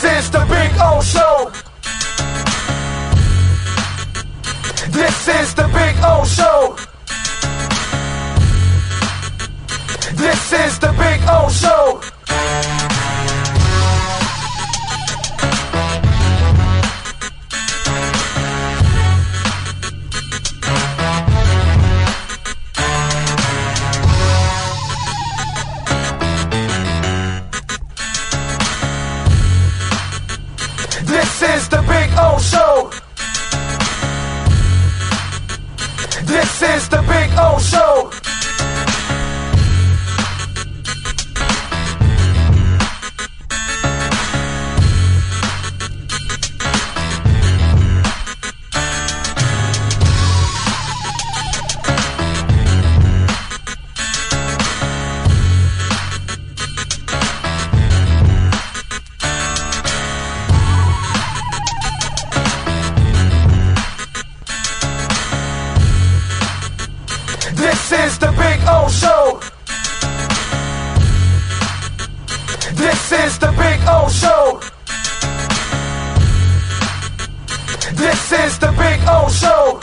This is the Big O Show. This is the Big O Show. This is the Big O Show. This is the Big O Show. This is the Big O Show. This is the Big O Show. This is the Big O Show. This is the Big O Show.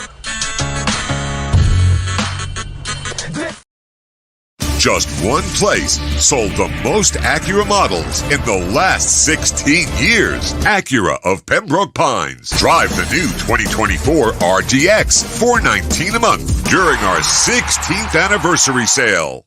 Just one place sold the most Acura models in the last 16 years. Acura of Pembroke Pines. Drive the new 2024 RDX, $419 a month during our 16th anniversary sale.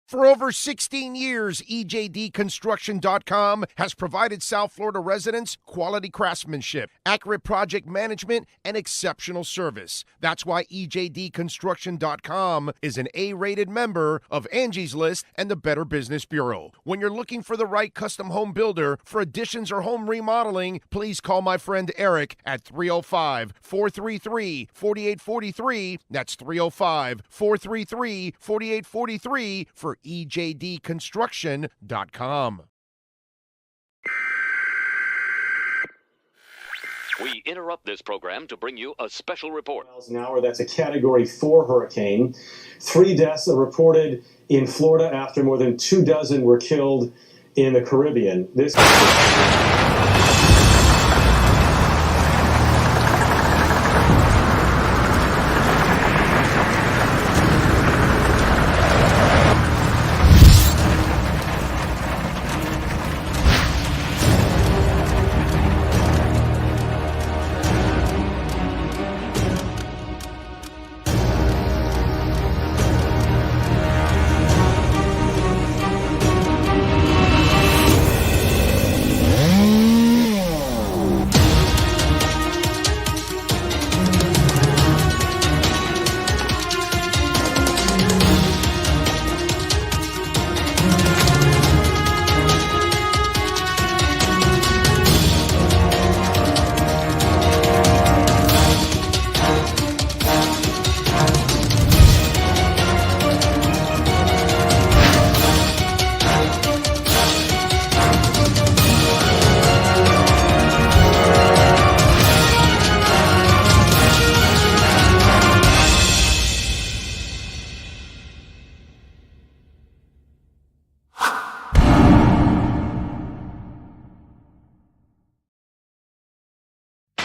For over 16 years, EJDconstruction.com has provided South Florida residents quality craftsmanship, accurate project management, and exceptional service. That's why EJDconstruction.com is an A-rated member of Angie's List and the Better Business Bureau. When you're looking for the right custom home builder for additions or home remodeling, please call my friend Eric at 305-433-4843. That's 305-433-4843 for EJDconstruction.com. We interrupt this program to bring you a special report. Miles an hour, that's a Category 4 hurricane. 3 deaths are reported in Florida after more than 24 were killed in the Caribbean. This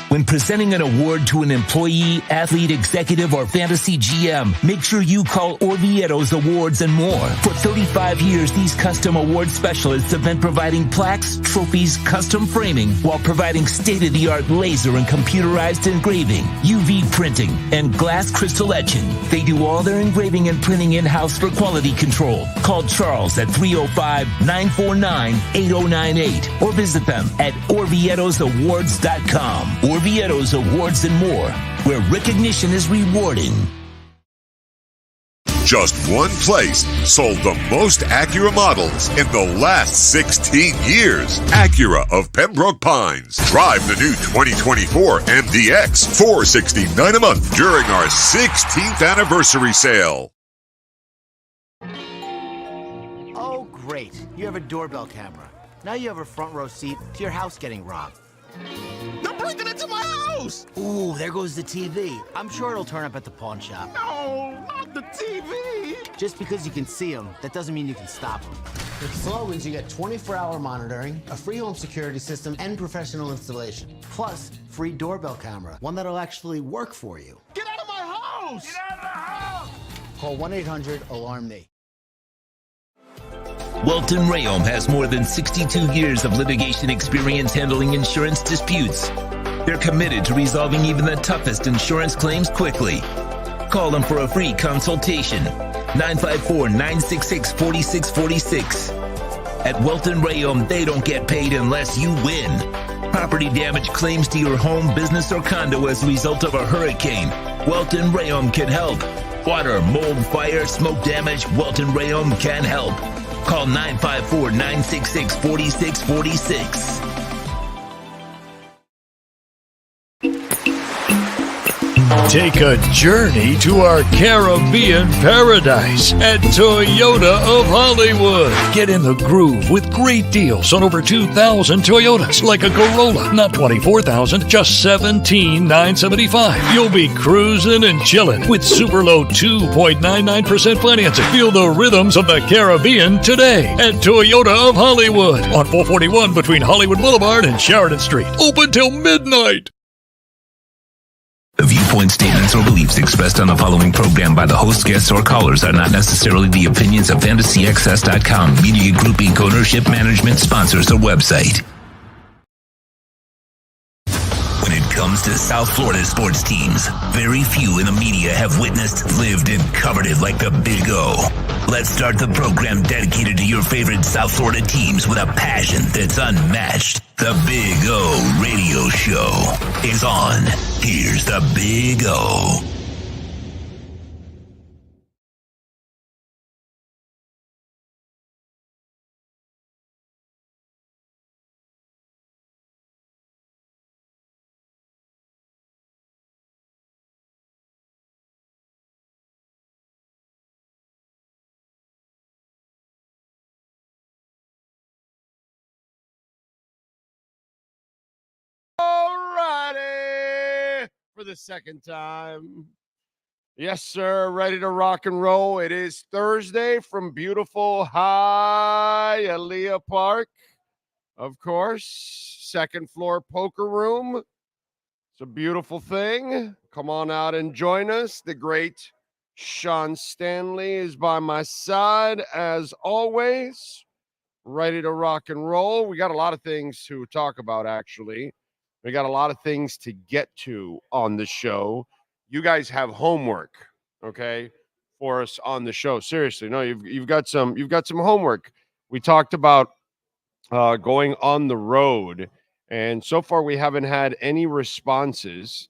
When presenting an award to an employee, athlete, executive, or fantasy GM, make sure you call Orvieto's Awards and More. For 35 years, these custom award specialists have been providing plaques, trophies, custom framing, while providing state-of-the-art laser and computerized engraving, UV printing, and glass crystal etching. They do all their engraving and printing in-house for quality control. Call Charles at 305-949-8098 or visit them at orvietosawards.com. Orvieto's Awards and More, where recognition is rewarding. Just one place sold the most Acura models in the last 16 years. Acura of Pembroke Pines. Drive the new 2024 MDX, $469 a month during our 16th anniversary sale. great. You have a doorbell camera. Now you have a front row seat to your house getting robbed. They're breaking into my house! Ooh, there goes the TV. I'm sure it'll turn up at the pawn shop. No, not the TV! Just because you can see them, that doesn't mean you can stop them. With Slogans, you get 24-hour monitoring, a free home security system, and professional installation. Plus, free doorbell camera, one that'll actually work for you. Get out of my house! Get out of the house! Call 1-800-ALARM-ME. Welton Rayom has more than 62 years of litigation experience handling insurance disputes. They're committed to resolving even the toughest insurance claims quickly. Call them for a free consultation. 954-966-4646. At Welton Rayom, they don't get paid unless you win. Property damage claims to your home, business, or condo as a result of a hurricane. Welton Rayom can help. Water, mold, fire, smoke damage, Welton Rayom can help. Call 954-966-4646. Take a journey to our Caribbean paradise at Toyota of Hollywood. Get in the groove with great deals on over 2,000 Toyotas, like a Corolla, not 24,000, just 17,975. You'll be cruising and chilling with super low 2.99% financing. Feel the rhythms of the Caribbean today at Toyota of Hollywood on 441 between Hollywood Boulevard and Sheridan Street. Open till midnight. The viewpoint statements or beliefs expressed on the following program by the host, guests, or callers are not necessarily the opinions of FantasyXS.com, Media Group Inc. ownership, management, sponsors, or website. When it comes to South Florida sports teams, very few in the media have witnessed, lived, and covered it like the Big O. Let's start the program dedicated to your favorite South Florida teams with a passion that's unmatched. The Big O Radio Show is on. Here's the Big O. Alrighty, for the second time. Yes, sir. Ready to rock and roll. It is Thursday from beautiful Hialeah Park. Of course, second floor poker room. It's a beautiful thing. Come on out and join us. The great Sean Stanley is by my side as always. Ready to rock and roll. We got a lot of things to talk about, actually. We got a lot of things to get to on the show. You guys have homework, okay, for us on the show. Seriously, no, you've got some homework. We talked about going on the road, and so far we haven't had any responses.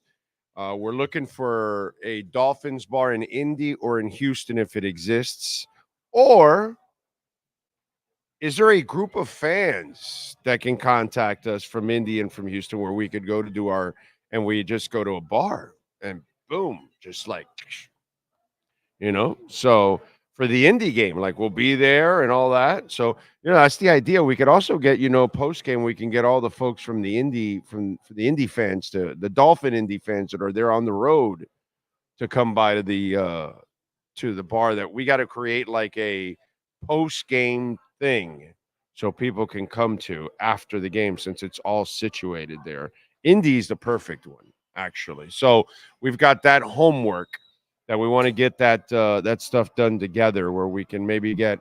We're looking for a Dolphins bar in Indy or in Houston if it exists, or is there a group of fans that can contact us from Indy and from Houston where we could go to do and we just go to a bar and boom, just like, so for the Indy game, like we'll be there and all that. So, that's the idea. We could also get, post game, we can get all the folks from the Indy, for the Indy fans to the Dolphin Indy fans that are there on the road to come by to the bar that we got to create like a post game thing so people can come to after the game since it's all situated there. Indy's the perfect one, actually. So we've got that homework that we want to get that stuff done together where we can maybe get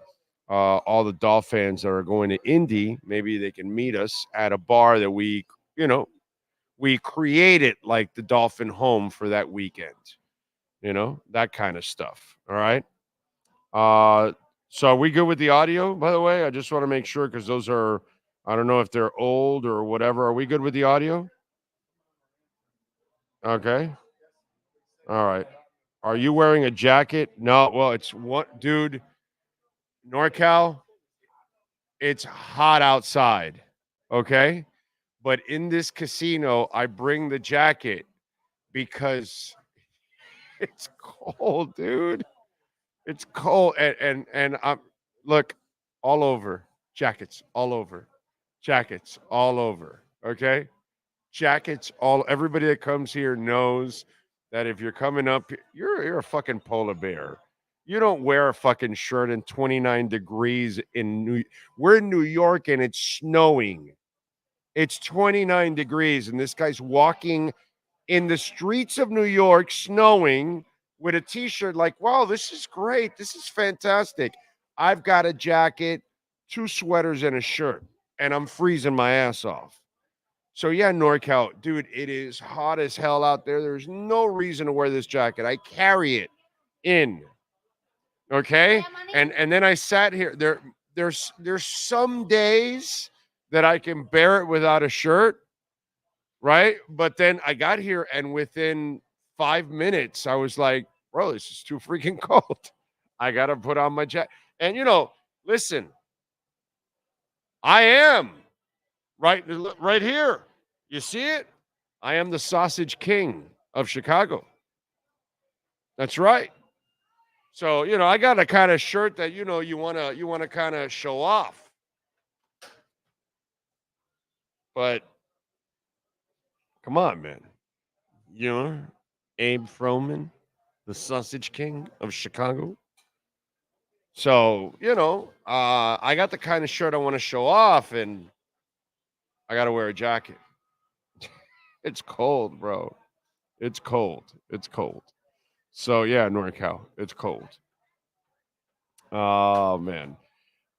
all the Dolphins that are going to Indy. Maybe they can meet us at a bar that we create it like the Dolphin home for that weekend, that kind of stuff. All right. So are we good with the audio, by the way? I just want to make sure because those are, I don't know if they're old or whatever. Are we good with the audio? Okay. All right. Are you wearing a jacket? No. Well, it's what, dude, NorCal, it's hot outside. Okay. But in this casino, I bring the jacket because it's cold, dude. It's cold, and look, all over. Jackets all over. Jackets all over. Okay? Jackets all everybody that comes here knows that if you're coming up, you're a fucking polar bear. You don't wear a fucking shirt in 29 degrees we're in New York and it's snowing. It's 29 degrees and this guy's walking in the streets of New York snowing with a t-shirt like, wow, this is great. This is fantastic. I've got a jacket, 2 sweaters and a shirt and I'm freezing my ass off. So yeah, NorCal, dude, it is hot as hell out there. There's no reason to wear this jacket. I carry it in. Okay? And then I sat here. There's some days that I can bear it without a shirt, right? But then I got here and within 5 minutes I was like, bro, this is too freaking cold. I got to put on my jacket. And listen, I am right here. You see it? I am the sausage king of Chicago. That's right. So, I got a kind of shirt that, you want to kind of show off. But come on, man. Abe Froman, the sausage king of Chicago. So, I got the kind of shirt I want to show off and I got to wear a jacket. It's cold, bro. It's cold. It's cold. So yeah, NorCal, it's cold. Oh man.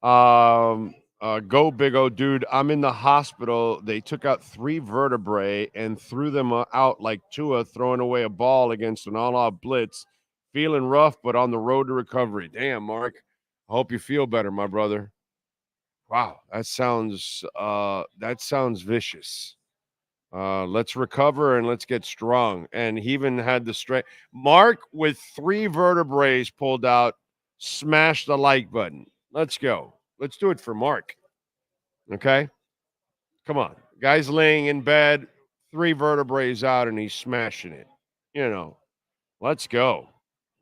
Go Big O, dude. I'm in the hospital. They took out 3 vertebrae and threw them out like Tua throwing away a ball against an all-out blitz. Feeling rough, but on the road to recovery. Damn, Mark. I hope you feel better, my brother. Wow, that sounds vicious. Let's recover and let's get strong. And he even had the strength. Mark with 3 vertebrae pulled out, smash the like button. Let's go. Let's do it for Mark. Okay? Come on. Guy's laying in bed, 3 vertebrae out, and he's smashing it. Let's go.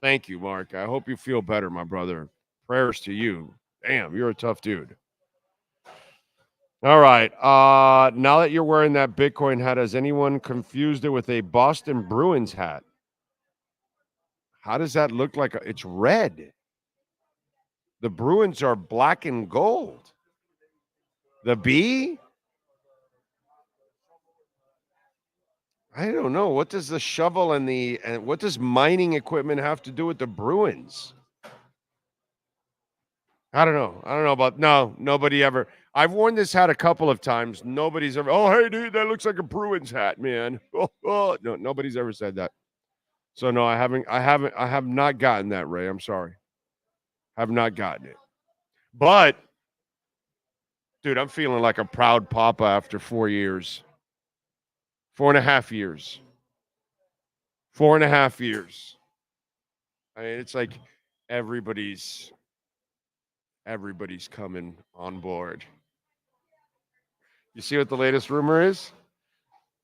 Thank you, Mark. I hope you feel better, my brother. Prayers to you. Damn, you're a tough dude. All right. Now that you're wearing that Bitcoin hat, has anyone confused it with a Boston Bruins hat? How does that look like? It's red. The Bruins are black and gold. The B? I don't know. What does the shovel and what does mining equipment have to do with the Bruins? I don't know about nobody ever. I've worn this hat a couple of times. Nobody's ever, oh, hey, dude, that looks like a Bruins hat, man. No, nobody's ever said that. So no, I have not gotten that, Ray. I'm sorry. Have not gotten it. But, dude, I'm feeling like a proud papa after 4 years. 4.5 years. 4.5 years. I mean, it's like everybody's coming on board. You see what the latest rumor is?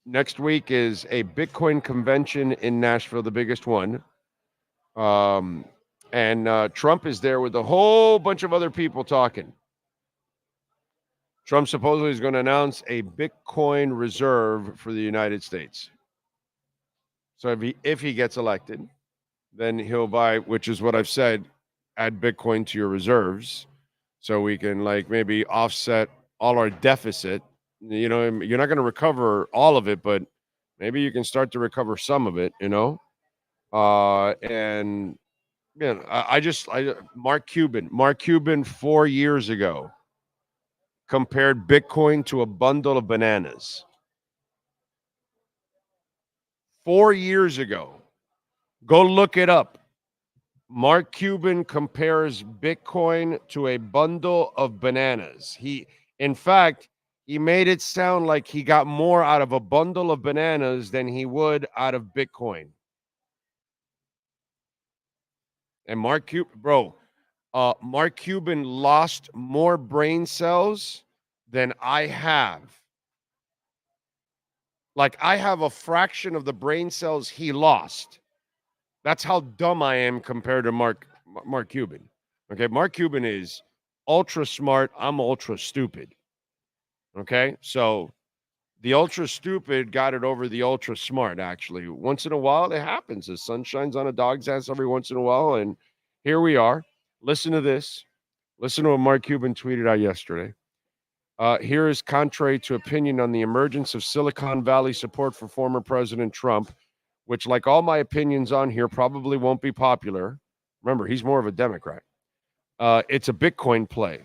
Next week is a Bitcoin convention in Nashville, the biggest one. And Trump is there with a whole bunch of other people talking. Trump supposedly is going to announce a Bitcoin reserve for the United States. So if he gets elected, then he'll buy, which is what I've said, add Bitcoin to your reserves so we can maybe offset all our deficit. You're not going to recover all of it, but maybe you can start to recover some of it, and Mark Cuban 4 years ago compared Bitcoin to a bundle of bananas. 4 years ago. Go look it up. Mark Cuban compares Bitcoin to a bundle of bananas. In fact, he made it sound like he got more out of a bundle of bananas than he would out of Bitcoin. And Mark Cuban lost more brain cells than I have. I have a fraction of the brain cells he lost. That's how dumb I am compared to Mark Cuban. Okay, Mark Cuban is ultra smart, I'm ultra stupid. Okay? So the ultra stupid got it over the ultra smart, actually. Once in a while, it happens. The sun shines on a dog's ass every once in a while. And here we are. Listen to this. Listen to what Mark Cuban tweeted out yesterday. Here is contrary to opinion on the emergence of Silicon Valley support for former President Trump, which, like all my opinions on here, probably won't be popular. Remember, he's more of a Democrat. It's a Bitcoin play.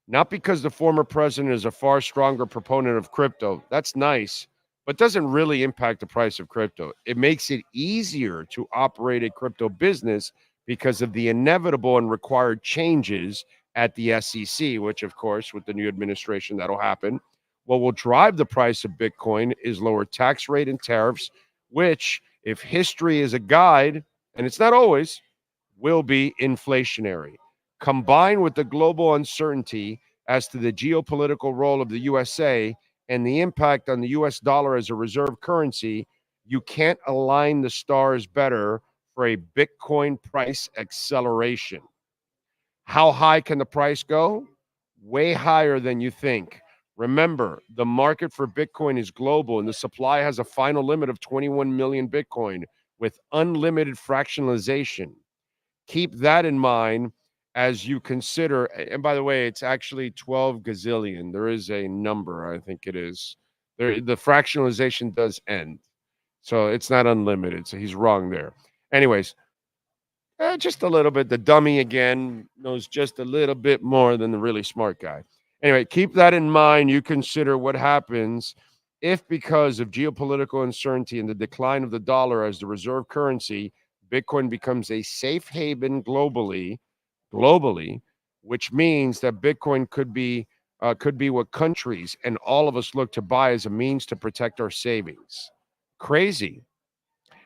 Not because the former president is a far stronger proponent of crypto. That's nice, but doesn't really impact the price of crypto. It makes it easier to operate a crypto business because of the inevitable and required changes at the SEC, which, of course, with the new administration, that'll happen. What will drive the price of Bitcoin is lower tax rate and tariffs, which, if history is a guide, and it's not always, will be inflationary. Combined with the global uncertainty as to the geopolitical role of the USA and the impact on the US dollar as a reserve currency, you can't align the stars better for a Bitcoin price acceleration. How high can the price go? Way higher than you think. Remember, the market for Bitcoin is global and the supply has a final limit of 21 million Bitcoin with unlimited fractionalization. Keep that in mind as you consider, and by the way, it's actually 12 gazillion. There is a number, I think it is. The fractionalization does end. So it's not unlimited. So he's wrong there. Anyways, just a little bit. The dummy, again, knows just a little bit more than the really smart guy. Anyway, keep that in mind. You consider what happens if, because of geopolitical uncertainty and the decline of the dollar as the reserve currency, Bitcoin becomes a safe haven globally, which means that Bitcoin could be what countries and all of us look to buy as a means to protect our savings. Crazy.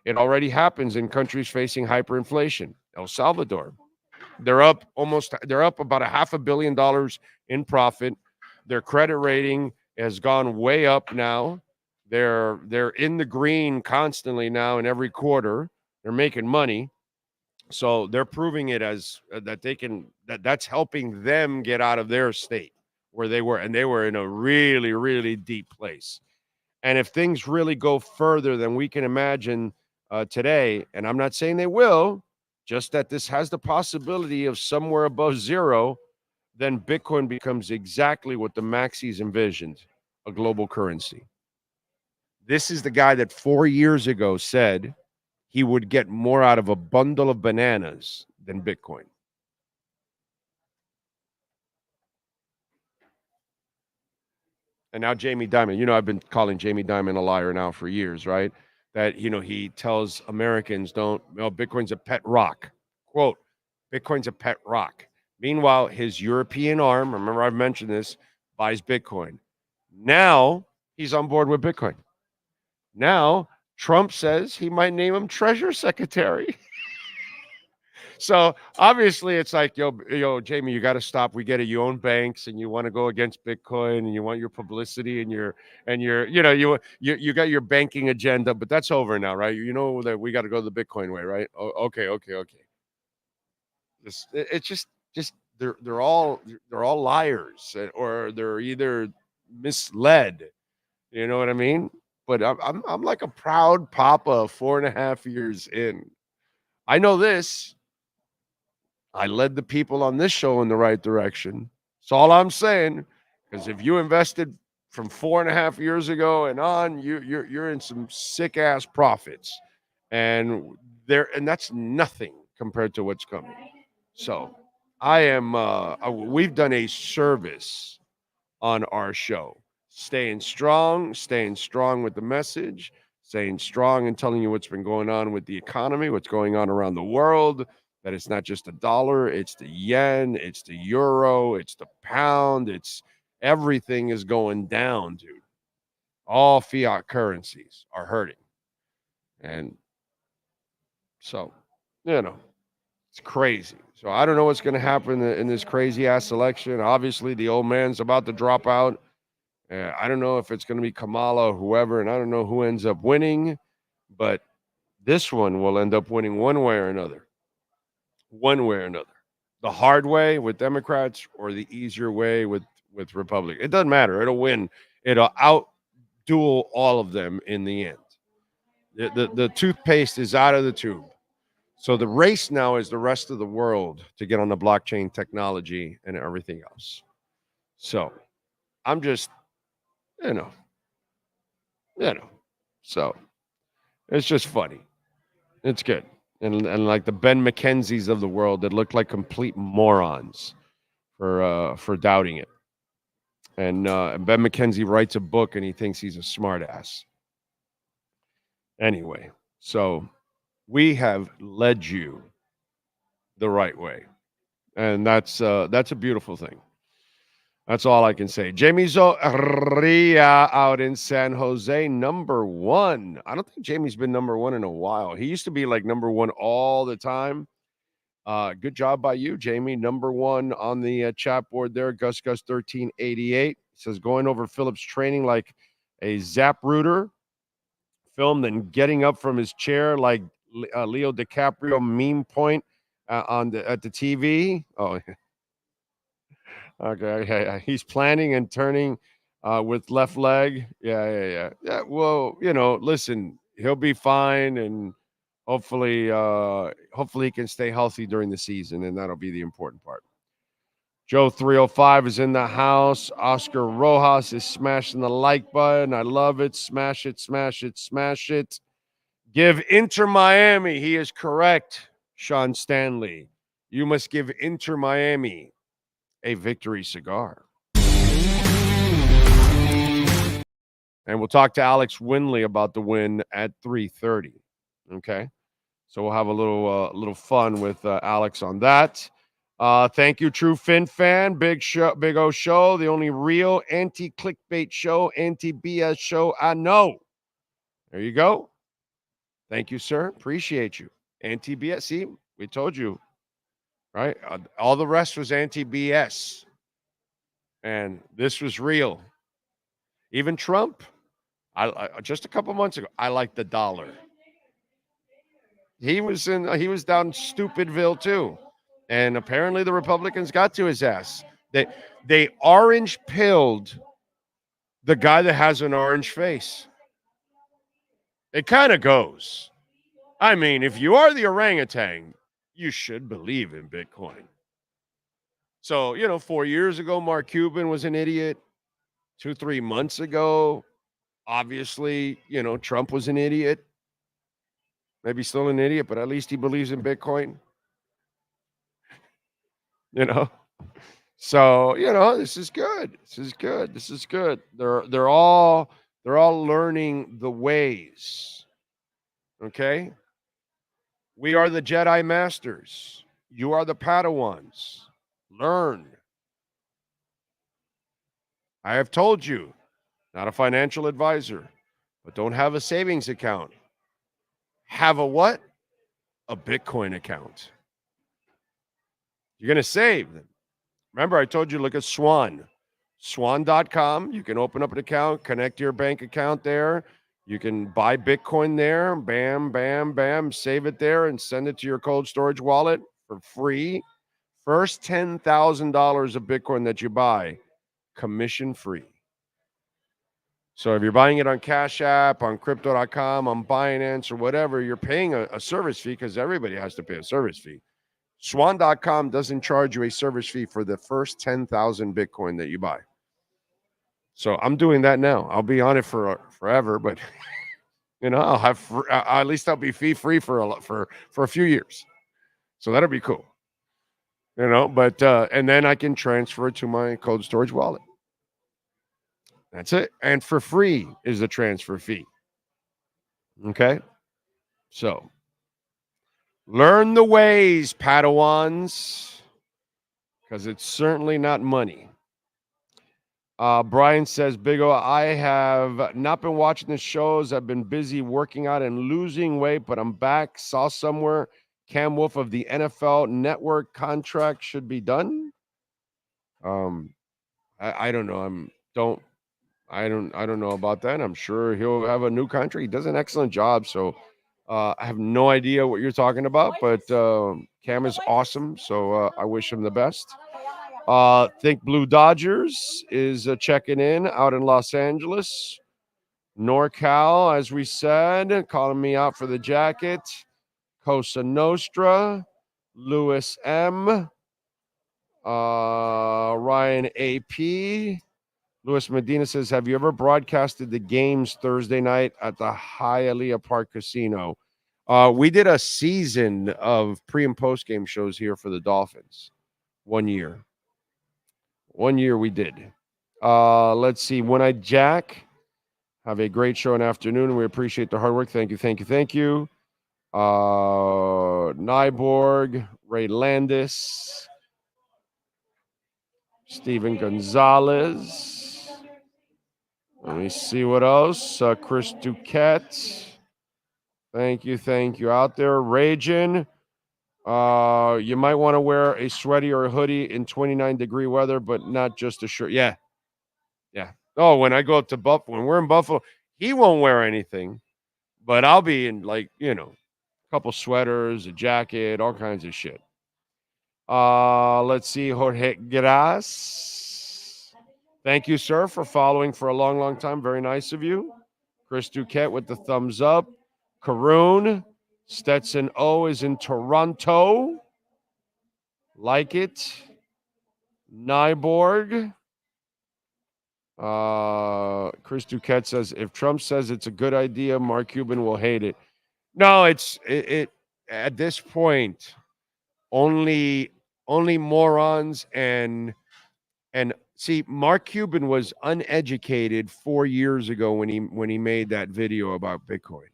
It already happens in countries facing hyperinflation. El Salvador, they're up about $500 million in profit. Their credit rating has gone way up now. They're in the green constantly now in every quarter. They're making money. So they're proving it as that they can, that's helping them get out of their state where they were. And they were in a really, really deep place. And if things really go further than we can imagine today, and I'm not saying they will, just that this has the possibility of somewhere above zero, then Bitcoin becomes exactly what the Maxis envisioned, a global currency. This is the guy that 4 years ago said he would get more out of a bundle of bananas than Bitcoin. And now Jamie Dimon, I've been calling Jamie Dimon a liar now for years, right? That, he tells Americans Bitcoin's a pet rock. Quote, Bitcoin's a pet rock. Meanwhile, his European arm, remember I've mentioned this, buys Bitcoin. Now he's on board with Bitcoin. Now Trump says he might name him Treasury Secretary. So obviously it's like, yo, Jamie, you got to stop. We get it. You own banks and you want to go against Bitcoin and you want your publicity and you got your banking agenda, but that's over now, right? You know that we got to go the Bitcoin way, right? Oh, okay. It's just they're all liars, or they're either misled. You know what I mean? But I'm like a proud papa 4.5 years in. I know this. I led the people on this show in the right direction. That's all I'm saying. Because if you invested from 4.5 years ago and on, you're in some sick ass profits, and that's nothing compared to what's coming. So I am. We've done a service on our show, staying strong with the message, staying strong and telling you what's been going on with the economy, what's going on around the world. That it's not just the dollar, it's the yen, it's the euro, it's the pound, it's everything is going down, dude. All fiat currencies are hurting. And so, it's crazy. So I don't know what's going to happen in this crazy ass election. Obviously, the old man's about to drop out. I don't know if it's going to be Kamala or whoever, and I don't know who ends up winning, but this one will end up winning one way or another. One way or another. the hard way with Democrats or the easier way with Republicans. It doesn't matter. It'll win. It'll outduel all of them in the end. The toothpaste is out of the tube. So the race now is the rest of the world to get on the blockchain technology and everything else. So I'm just, you know. So it's just funny. It's good. And like the Ben McKenzies of the world that look like complete morons for doubting it. And Ben McKenzie writes a book and he thinks he's a smartass. Anyway, so we have led you the right way. And that's a beautiful thing. That's all I can say. Jamie Zoria out in San Jose, number one. I don't think Jamie's been number one in a while. He used to be like number one all the time. Good job by you, Jamie. Number one on the chat board there. Gus 1388 says going over Phillips' training like a Zapruder film, then getting up from his chair like Leo DiCaprio meme point at the TV. Oh. Okay. He's planning and turning with left leg. Yeah. Well, listen, he'll be fine, and hopefully he can stay healthy during the season, and that'll be the important part. Joe 305 is in the house. Oscar Rojas is smashing the like button. I love it. Smash it, smash it, smash it. Give Inter Miami. He is correct, Sean Stanley. You must give Inter Miami a victory cigar. And we'll talk to Alex Winley about the win at 3:30. Okay, so we'll have a little fun with Alex on that. Thank you, True Fin Fan. Big O show, the only real anti-clickbait show, anti-BS show I know. There you go. Thank you, sir. Appreciate you. Anti-BS. See, we told you. Right? All the rest was anti-BS. And this was real. Even Trump, I just a couple months ago, I liked the dollar. He was down Stupidville too. And apparently the Republicans got to his ass. They orange pilled the guy that has an orange face. It kind of goes. I mean, if you are the orangutan, you should believe in Bitcoin. So, 4 years ago, Mark Cuban was an idiot. 2-3 months ago, obviously, Trump was an idiot. Maybe still an idiot, but at least he believes in Bitcoin. So, this is good. This is good. They're all learning the ways. Okay? We are the Jedi Masters. You are the Padawans. Learn. I have told you, not a financial advisor, but don't have a savings account. Have a what? A Bitcoin account. You're going to save. Remember, I told you, look at Swan. Swan.com. You can open up an account, connect your bank account there. You can buy Bitcoin there. Bam, bam, bam. Save it there and send it to your cold storage wallet for free. First $10,000 of Bitcoin that you buy, commission free. So if you're buying it on Cash App, on Crypto.com, on Binance, or whatever, you're paying a service fee because everybody has to pay a service fee. Swan.com doesn't charge you a service fee for the first 10,000 Bitcoin that you buy. So I'm doing that now. I'll be on it for forever, but I'll have at least I'll be fee free for a few years. So that'll be cool. But and then I can transfer it to my cold storage wallet. That's it. And for free is the transfer fee. Okay? So learn the ways, Padawans, because it's certainly not money. Brian says, Big O, I have not been watching the shows. I've been busy working out and losing weight, but I'm back. Saw somewhere Cam Wolf of the NFL Network contract should be done. I don't know. I don't know about that. I'm sure he'll have a new contract. He does an excellent job. So I have no idea what you're talking about, but Cam is awesome, so I wish him the best. Think Blue Dodgers is checking in out in Los Angeles. NorCal, as we said, calling me out for the jacket. Cosa Nostra, Louis M, Ryan AP. Louis Medina says, have you ever broadcasted the games Thursday night at the Hialeah Park Casino? We did a season of pre and post game shows here for the Dolphins. 1 year. 1 year we did. Let's see. When I Jack, have a great show and afternoon. We appreciate the hard work. Thank you, thank you, thank you. Nyborg, Ray Landis, Steven Gonzalez. Let me see what else. Chris Duquette. Thank you out there. Raging. You might want to wear a sweaty or a hoodie in 29-degree weather, but not just a shirt. Yeah. Oh, when I go up to Buffalo, when we're in Buffalo, he won't wear anything, but I'll be in a couple sweaters, a jacket, all kinds of shit. Let's see. Jorge Gras. Thank you, sir, for following for a long, long time. Very nice of you. Chris Duquette with the thumbs up. Karoon. Stetson O is in Toronto. Like it. Nyborg. Chris Duquette says, if Trump says it's a good idea, Mark Cuban will hate it. No, it at this point, only morons and see, Mark Cuban was uneducated 4 years ago when he made that video about Bitcoin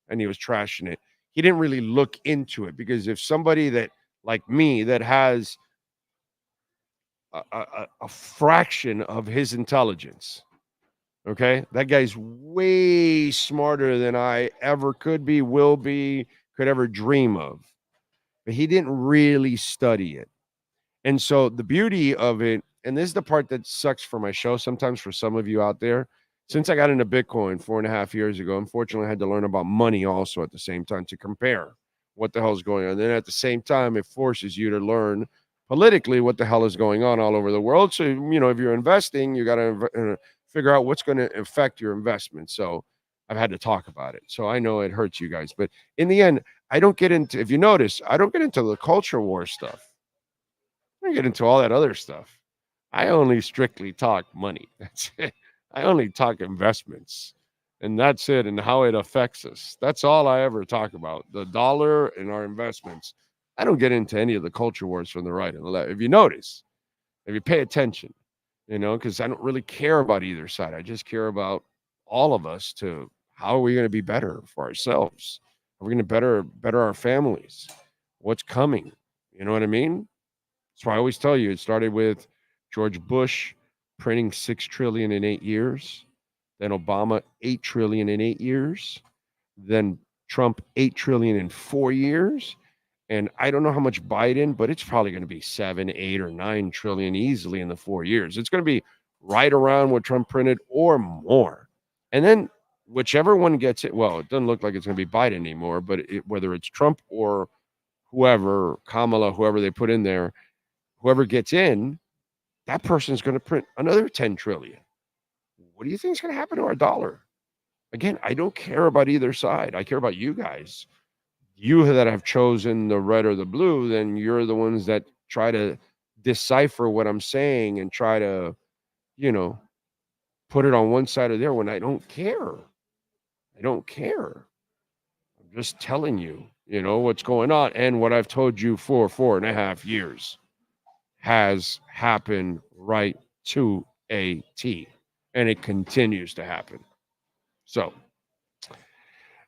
and he was trashing it. He didn't really look into it, because if somebody that like me that has a fraction of his intelligence, okay, that guy's way smarter than I ever could be, will be, could ever dream of, but he didn't really study it. And so the beauty of it, and this is the part that sucks for my show sometimes for some of you out there, since I got into Bitcoin 4.5 years ago, unfortunately, I had to learn about money also at the same time to compare what the hell is going on. And then at the same time, it forces you to learn politically what the hell is going on all over the world. So, if you're investing, you got to figure out what's going to affect your investment. So I've had to talk about it. So I know it hurts you guys. But in the end, I don't get into, if you notice, I don't get into the culture war stuff. I don't get into all that other stuff. I only strictly talk money. That's it. I only talk investments, and that's it, and how it affects us. That's all I ever talk about, the dollar and our investments. I don't get into any of the culture wars from the right and the left. If you notice, if you pay attention, because I don't really care about either side. I just care about all of us to how are we going to be better for ourselves? Are we going to better our families? What's coming? You know what I mean? That's why I always tell you, it started with George Bush printing $6 trillion in 8 years, then Obama $8 trillion in 8 years, then Trump $8 trillion in 4 years, and I don't know how much Biden, but it's probably going to be 7, 8, or 9 trillion easily in the 4 years. It's going to be right around what Trump printed or more, and then whichever one gets it. Well, it doesn't look like it's going to be Biden anymore, but whether it's Trump or whoever, Kamala, whoever they put in there, whoever gets in, that person's going to print another 10 trillion. What do you think is going to happen to our dollar? Again, I don't care about either side. I care about you guys. You that have chosen the red or the blue, then you're the ones that try to decipher what I'm saying and try to, put it on one side or the other when I don't care. I don't care. I'm just telling you, what's going on. And what I've told you for 4.5 years has happened right to a T, and it continues to happen. So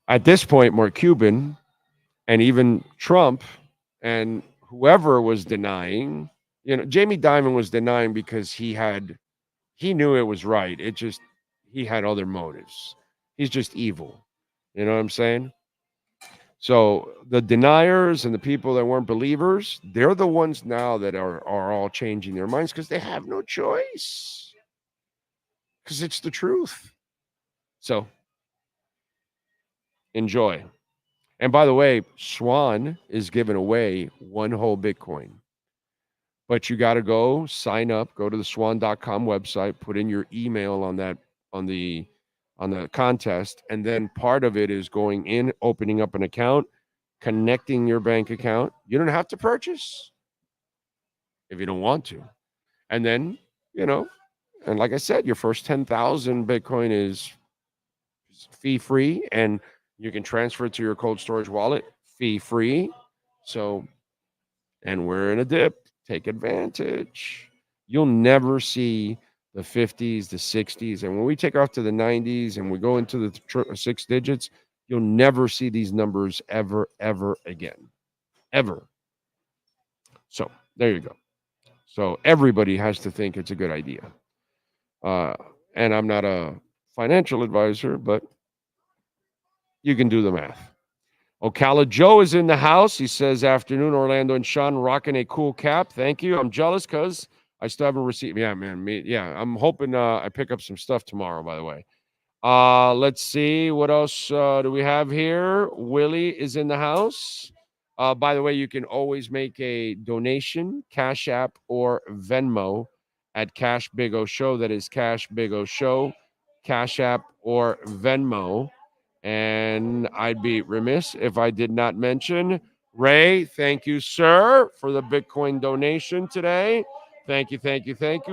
at this point, Mark Cuban and even Trump and whoever was denying, Jamie Dimon was denying because he knew it was right. He had other motives. He's just evil. You know what I'm saying? So the deniers and the people that weren't believers, they're the ones now that are all changing their minds because they have no choice. Because it's the truth. So enjoy. And by the way, Swan is giving away one whole Bitcoin. But you got to go sign up, go to the swan.com website, put in your email on that on the contest, and then part of it is going in, opening up an account, connecting your bank account. You don't have to purchase if you don't want to. And then, and like I said, your first 10,000 Bitcoin is fee free, and you can transfer it to your cold storage wallet fee free. So, and we're in a dip. Take advantage. You'll never see the 50s, the 60s. And when we take off to the 90s and we go into the 6 digits, you'll never see these numbers ever, ever again. Ever. So there you go. So everybody has to think it's a good idea. And I'm not a financial advisor, but you can do the math. Ocala Joe is in the house. He says, afternoon, Orlando and Sean, rocking a cool cap. Thank you. I'm jealous because I still haven't received. Yeah, man. I'm hoping I pick up some stuff tomorrow, by the way. Let's see. What else do we have here? Willie is in the house. By the way, you can always make a donation, Cash App or Venmo at Cash Big O Show. That is Cash Big O Show, Cash App or Venmo. And I'd be remiss if I did not mention Ray. Thank you, sir, for the Bitcoin donation today. Thank you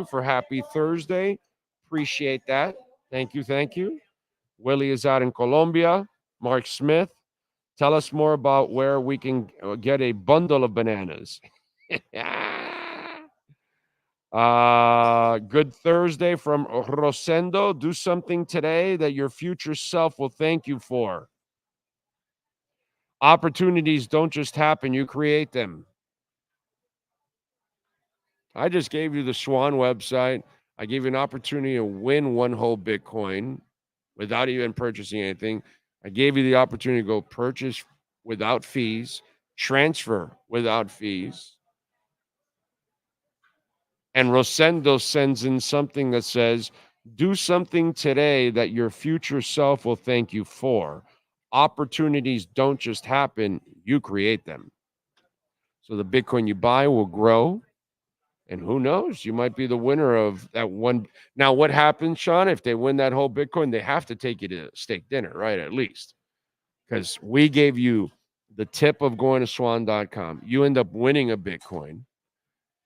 for Happy Thursday. Appreciate that. Thank you. Willie is out in Colombia. Mark Smith, tell us more about where we can get a bundle of bananas. Good Thursday from Rosendo. Do something today that your future self will thank you for. Opportunities don't just happen, you create them. I just gave you the Swan website. I gave you an opportunity to win one whole Bitcoin without even purchasing anything. I gave you the opportunity to go purchase without fees, transfer without fees. And Rosendo sends in something that says, do something today that your future self will thank you for. Opportunities don't just happen, you create them. So the Bitcoin you buy will grow. And who knows, you might be the winner of that one. Now, what happens, Sean, if they win that whole Bitcoin? They have to take you to steak dinner, right? At least. Because we gave you the tip of going to swan.com. You end up winning a Bitcoin.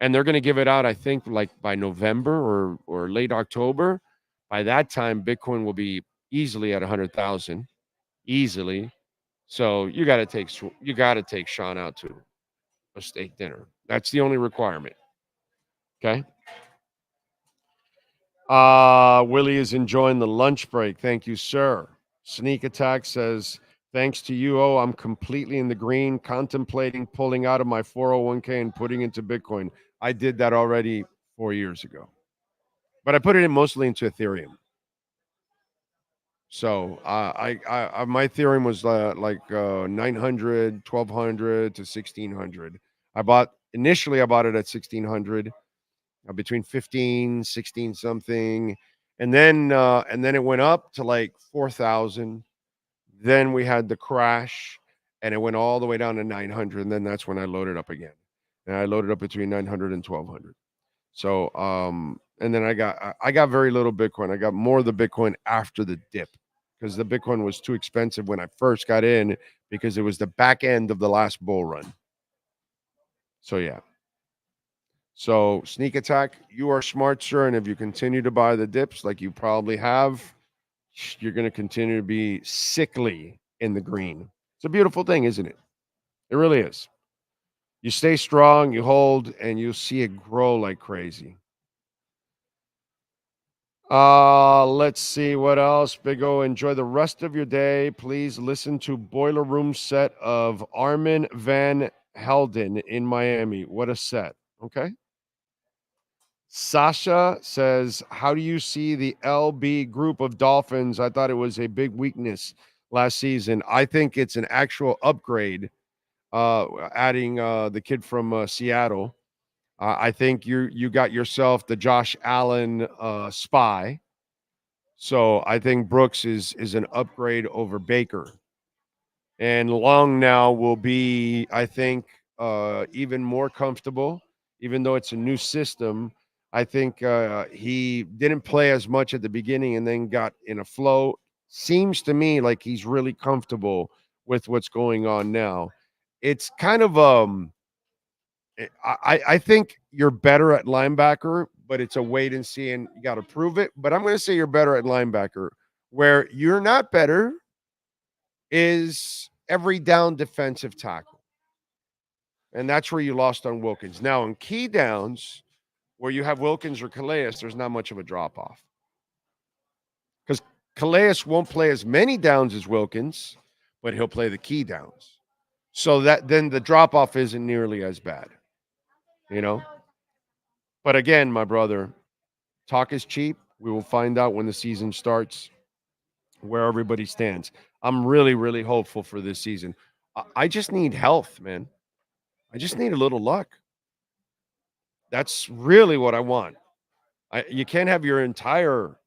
And they're going to give it out, I think, like by November or late October. By that time, Bitcoin will be easily at 100,000, easily. So you got to take Sean out to a steak dinner. That's the only requirement. Okay. Willie is enjoying the lunch break. Thank you, sir. Sneak Attack says, thanks to you, I'm completely in the green, contemplating pulling out of my 401k and putting into Bitcoin. I did that already 4 years ago, but I put it in mostly into Ethereum. So I my Ethereum was like 900, 1200 to 1600. I bought it at 1600, between 15, 16 something. And then it went up to like 4,000. Then we had the crash and it went all the way down to 900. And then that's when I loaded up again. And I loaded up between 900 and 1200. So, and then I got very little Bitcoin. I got more of the Bitcoin after the dip because the Bitcoin was too expensive when I first got in because it was the back end of the last bull run. So, yeah. So, Sneak Attack, you are smart, sir. And if you continue to buy the dips like you probably have, you're going to continue to be sickly in the green. It's a beautiful thing, isn't it? It really is. You stay strong, you hold, and you'll see it grow like crazy. Let's see what else. Big O, enjoy the rest of your day. Please listen to Boiler Room set of Armin van Helden in Miami. What a set. Okay. Sasha says, how do you see the LB group of Dolphins? I thought it was a big weakness last season. I think it's an actual upgrade. Adding the kid from Seattle. I think you got yourself the Josh Allen spy. So I think Brooks is an upgrade over Baker. And Long now will be, I think, even more comfortable, even though it's a new system. I think he didn't play as much at the beginning and then got in a flow. Seems to me like he's really comfortable with what's going on now. It's kind of I think you're better at linebacker, but it's a wait and see, and you got to prove it. But I'm going to say you're better at linebacker. Where you're not better is every down defensive tackle. And that's where you lost on Wilkins. Now, in key downs, where you have Wilkins or Calais, there's not much of a drop off. Because Calais won't play as many downs as Wilkins, but he'll play the key downs. So that then the drop off isn't nearly as bad. You know? But again, my brother, talk is cheap. We will find out when the season starts where everybody stands. I'm really, really hopeful for this season. I just need health, man. I just need a little luck. That's really what I want. You can't have your entire,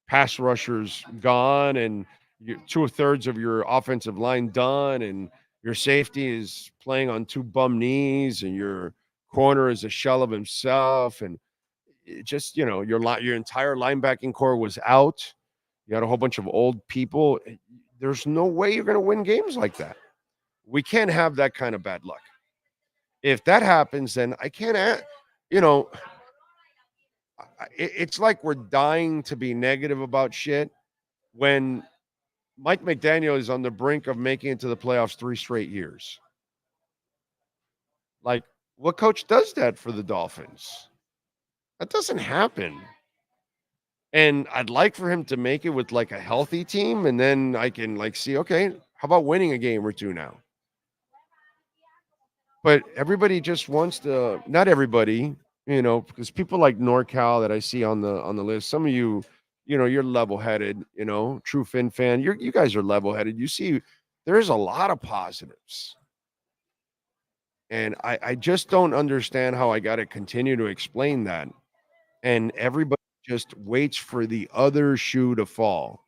pass rushers gone and 2/3 of your offensive line done, and your safety is playing on two bum knees, and your corner is a shell of himself, and it just your entire linebacking core was out. You had a whole bunch of old people. There's no way you're going to win games like that. We can't have that kind of bad luck. If that happens, then I can't. It's like we're dying to be negative about shit when Mike McDaniel is on the brink of making it to the playoffs 3 straight years. Like, what coach does that for the Dolphins? That doesn't happen. And I'd like for him to make it with like a healthy team, and then I can see, okay, how about winning a game or two now? But everybody just wants to, not everybody, because people like NorCal that I see on the list, some of you, you're level-headed, true Fin fan. You guys are level-headed. You see, there's a lot of positives. And I just don't understand how I got to continue to explain that. And everybody just waits for the other shoe to fall.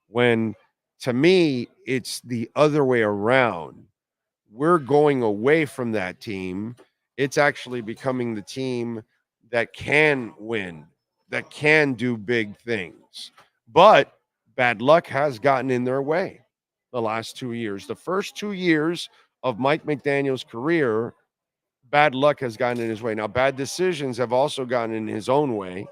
When, to me, it's the other way around. We're going away from that team. It's actually becoming the team that can win, that can do big things. But bad luck has gotten in their way the last 2 years. The first 2 years of Mike McDaniel's career, bad luck has gotten in his way. Now, bad decisions have also gotten in his own way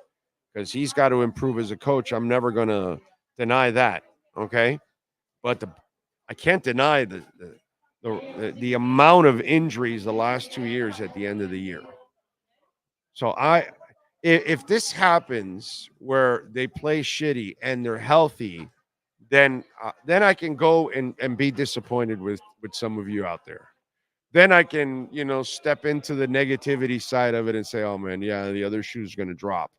because he's got to improve as a coach. I'm never going to deny that, okay? But I can't deny the amount of injuries the last 2 years at the end of the year. So if this happens where they play shitty and they're healthy, then I can go and be disappointed with some of you out there. Then I can, step into the negativity side of it and say, oh man, yeah, the other shoe's going to drop.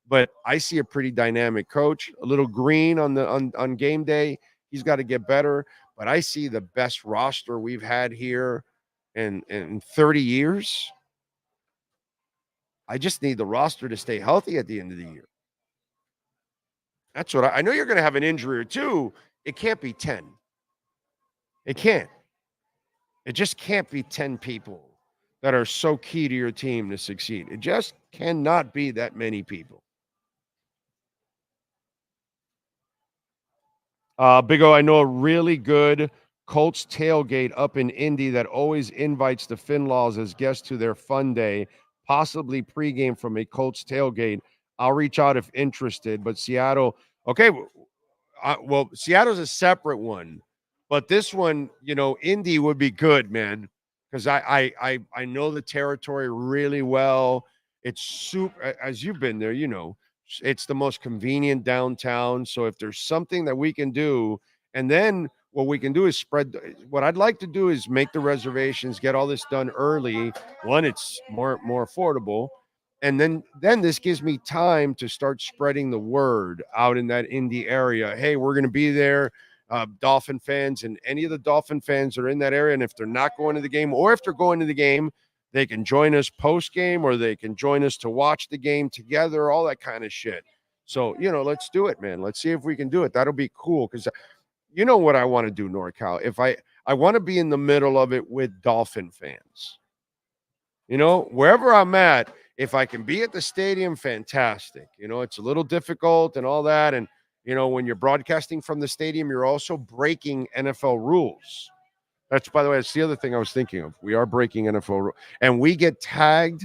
But I see a pretty dynamic coach, a little green on game day. He's got to get better. But I see the best roster we've had here in 30 years. I just need the roster to stay healthy at the end of the year. That's what I know. You're going to have an injury or two. It can't be 10. It can't. It just can't be 10 people that are so key to your team to succeed. It just cannot be that many people. Big O, I know a really good Colts tailgate up in Indy that always invites the Finlaws as guests to their fun day, possibly pregame from a Colts tailgate. I'll reach out if interested, but Seattle, okay, well, Seattle's a separate one, but this one, Indy would be good, man, because I know the territory really well. It's super, as you've been there, it's the most convenient downtown. So if there's something that we can do, and then what we can do is what I'd like to do is make the reservations, get all this done early. One, it's more affordable. And then this gives me time to start spreading the word out in that Indy area. Hey, we're going to be there. Dolphin fans, and any of the Dolphin fans that are in that area. And if they're not going to the game, or if they're going to the game, they can join us post game, or they can join us to watch the game together, all that kind of shit. So, let's do it, man. Let's see if we can do it. That'll be cool. Because you know what I want to do, NorCal. If I want to be in the middle of it with Dolphin fans. You know, wherever I'm at, if I can be at the stadium, fantastic. You know, it's a little difficult and all that. And, you know, when you're broadcasting from the stadium, you're also breaking NFL rules. That's, by the way, that's the other thing I was thinking of. We are breaking NFL rules. And we get tagged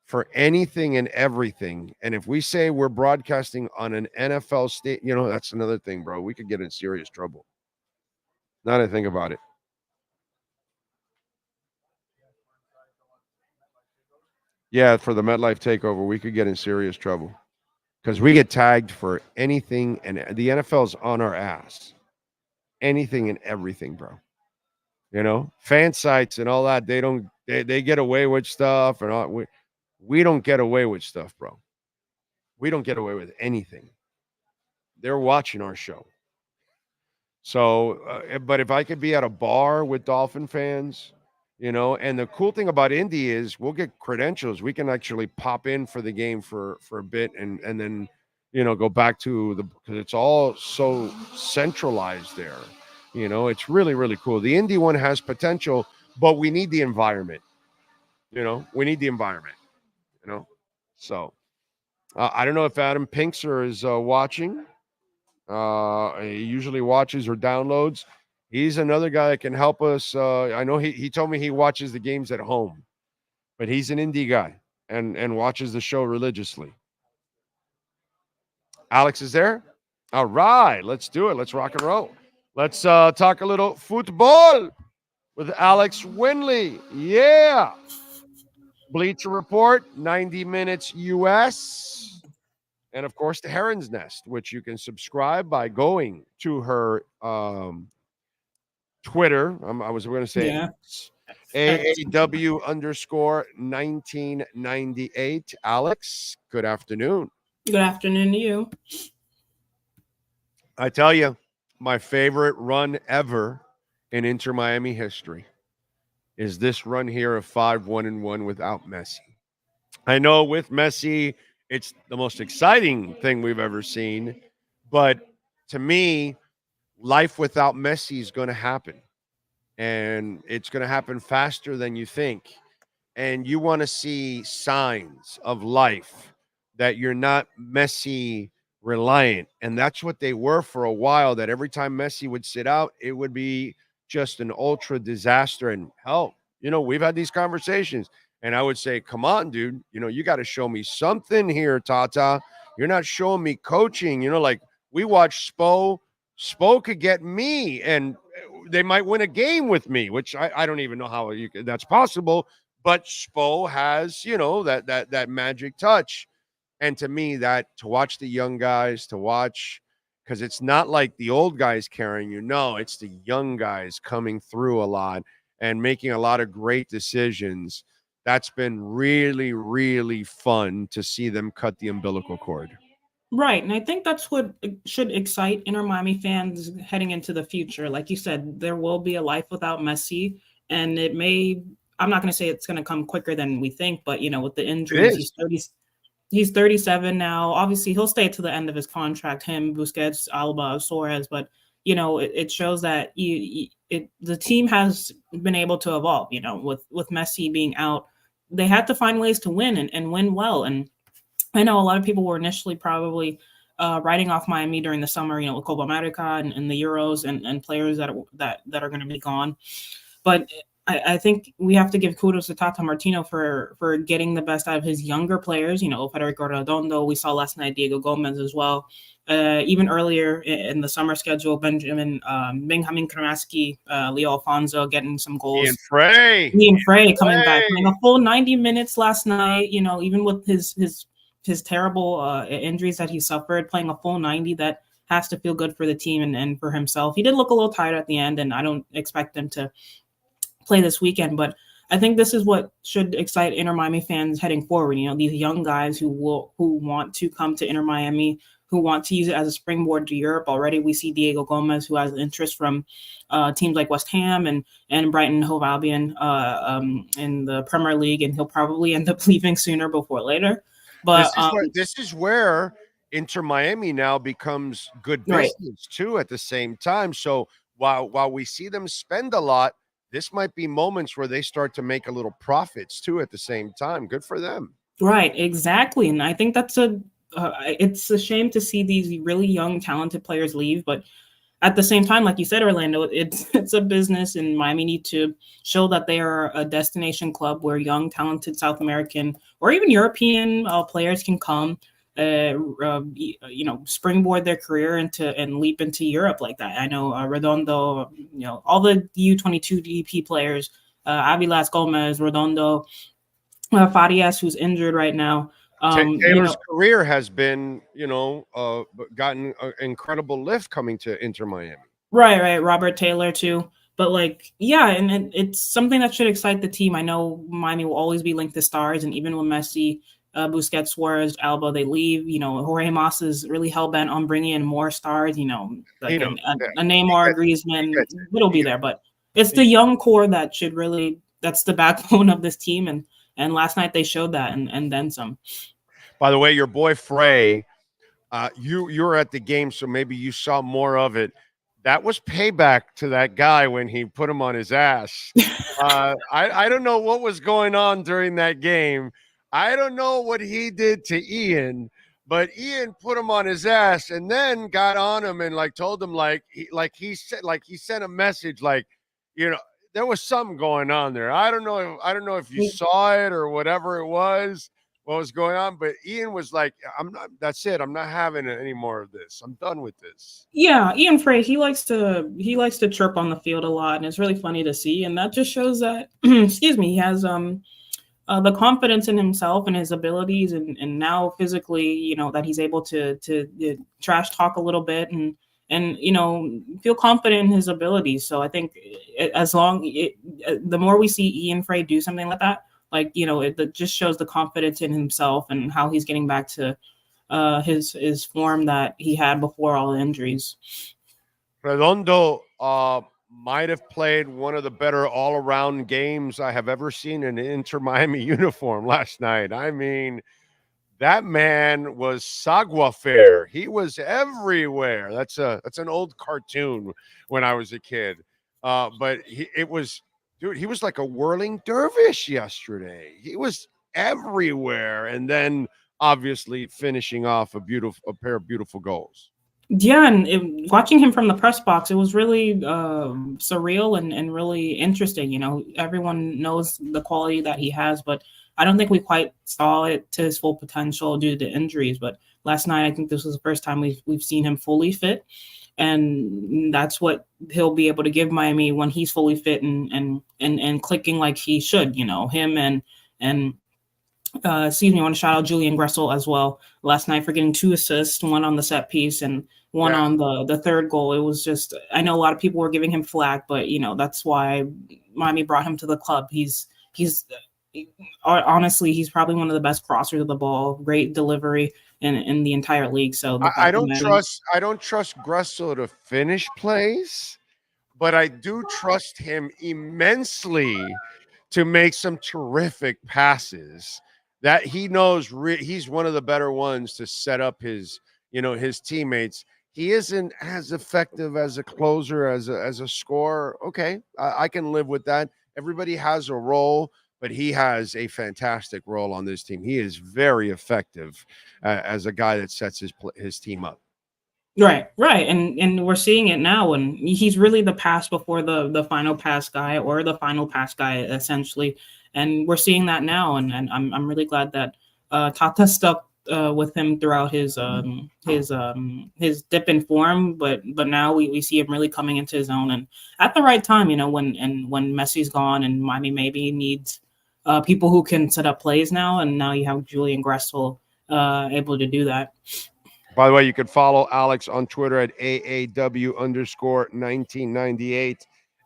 for anything and everything. And if we say we're broadcasting on an NFL state, you know, that's another thing, bro. We could get in serious trouble. Now that I think about it. Yeah, for the MetLife takeover, we could get in serious trouble because we get tagged for anything, and the NFL's on our ass. Anything and everything, bro. You know, fan sites and all that, they get away with stuff, and all, we don't get away with stuff, bro. We don't get away with anything. They're watching our show. So, but if I could be at a bar with Dolphin fans, you know, and the cool thing about Indy is we'll get credentials. We can actually pop in for the game for a bit and then, you know, go back to because it's all so centralized there. You know, it's really, really cool. The Indy one has potential, but we need the environment. You know, we need the environment, you know. So I don't know if Adam Pinkster is watching. He usually watches or downloads. He's another guy that can help us. I know he told me he watches the games at home, but he's an indie guy and watches the show religiously. Alex is there? All right, let's do it. Let's rock and roll. Let's talk a little football with Alex Winley. Yeah. Bleacher Report, 90 minutes US. And, of course, the Heron's Nest, which you can subscribe by going to her Twitter. I was going to say AAW_1998. Alex, good afternoon. Good afternoon to you. I tell you, my favorite run ever in Inter Miami history is this run here of 5-1-1 without Messi. I know with Messi, it's the most exciting thing we've ever seen. But to me, life without Messi is going to happen. And it's going to happen faster than you think. And you want to see signs of life that you're not Messi reliant. And that's what they were for a while, that every time Messi would sit out, it would be just an ultra disaster. And hell, you know, we've had these conversations. And I would say, come on, dude, you know, you got to show me something here, Tata. You're not showing me coaching. You know, like we watched Spo. Spo could get me and they might win a game with me, which I don't even know how that's possible. But Spo has, you know, that magic touch. And to me, that to watch the young guys, because it's not like the old guys carrying you. No, it's the young guys coming through a lot and making a lot of great decisions. That's been really, really fun to see them cut the umbilical cord. Right. And I think that's what should excite Inter Miami fans heading into the future. Like you said, there will be a life without Messi. And it may, I'm not going to say it's going to come quicker than we think, but, you know, with the injuries, he's 37 now. Obviously, he'll stay to the end of his contract, him, Busquets, Alba, Suarez. But, you know, it shows that the team has been able to evolve, you know, with Messi being out. They had to find ways to win and win well. And I know a lot of people were initially probably writing off Miami during the summer, you know, with Copa America and the Euros and players that are going to be gone. But I think we have to give kudos to Tata Martino for getting the best out of his younger players. You know, Federico Redondo, we saw last night Diego Gomez as well. Even earlier in the summer schedule, Benjamin Kramaski, Leo Alfonso getting some goals. Ian Frey coming back. I mean, a full 90 minutes last night, you know, even with his terrible injuries that he suffered, playing a full 90, that has to feel good for the team and for himself. He did look a little tired at the end, and I don't expect him to play this weekend, but I think this is what should excite Inter Miami fans heading forward. You know, these young guys who want to come to Inter Miami, who want to use it as a springboard to Europe. Already we see Diego Gomez, who has interest from teams like West Ham and Brighton and Hove Albion in the Premier League, and he'll probably end up leaving sooner before later. But this is where Inter Miami now becomes good Right. business too at the same time. So while we see them spend a lot, this might be moments where they start to make a little profits too at the same time. Good for them. Right, exactly, and I think that's it's a shame to see these really young, talented players leave, but at the same time, like you said, Orlando, it's a business, and Miami need to show that they are a destination club where young, talented South American or even European players can come, springboard their career into and leap into Europe like that. I know Redondo, all the U22 DP players, Avilas Gomez, Redondo, Farias, who's injured right now. Taylor's career has been, gotten an incredible lift coming to Inter Miami. Right. Robert Taylor too. But and it's something that should excite the team. I know Miami will always be linked to stars, and even when Messi, Busquets, Suarez, Alba, they leave, Jorge Mas is really hell-bent on bringing in more stars, a Neymar, Griezmann, it'll be there. But it's the young core that should really, that's the backbone of this team. And last night they showed that and then some. By the way, your boy Frey, you were at the game, so maybe you saw more of it. That was payback to that guy when he put him on his ass. I don't know what was going on during that game. I don't know what he did to Ian, but Ian put him on his ass and then got on him and told him he sent a message there was something going on there. I don't know if you saw it or whatever it was, what was going on, but Ian was like, that's it. I'm not having any more of this. I'm done with this. Yeah, Ian Frey, he likes to chirp on the field a lot, and it's really funny to see. And that just shows that, excuse me, he has the confidence in himself and his abilities, and now physically, that he's able to trash talk a little bit and feel confident in his abilities. So I think the more we see Ian Frey do something like that, it just shows the confidence in himself and how he's getting back to his form that he had before all the injuries. Redondo might have played one of the better all-around games I have ever seen in an Inter Miami uniform last night. I mean, that man was savoir-faire. He was everywhere. That's an old cartoon when I was a kid. But he was like a whirling dervish yesterday. He was everywhere, and then obviously finishing off a pair of beautiful goals. Yeah, and watching him from the press box, it was really surreal and really interesting. Everyone knows the quality that he has, but I don't think we quite saw it to his full potential due to injuries. But last night, I think this was the first time we've seen him fully fit, and that's what he'll be able to give Miami when he's fully fit and clicking like he should. Him and I want to shout out Julian Gressel as well last night for getting 2 assists, one on the set piece and one on the third goal. It was just, I know a lot of people were giving him flack, but that's why Miami brought him to the club. He's honestly, he's probably one of the best crossers of the ball, great delivery in the entire league. So I don't trust Gressel to finish plays, but I do trust him immensely to make some terrific passes that he knows he's one of the better ones to set up his teammates. He isn't as effective as a closer, as a scorer. Okay, I can live with that. Everybody has a role, but he has a fantastic role on this team. He is very effective as a guy that sets his team up. Right. And we're seeing it now, and he's really the pass before the final pass guy, or the final pass guy, essentially. And we're seeing that now, and I'm really glad that Tata stuck with him throughout his dip in form, but now we see him really coming into his own, and at the right time, when Messi's gone and Miami maybe needs people who can set up plays now, and now you have Julian Gressel able to do that. By the way, you can follow Alex on Twitter at AAW_1998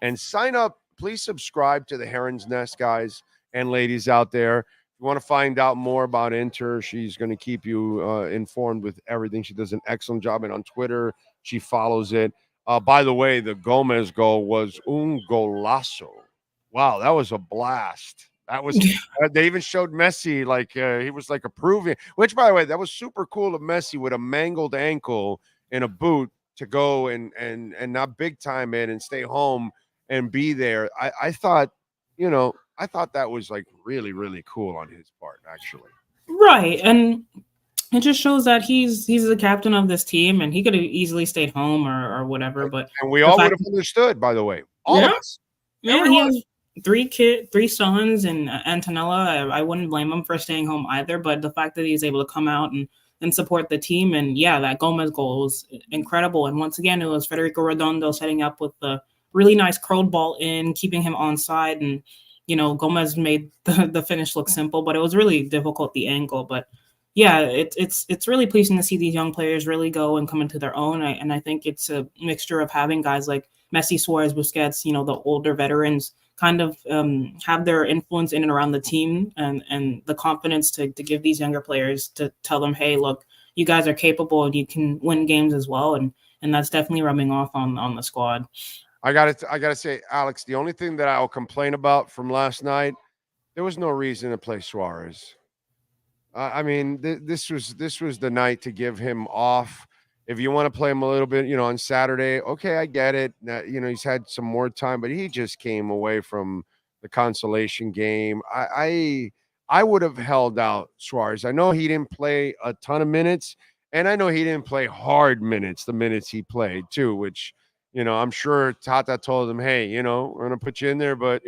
and sign up. Please subscribe to the Heron's Nest, guys and ladies out there. If you want to find out more about Inter, she's going to keep you informed with everything. She does an excellent job, and on Twitter, she follows it. By the way, the Gomez goal was un golazo. Wow, that was a blast. That was they even showed Messi like he was like approving. Which, by the way, that was super cool of Messi with a mangled ankle in a boot to go and not big time in and stay home and be there. I thought, I thought that was like really, really cool on his part, actually. Right. And it just shows that he's the captain of this team, and he could have easily stayed home or whatever. But And we all would have understood, by the way. All of us. Yeah, Everyone. he has three sons, and Antonella. I wouldn't blame him for staying home either. But the fact that he's able to come out and support the team, and yeah, that Gomez goal was incredible. And once again, it was Federico Redondo setting up with the really nice curled ball in, keeping him onside, and Gomez made the finish look simple, but it was really difficult, the angle. But yeah, it's really pleasing to see these young players really go and come into their own. And I think it's a mixture of having guys like Messi, Suarez, Busquets, the older veterans kind of have their influence in and around the team, and the confidence to give these younger players, to tell them, hey, look, you guys are capable and you can win games as well. And that's definitely rubbing off on the squad. I gotta say, Alex, the only thing that I'll complain about from last night, there was no reason to play Suarez. I mean, this was the night to give him off. If you want to play him a little bit, on Saturday, okay, I get it. Now, he's had some more time, but he just came away from the consolation game. I would have held out Suarez. I know he didn't play a ton of minutes, and I know he didn't play hard minutes, the minutes he played too, which, I'm sure Tata told him, hey, we're going to put you in there, but,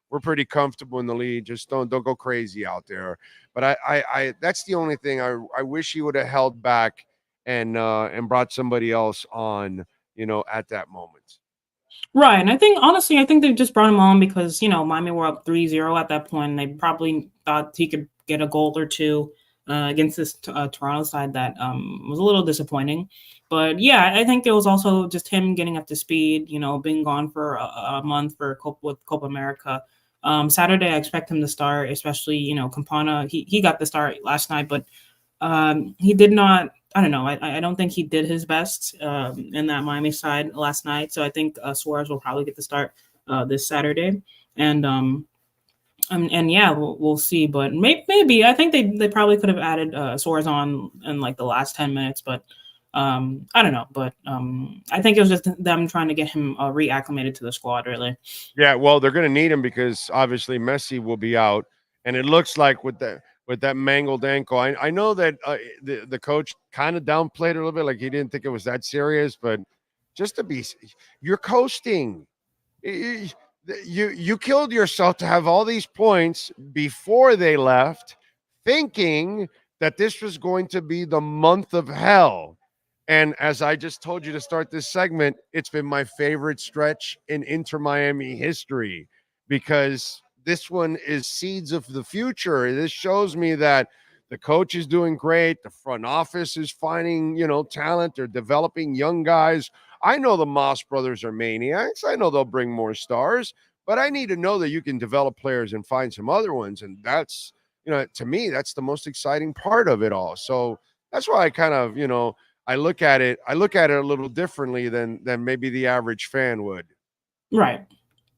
we're pretty comfortable in the lead. Just don't go crazy out there. But I that's the only thing I wish he would have held back and brought somebody else on, at that moment. Right. And I think, honestly, they just brought him on because, Miami were up 3-0 at that point. And they probably thought he could get a goal or two against this Toronto side that was a little disappointing. But yeah, I think it was also just him getting up to speed, being gone for a month with Copa America. Saturday, I expect him to start, especially, Campana. He got the start last night, but he did not. I don't know. I don't think he did his best in that Miami side last night. So I think Suarez will probably get the start this Saturday, and yeah, we'll see. But maybe I think they probably could have added Suarez on in like the last 10 minutes, but I don't know. But I think it was just them trying to get him reacclimated to the squad, really. Yeah, well, they're going to need him because obviously Messi will be out, and it looks like with that mangled ankle. I know that the coach kind of downplayed it a little bit, like he didn't think it was that serious, but just to be, you're coasting. You killed yourself to have all these points before they left, thinking that this was going to be the month of hell. And as I just told you to start this segment, it's been my favorite stretch in Inter Miami history because this one is seeds of the future. This shows me that the coach is doing great. The front office is finding, talent. They're developing young guys. I know the Moss brothers are maniacs. I know they'll bring more stars, but I need to know that you can develop players and find some other ones. And that's, to me, that's the most exciting part of it all. So that's why I kind of, I look at it a little differently than maybe the average fan would. Right.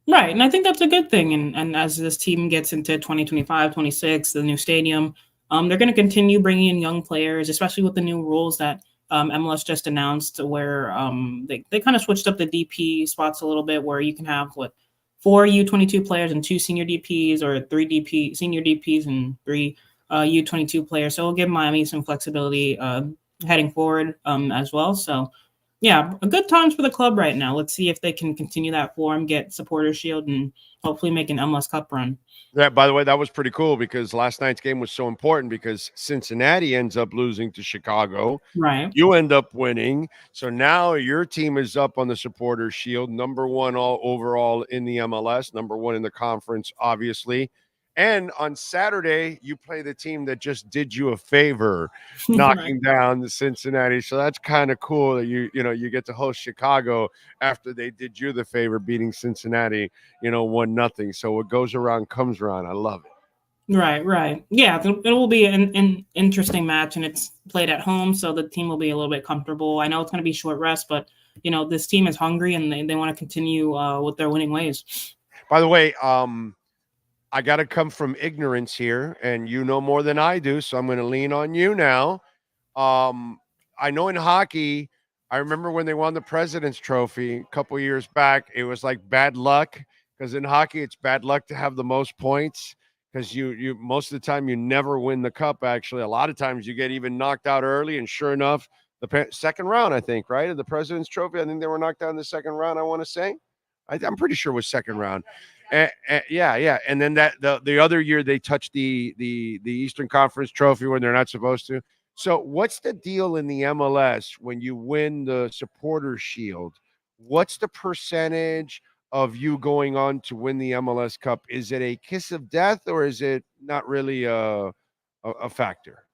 Right. And I think that's a good thing. And as this team gets into 2025, 26, the new stadium, they're going to continue bringing in young players, especially with the new rules that MLS just announced, where they kind of switched up the DP spots a little bit, where you can have 4 U22 players and 2 senior DPs, or 3 senior DPs and 3 U22 players. So it'll give Miami some flexibility heading forward as well. So yeah, good times for the club right now. Let's see if they can continue that form, get Supporters Shield, and hopefully make an MLS Cup run. Yeah, by the way, that was pretty cool because last night's game was so important because Cincinnati ends up losing to Chicago. Right. You end up winning. So now your team is up on the Supporters Shield, number 1 all overall in the MLS, number 1 in the conference, obviously. And on Saturday, you play the team that just did you a favor, knocking down the Cincinnati. So that's kind of cool that you get to host Chicago after they did you the favor, beating Cincinnati, 1-0. So what goes around comes around. I love it. Right. Yeah, it will be an interesting match, and it's played at home, so the team will be a little bit comfortable. I know it's going to be short rest, but this team is hungry and they want to continue with their winning ways. By the way, I got to come from ignorance here, and you know more than I do, so I'm going to lean on you now. I know in hockey, I remember when they won the President's Trophy a couple years back, it was like bad luck because in hockey, it's bad luck to have the most points because you most of the time you never win the cup. Actually, a lot of times you get even knocked out early, and sure enough, the second round, I think, right, of the President's Trophy, I think they were knocked out in the second round. I want to say, I'm pretty sure it was second round. Yeah. And then the other year they touched the Eastern Conference Trophy when they're not supposed to. So what's the deal in the MLS when you win the Supporters Shield? What's the percentage of you going on to win the MLS Cup? Is it a kiss of death or is it not really a factor?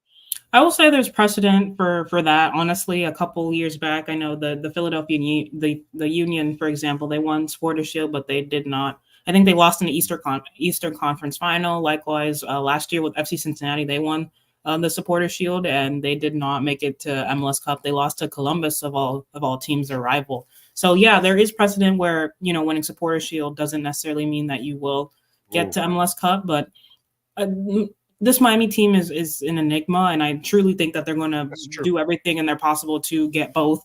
I will say there's precedent for that. Honestly, a couple years back, I know the Philadelphia the Union, for example, they won Supporters Shield, but they did not. I think they lost in the Eastern Conference Final. Likewise, last year with FC Cincinnati, they won the Supporters Shield, and they did not make it to MLS Cup. They lost to Columbus of all teams, their rival. So yeah, there is precedent where winning Supporters Shield doesn't necessarily mean that you will get to MLS Cup, but. This Miami team is an enigma, and I truly think that they're going to do everything in their possible to get both,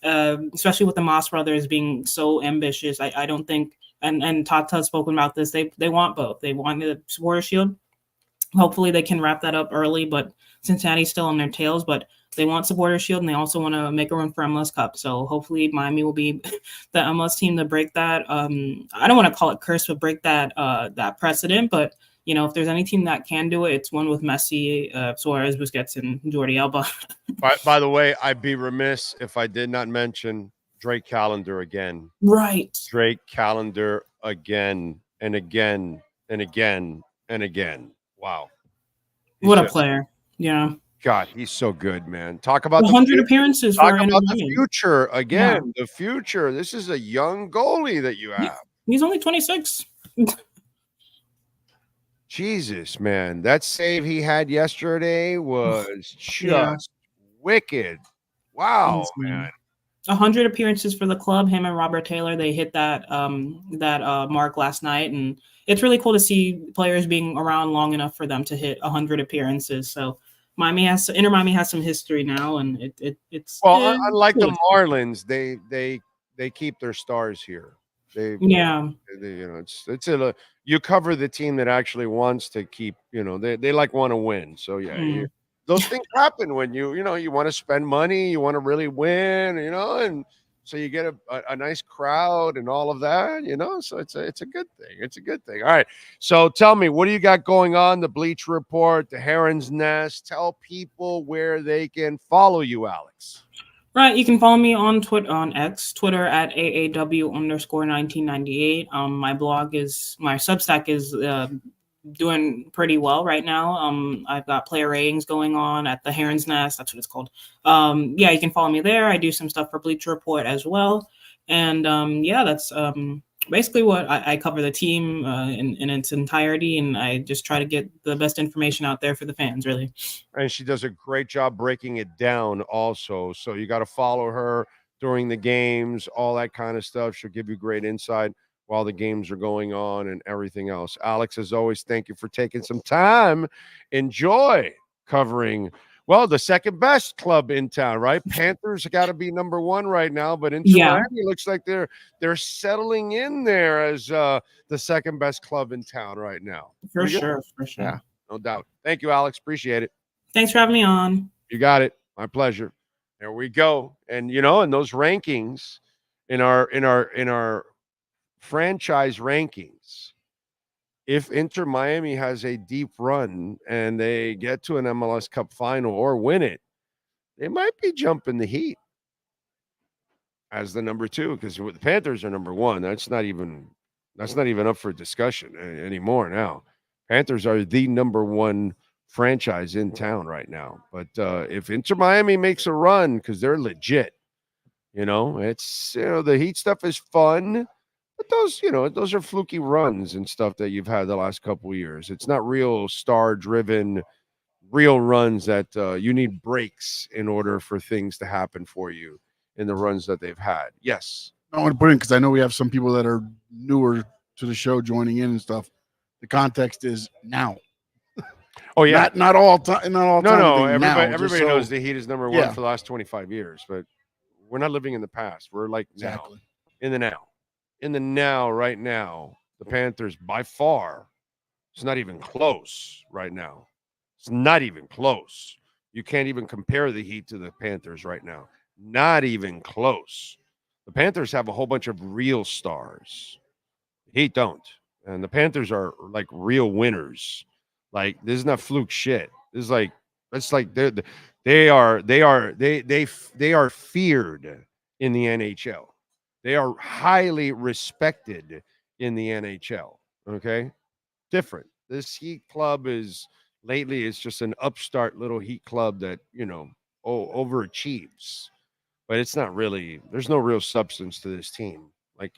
especially with the Moss brothers being so ambitious. I don't think, and Tata has spoken about this, they want both. They want the Supporters Shield. Hopefully they can wrap that up early, but Cincinnati's still on their tails, but they want Supporters Shield, and they also want to make a run for MLS Cup. So hopefully Miami will be the MLS team to break that. I don't want to call it curse, but break that precedent, but if there's any team that can do it, it's one with Messi, Suarez, Busquets, and Jordi Alba. By the way, I'd be remiss if I did not mention Drake Callender again. Right. Drake Callender again and again and again and again. Wow. What a player. Yeah. God, he's so good, man. Talk about 100 appearances. Talk about the future again. Yeah. The future. This is a young goalie that you have. He's only 26. Jesus, man. That save he had yesterday was just wicked. Wow, man. 100 appearances for the club. Him and Robert Taylor, they hit that mark last night, and it's really cool to see players being around long enough for them to hit 100 appearances. So Inter Miami has some history now, and it's unlike the Marlins, they keep their stars here. You cover the team that actually wants to keep, they want to win. So those things happen when you want to spend money, you want to really win, and so you get a nice crowd and all of that, so it's a good thing. It's a good thing. All right. So tell me, what do you got going on? The Bleach Report, the Heron's Nest. Tell people where they can follow you, Alex. Right, you can follow me on Twitter at AAW_1998. My Substack is doing pretty well right now. I've got player ratings going on at the Heron's Nest. That's what it's called. You can follow me there. I do some stuff for Bleacher Report as well. And that's basically what I cover the team in its entirety, and I just try to get the best information out there for the fans, really. And she does a great job breaking it down also. So you got to follow her during the games, all that kind of stuff. She'll give you great insight while the games are going on and everything else. Alex, as always, thank you for taking some time. Enjoy covering the second best club in town, right? Panthers got to be number one right now, but Inter Miami looks like they're settling in there as the second best club in town right now. For sure. Yeah, no doubt. Thank you, Alex. Appreciate it. Thanks for having me on. You got it. My pleasure. There we go. And in those rankings, in our franchise rankings, if Inter Miami has a deep run and they get to an MLS Cup final or win it, they might be jumping the Heat as the number two, because the Panthers are number one. That's not even up for discussion anymore now. Panthers are the number one franchise in town right now. But if Inter Miami makes a run, because they're legit, it's the Heat stuff is fun. But those are fluky runs and stuff that you've had the last couple of years. It's not real star-driven, real runs that you need breaks in order for things to happen for you in the runs that they've had. Yes. I want to put in, because I know we have some people that are newer to the show joining in and stuff. The context is now. Oh yeah, not all time. Not all time. No. now, Everybody knows the Heat is number one Yeah. for the last 25 years, but we're not living in the past. We're like Exactly. now, in the now, right now. The Panthers, by far, it's not even close right now. It's not even close. You can't even compare the Heat to the Panthers right now. Not even close. The Panthers have a whole bunch of real stars. The Heat don't. And the Panthers are like real winners. Like, this is not fluke shit. This is like, it's like they are feared in the NHL. They are highly respected in the NHL. Okay? Different. This Heat club is lately it's just an upstart little Heat club that, overachieves. But it's not really, there's no real substance to this team. Like,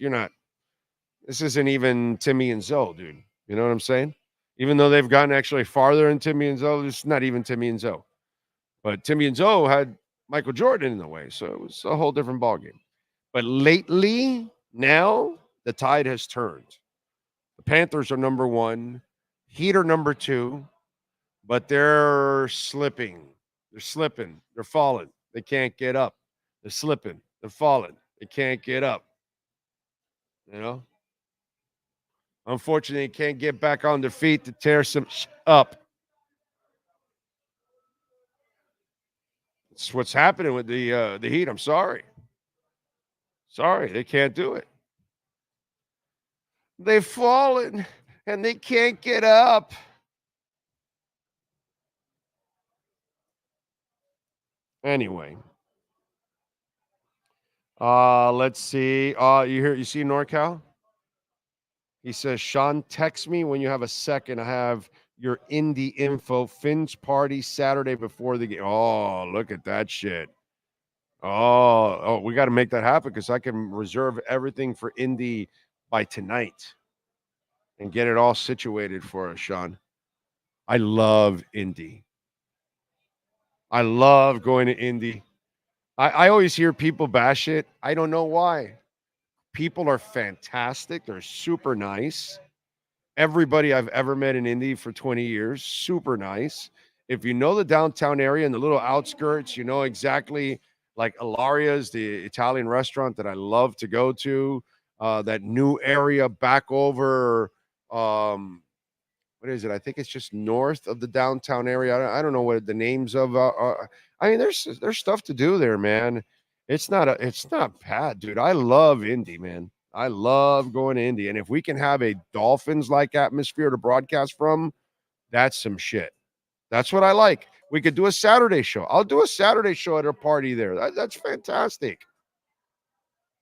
this isn't even Timmy and Zoe, dude. You know what I'm saying? Even though they've gotten actually farther in Timmy and Zoe, it's not even Timmy and Zoe. But Timmy and Zoe had Michael Jordan in the way, so it was a whole different ballgame. But lately, now, the tide has turned. The Panthers are number one. Heat are number two. But they're slipping. They're slipping. They're falling. They can't get up. They're slipping. They're falling. They can't get up. Unfortunately, they can't get back on their feet to tear some up. It's what's happening with the Heat. I'm sorry. Sorry, they can't do it. They've fallen, and they can't get up. Anyway. Let's see. You see NorCal? He says, Sean, text me when you have a second. I have your indie info. Finn's party Saturday before the game. Oh, look at that shit. Oh, we got to make that happen because I can reserve everything for Indy by tonight and get it all situated for us, Sean. I love Indy. I love going to Indy. I always hear people bash it. I don't know why. People are fantastic. They're super nice. Everybody I've ever met in Indy for 20 years, super nice. If you know the downtown area and the little outskirts, you know exactly, like Ilaria's, the Italian restaurant that I love to go to, that new area back over, what is it? I think it's just north of the downtown area. I don't know what the names of I mean, there's stuff to do there, man. It's not bad, dude. I love Indy, man. I love going to Indy. And if we can have a Dolphins-like atmosphere to broadcast from, that's some shit. That's what I like. We could do a Saturday show. I'll do a Saturday show at a party there. That's fantastic.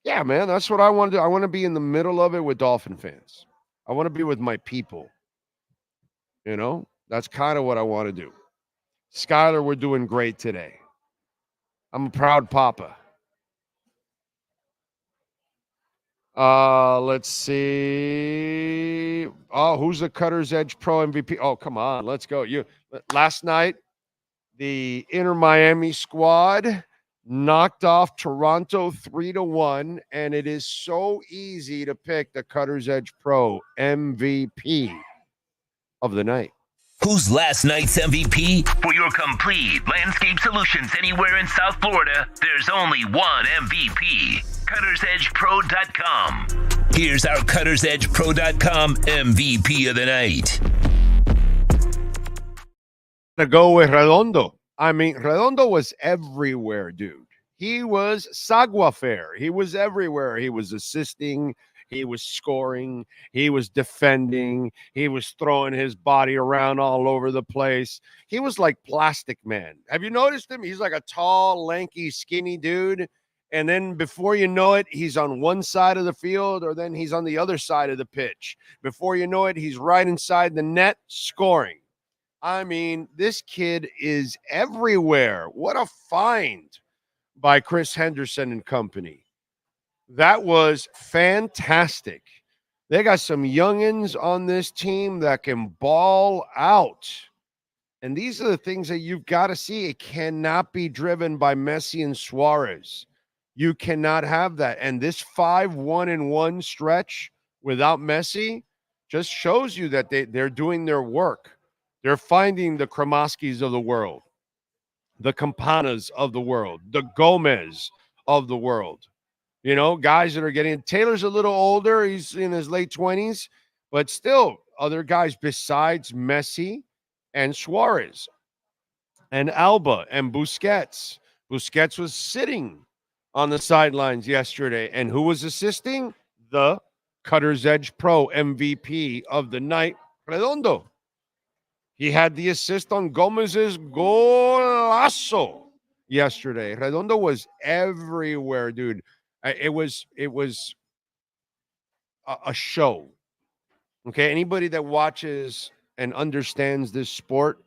Yeah, man, that's what I want to do. I want to be in the middle of it with Dolphin fans. I want to be with my people. That's kind of what I want to do. Skylar, we're doing great today. I'm a proud papa. Let's see. Oh, who's the Cutter's Edge Pro MVP? Oh, come on. Let's go. Last night, the Inter Miami squad knocked off Toronto 3-1, and it is so easy to pick the Cutter's Edge Pro MVP of the night. Who's last night's MVP? For your complete landscape solutions anywhere in South Florida, there's only one MVP. CuttersEdgePro.com. Here's our CuttersEdgePro.com MVP of the night. To go with Redondo. I mean, Redondo was everywhere, dude. He was saguafair. He was everywhere. He was assisting. He was scoring. He was defending. He was throwing his body around all over the place. He was like Plastic Man. Have you noticed him? He's like a tall, lanky, skinny dude. And then before you know it, he's on one side of the field, or then he's on the other side of the pitch. Before you know it, he's right inside the net scoring. I mean, this kid is everywhere. What a find by Chris Henderson and company. That was fantastic. They got some youngins on this team that can ball out. And these are the things that you've got to see. It cannot be driven by Messi and Suarez. You cannot have that. And this 5-1-1 stretch without Messi, just shows you that they're doing their work. They're finding the Kramaskis of the world, the Campanas of the world, the Gomez of the world. You know, guys that are getting, Taylor's a little older. He's in his late 20s, but still other guys besides Messi and Suarez and Alba and Busquets. Busquets was sitting on the sidelines yesterday. And who was assisting? The Cutter's Edge Pro MVP of the night, Redondo. He had the assist on Gomez's golazo yesterday. Redondo was everywhere, dude. It was a show. Okay, anybody that watches and understands this sport,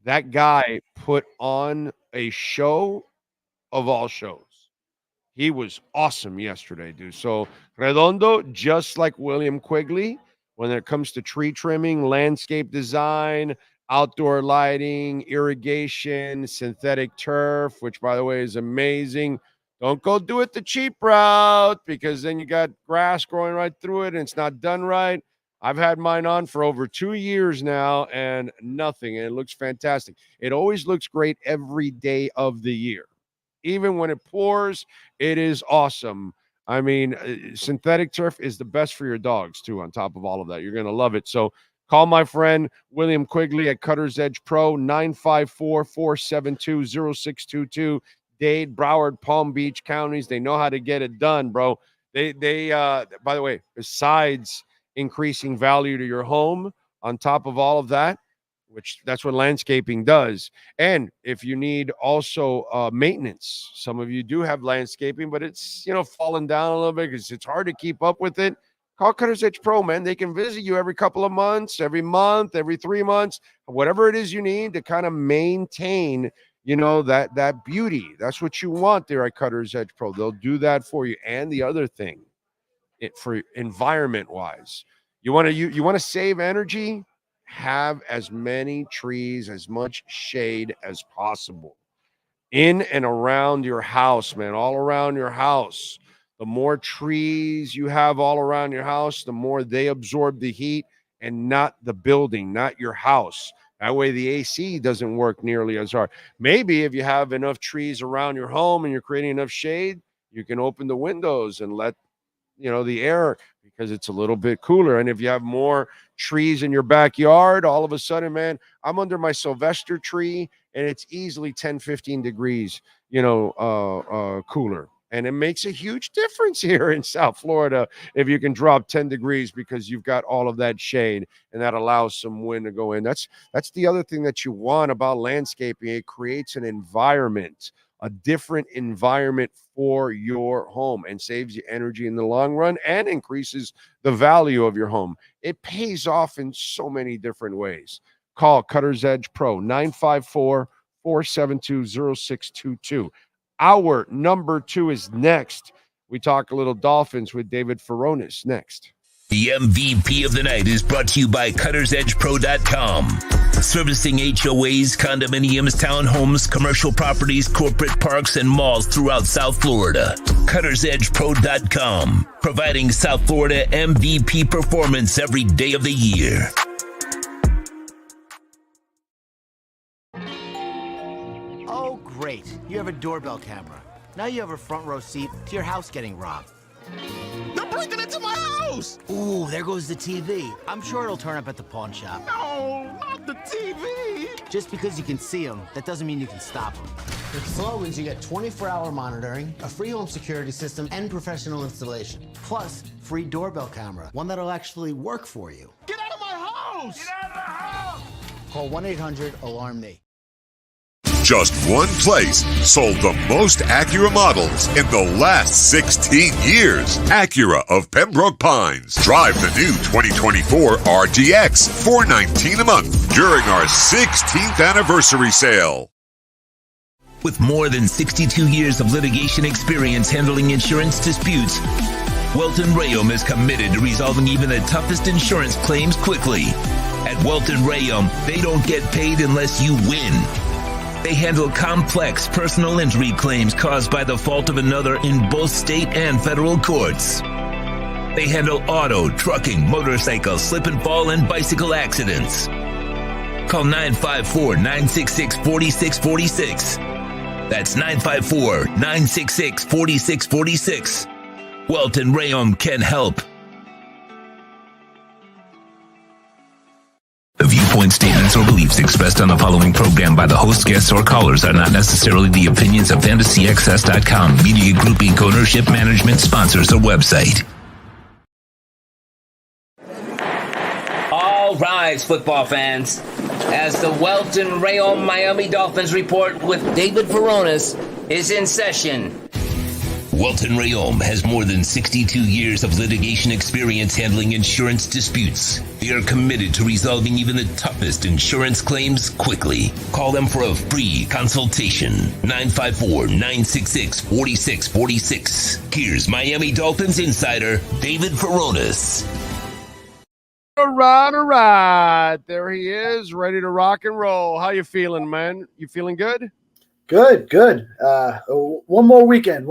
that guy put on a show of all shows. He was awesome yesterday, dude. So Redondo, just like William Quigley, when it comes to tree trimming, landscape design, outdoor lighting, irrigation, synthetic turf, which, by the way, is amazing. Don't go do it the cheap route, because then you got grass growing right through it and it's not done right. I've had mine on for over 2 years now and nothing. And it looks fantastic. It always looks great every day of the year. Even when it pours, it is awesome. I mean, synthetic turf is the best for your dogs, too, on top of all of that. You're going to love it. So call my friend William Quigley at Cutter's Edge Pro, 954-472-0622. Dade, Broward, Palm Beach counties. They know how to get it done, bro. They by the way, besides increasing value to your home, on top of all of that, which that's what landscaping does. And if you need also maintenance, some of you do have landscaping, but it's, falling down a little bit because it's hard to keep up with it. Call Cutter's Edge Pro, man. They can visit you every couple of months, every month, every 3 months, whatever it is you need to kind of maintain, that beauty. That's what you want there at Cutter's Edge Pro. They'll do that for you. And the other thing, for environment-wise, you want to save energy, have as many trees, as much shade as possible in and around your house, man, all around your house. The more trees you have all around your house, the more they absorb the heat, and not the building, not your house. That way the AC doesn't work nearly as hard. Maybe if you have enough trees around your home and you're creating enough shade, you can open the windows and let the air, because it's a little bit cooler. And if you have more trees in your backyard, all of a sudden, man, I'm under my Sylvester tree and it's easily 10, 15 degrees, cooler. And it makes a huge difference here in South Florida if you can drop 10 degrees because you've got all of that shade, and that allows some wind to go in. That's the other thing that you want about landscaping. It creates an environment, a different environment for your home, and saves you energy in the long run and increases the value of your home. It pays off in so many different ways. Call Cutter's Edge Pro, 954-472-0622. Hour number 2 is next. We talk a little Dolphins with David Furones next. The MVP of the night is brought to you by CuttersEdgePro.com. Servicing HOAs, condominiums, townhomes, commercial properties, corporate parks, and malls throughout South Florida. CuttersEdgePro.com. Providing South Florida MVP performance every day of the year. Oh, great. You have a doorbell camera. Now you have a front row seat to your house getting robbed. They're breaking into my house! Ooh, there goes the TV. I'm sure it'll turn up at the pawn shop. No, not the TV! Just because you can see them, that doesn't mean you can stop them. With Slogans, you get 24-hour monitoring, a free home security system, and professional installation. Plus, free doorbell camera, one that'll actually work for you. Get out of my house! Get out of the house! Call 1-800-ALARM-ME. Just one place sold the most Acura models in the last 16 years. Acura of Pembroke Pines. Drive the new 2024 RDX, $419 a month during our 16th anniversary sale. With more than 62 years of litigation experience handling insurance disputes, Welton Rayum is committed to resolving even the toughest insurance claims quickly. At Welton Rayum, they don't get paid unless you win. They handle complex personal injury claims caused by the fault of another in both state and federal courts. They handle auto, trucking, motorcycle, slip and fall, and bicycle accidents. Call 954-966-4646. That's 954-966-4646. Welton Rayom can help. The viewpoints, statements, or beliefs expressed on the following program by the host, guests, or callers are not necessarily the opinions of FantasyXS.com, Media Group Inc. ownership, management, sponsors, or website. All rise, football fans, as the Welton Rayom Miami Dolphins report with David Veronis is in session. Welton Rayom has more than 62 years of litigation experience handling insurance disputes. They are committed to resolving even the toughest insurance claims quickly. Call them for a free consultation. 954-966-4646. Here's Miami Dolphins insider David Veronis. All right. There he is, ready to rock and roll. How you feeling, man? You feeling good? Good. One more weekend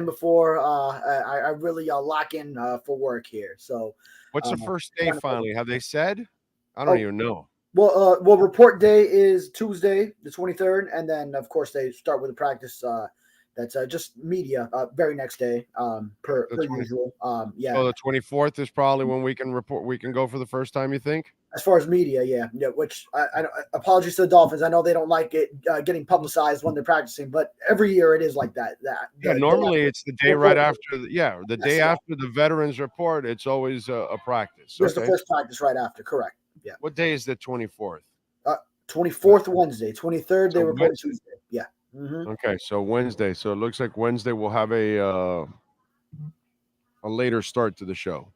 before I really lock in for work here. So, what's the first day finally? Have they said? I don't even know. Well, report day is Tuesday, the 23rd, and then of course they start with the practice. That's just media. Very next day, per usual. Yeah. So the 24th is probably when we can report. We can go for the first time. You think? As far as media, yeah. Which I apologies to the Dolphins. I know they don't like it getting publicized when they're practicing, but every year it is like that. Normally it's the day right after. The day after the veterans report. It's always a practice. There's the first practice right after. Correct. Yeah. What day is the 24th? 24th Wednesday. 23rd they report Tuesday. Yeah. Mm-hmm. Okay, so Wednesday. So it looks like Wednesday we'll have a later start to the show.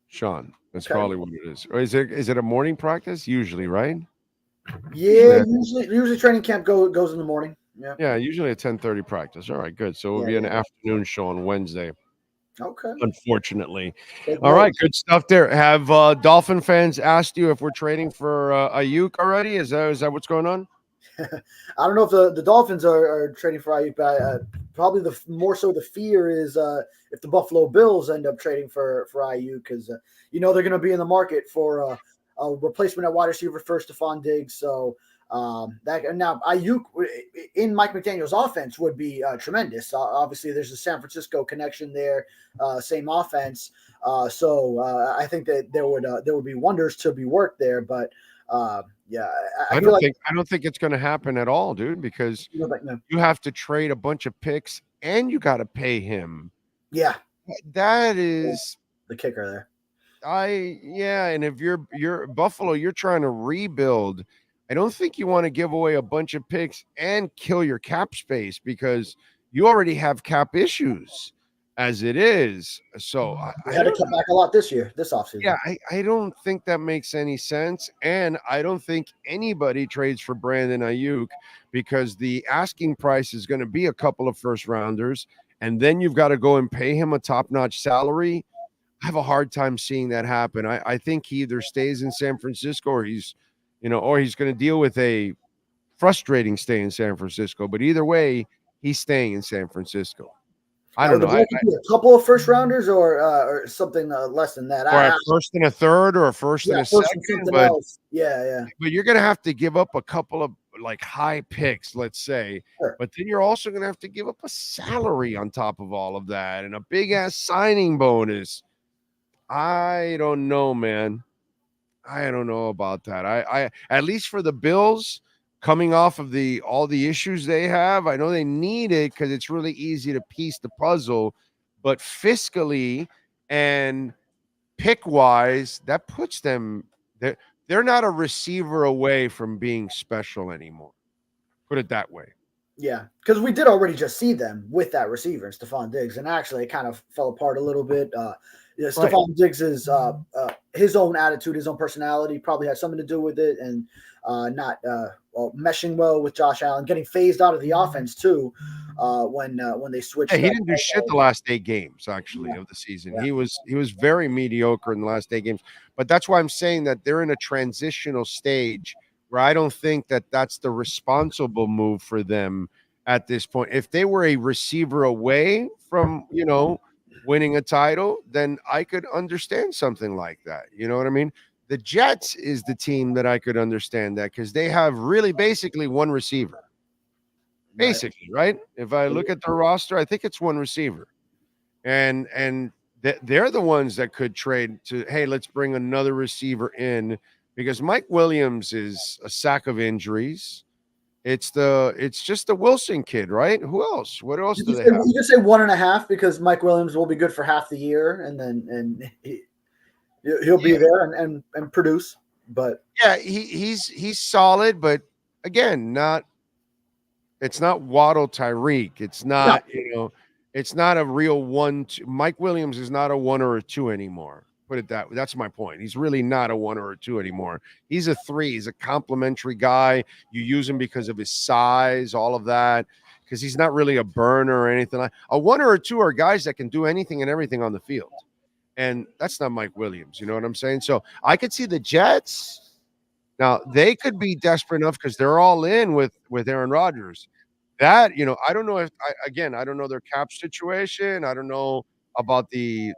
Sean, that's probably what it is. Or is it a morning practice? Usually, right? Yeah. Usually training camp goes in the morning. Yeah. Yeah, usually a 10:30 practice. All right, good. So it'll be an afternoon show on Wednesday. Okay. Unfortunately. All right, good stuff there. Have Dolphin fans asked you if we're trading for Ayuk already? Is that what's going on? I don't know if the Dolphins are trading for Ayuk, but probably more so the fear is if the Buffalo Bills end up trading for Ayuk, because they're going to be in the market for a replacement at wide receiver for Stephon Diggs. So now Ayuk in Mike McDaniel's offense would be tremendous. Obviously, there's a San Francisco connection there, same offense. So I think that there would be wonders to be worked there, but. Yeah, I don't think it's going to happen at all, dude, because you have to trade a bunch of picks and you got to pay him. Yeah, that is the kicker there. And if you're Buffalo, you're trying to rebuild. I don't think you want to give away a bunch of picks and kill your cap space because you already have cap issues as it is. So I had to cut back a lot this offseason. Yeah, I don't think that makes any sense. And I don't think anybody trades for Brandon Ayuk because the asking price is going to be a couple of first rounders. And then you've got to go and pay him a top-notch salary. I have a hard time seeing that happen. I think he either stays in San Francisco or he's going to deal with a frustrating stay in San Francisco. But either way, he's staying in San Francisco. I don't know. A couple of first rounders or something less than that. Or a first and a third or a first and a second. But, yeah. But you're going to have to give up a couple of high picks, let's say. Sure. But then you're also going to have to give up a salary on top of all of that and a big ass signing bonus. I don't know, man. I don't know about that. I at least for the Bills, coming off of all the issues they have, I know they need it because it's really easy to piece the puzzle, but fiscally and pick-wise, that puts them they're not a receiver away from being special anymore. Put it that way. Yeah, because we did already just see them with that receiver, Stephon Diggs, and actually it kind of fell apart a little bit. Stephon Diggs is his own attitude, his own personality probably had something to do with it, and not meshing well with Josh Allen, getting phased out of the offense too when they switched. He didn't do shit the last 8 games actually of the season. Yeah. He was very mediocre in the last 8 games, but that's why I'm saying that they're in a transitional stage where I don't think that that's the responsible move for them at this point. If they were a receiver away from winning a title, then I could understand something like that. You know what I mean? The Jets is the team that I could understand that because they have really basically one receiver. Basically, right? If I look at their roster, I think it's one receiver. And they're the ones that could trade to, hey, let's bring another receiver in because Mike Williams is a sack of injuries. It's just the Wilson kid, right? Who else? What else do they have? You just say 1.5 because Mike Williams will be good for half the year, and then he'll be there and produce. But yeah, he's solid, but again, it's not Waddle Tyreek. It's not it's not a real 1-2. Mike Williams is not a 1 or a 2 anymore. Put it that way. That's my point. He's really not a 1 or a 2 anymore. He's a 3. He's a complimentary guy. You use him because of his size, all of that, because he's not really a burner or anything like a 1 or a 2 are guys that can do anything and everything on the field. And that's not Mike Williams. You know what I'm saying? So I could see the Jets. Now, they could be desperate enough because they're all in with Aaron Rodgers. That, I don't know I don't know their cap situation. I don't know about the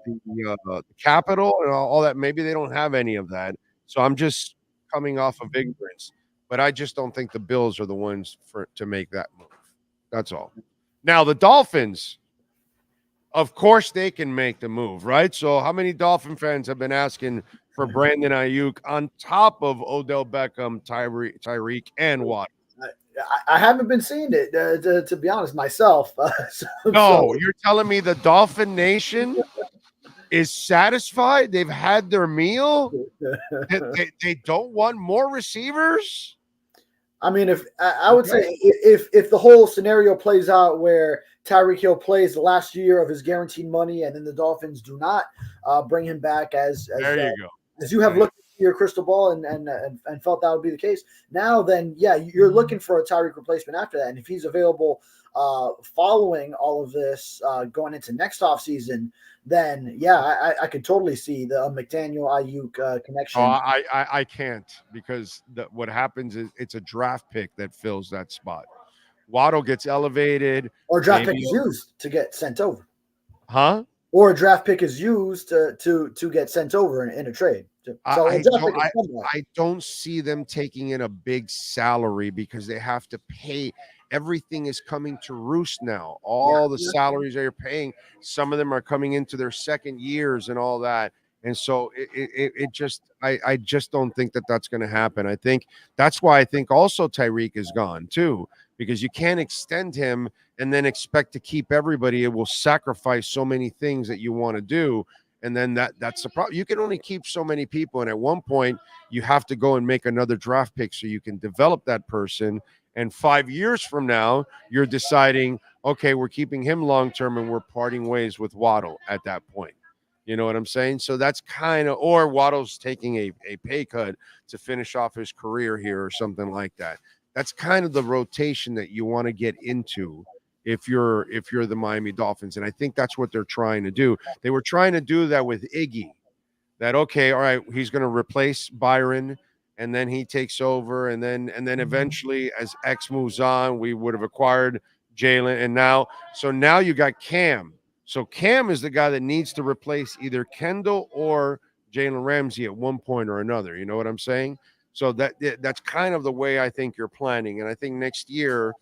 capital and all that. Maybe they don't have any of that. So I'm just coming off of ignorance. But I just don't think the Bills are the ones to make that move. That's all. Now, the Dolphins, of course, they can make the move, right? So how many Dolphin fans have been asking for Brandon Ayuk on top of Odell Beckham, Tyreek, and Watt? I haven't been seeing it, to be honest, myself. You're telling me the Dolphin Nation is satisfied? They've had their meal? They don't want more receivers? I mean, I would say if the whole scenario plays out where Tyreek Hill plays the last year of his guaranteed money and then the Dolphins do not bring him back as you have looked at your crystal ball and felt that would be the case. Now then, yeah, you're looking for a Tyreek replacement after that. And if he's available following all of this going into next offseason, then yeah, I could totally see the McDaniel Ayuk connection. Oh, I can't because what happens is it's a draft pick that fills that spot. Waddle gets elevated, or draft pick is used to get sent over, huh? Or a draft pick is used to get sent over in a trade. So I don't see them taking in a big salary because they have to pay. Everything is coming to roost now. All the salaries that you're paying, some of them are coming into their second years and all that. And so I just don't think that that's going to happen. I think that's why I think also Tyreek is gone too, because you can't extend him and then expect to keep everybody. It will sacrifice so many things that you want to do. And then that's the problem. You can only keep so many people. And at one point you have to go and make another draft pick so you can develop that person. And 5 years from now, you're deciding, okay, we're keeping him long-term and we're parting ways with Waddle at that point. You know what I'm saying? So that's kind of, or Waddle's taking a pay cut to finish off his career here or something like that. That's kind of the rotation that you want to get into if you're the Miami Dolphins. And I think that's what they're trying to do. They were trying to do that with Iggy, that, okay, all right, he's going to replace Byron and then he takes over. And then eventually as X moves on, we would have acquired Jalen. And now you got Cam. So Cam is the guy that needs to replace either Kendall or Jalen Ramsey at one point or another. You know what I'm saying? So that's kind of the way I think you're planning. And I think next year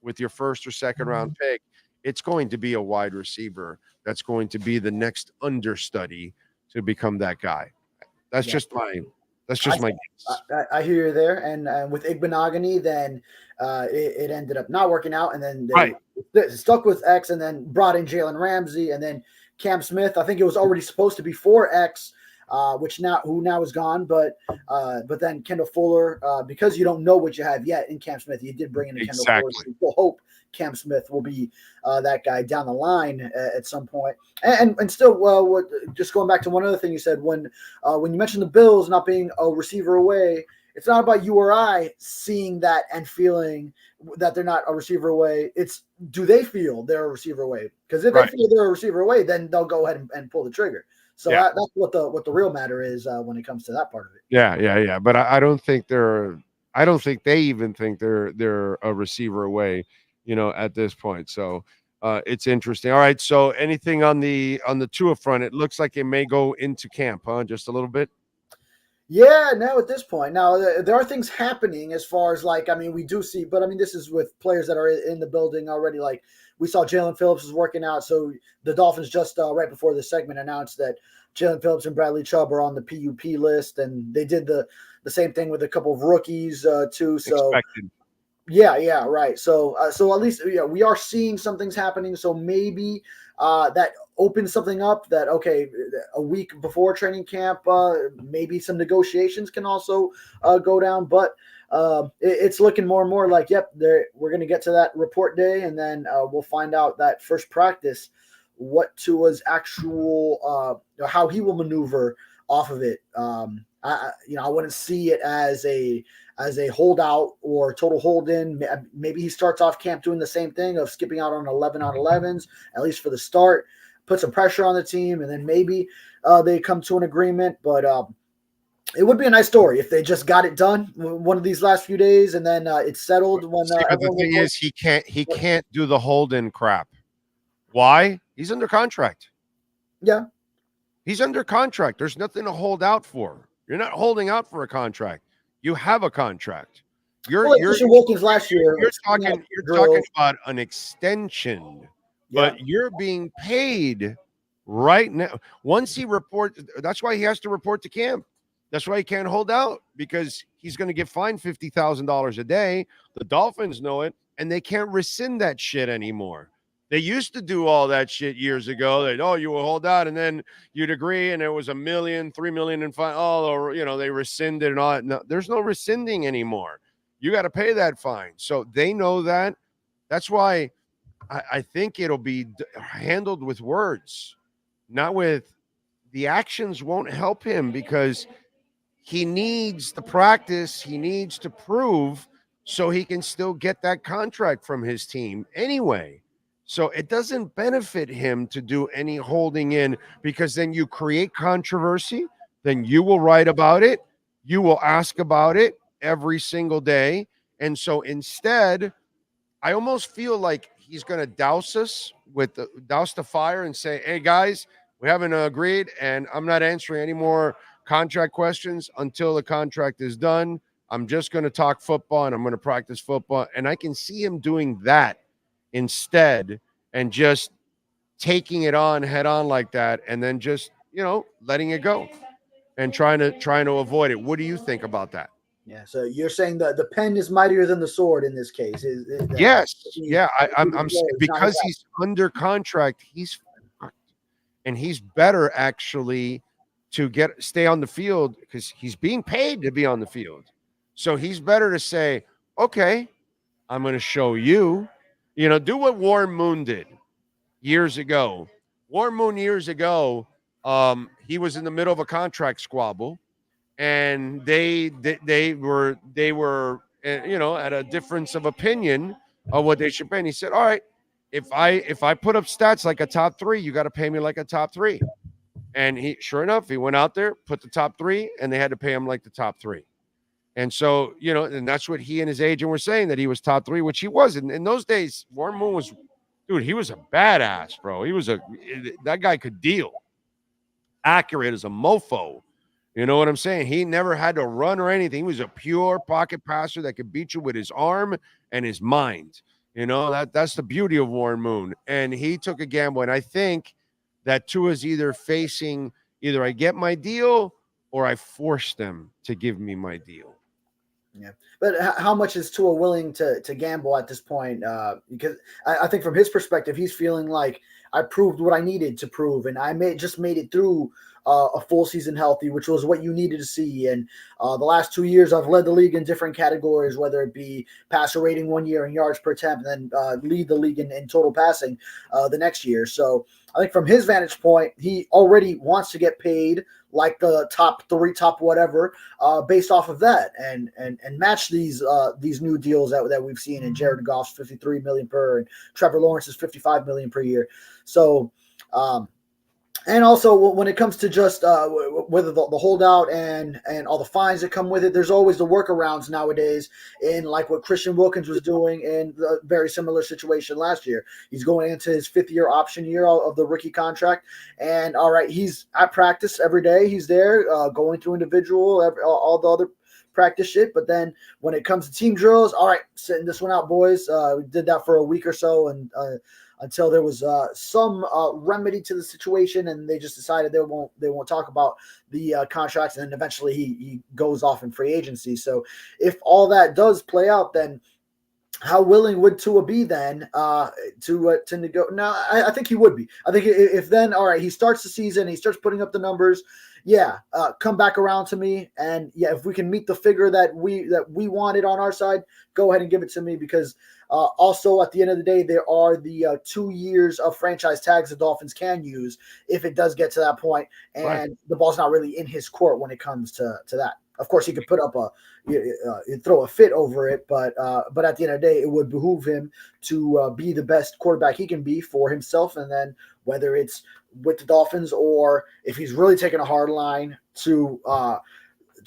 with your first or second round pick, it's going to be a wide receiver. That's going to be the next understudy to become that guy. That's just my guess. I hear you there. And with Igbenogany, then it ended up not working out. And then they stuck with X and then brought in Jalen Ramsey and then Cam Smith. I think it was already supposed to be for X, who now is gone. But then Kendall Fuller, because you don't know what you have yet in Cam Smith, you did bring in a Kendall Fuller. So you still hope Cam Smith will be that guy down the line at some point. And still, just going back to one other thing you said, when you mentioned the Bills not being a receiver away, it's not about you or I seeing that and feeling that they're not a receiver away. It's, do they feel they're a receiver away? Because if they feel they're a receiver away, then they'll go ahead and pull the trigger. So that's what the real matter is when it comes to that part of it. Yeah. But I don't think they even think they're a receiver away, at this point. So it's interesting. All right, so anything on the Tua front? It looks like it may go into camp, huh? Just a little bit. Yeah, now at this point, now there are things happening as far as like, I mean, we do see, but I mean, this is with players that are in the building already. Like we saw Jalen Phillips is working out. So the Dolphins just right before this segment announced that Jalen Phillips and Bradley Chubb are on the PUP list, and they did the same thing with a couple of rookies too. So expected. Yeah, right. So so at least we are seeing some things happening. So maybe that opens something up that, okay, a week before training camp, maybe some negotiations can also go down. But it's looking more and more like, yep, we're going to get to that report day, and then we'll find out that first practice what Tua's actual how he will maneuver off of it. I wouldn't see it as a holdout or total hold in. Maybe he starts off camp doing the same thing of skipping out on 11 on 11s, at least for the start, put some pressure on the team, and then maybe they come to an agreement. But it would be a nice story if they just got it done one of these last few days, and then it's settled. When the thing is, he can't do the hold in crap. Why? He's under contract. Yeah, he's under contract. There's nothing to hold out for. You're not holding out for a contract. You have a contract. You're Wilkins last year. You're talking about an extension, but you're being paid right now. Once he reports, that's why he has to report to camp. That's why he can't hold out, because he's going to get fined $50,000 a day. The Dolphins know it, and they can't rescind that shit anymore. They used to do all that shit years ago. They'd, you will hold out, and then you'd agree, and it was $1 million, $3 million in fine. They rescinded and all. No, there's no rescinding anymore. You got to pay that fine. So they know that. That's why I think it'll be handled with words, not with the actions. Won't help him, because he needs the practice. He needs to prove so he can still get that contract from his team anyway. So it doesn't benefit him to do any holding in, because then you create controversy. Then you will write about it. You will ask about it every single day. And so instead, I almost feel like he's going to douse the fire and say, hey, guys, we haven't agreed, and I'm not answering any more contract questions until the contract is done. I'm just going to talk football, and I'm going to practice football. And I can see him doing that instead, and just taking it on head on like that, and then just letting it go and trying to avoid it. What do you think about that? Yeah, so you're saying that the pen is mightier than the sword in this case. Yes, I'm because he's under contract, he's fucked. And he's better actually to stay on the field, because he's being paid to be on the field. So he's better to say, okay, I'm going to show you. Do what Warren Moon did years ago. Warren Moon years ago, he was in the middle of a contract squabble, and they were at a difference of opinion of what they should pay. And he said, all right, if I put up stats like a top 3, you got to pay me like a top 3. And sure enough, he went out there, put the top 3, and they had to pay him like the top 3. And so, and that's what he and his agent were saying, that he was top 3, which he wasn't. In those days, Warren Moon was, dude, he was a badass, bro. That guy could deal. Accurate as a mofo. You know what I'm saying? He never had to run or anything. He was a pure pocket passer that could beat you with his arm and his mind. That's the beauty of Warren Moon. And he took a gamble. And I think that Tua's facing either I get my deal or I force them to give me my deal. Yeah, but how much is Tua willing to gamble at this point? Because I think from his perspective, he's feeling like I proved what I needed to prove, and I just made it through a full season healthy, which was what you needed to see. And the last 2 years, I've led the league in different categories, whether it be passer rating 1 year and yards per attempt, and then lead the league in total passing the next year. So I think from his vantage point, he already wants to get paid like the top 3, top whatever, based off of that, and match these new deals that we've seen in Jared Goff's $53 million per, and Trevor Lawrence's $55 million per year. So And also, when it comes to just whether the holdout and all the fines that come with it, there's always the workarounds nowadays. In like what Christian Wilkins was doing in the very similar situation last year, he's going into his 5th-year option year of the rookie contract, and all right, he's at practice every day. He's there going through individual, all the other practice shit. But then when it comes to team drills, all right, sitting this one out, boys. We did that for a week or so, and until there was some remedy to the situation, and they just decided they won't talk about the contracts, and then eventually he goes off in free agency. So if all that does play out, then how willing would Tua be then to nego? No, I think he would be. I think if then, all right, he starts the season, he starts putting up the numbers. Yeah, come back around to me, and yeah, if we can meet the figure that we wanted on our side, go ahead and give it to me, because also at the end of the day, there are the 2 years of franchise tags the Dolphins can use if it does get to that point, and the ball's not really in his court when it comes to that. Of course, he could put up throw a fit over it, but at the end of the day, it would behoove him to be the best quarterback he can be for himself, and then whether it's with the Dolphins or if he's really taking a hard line to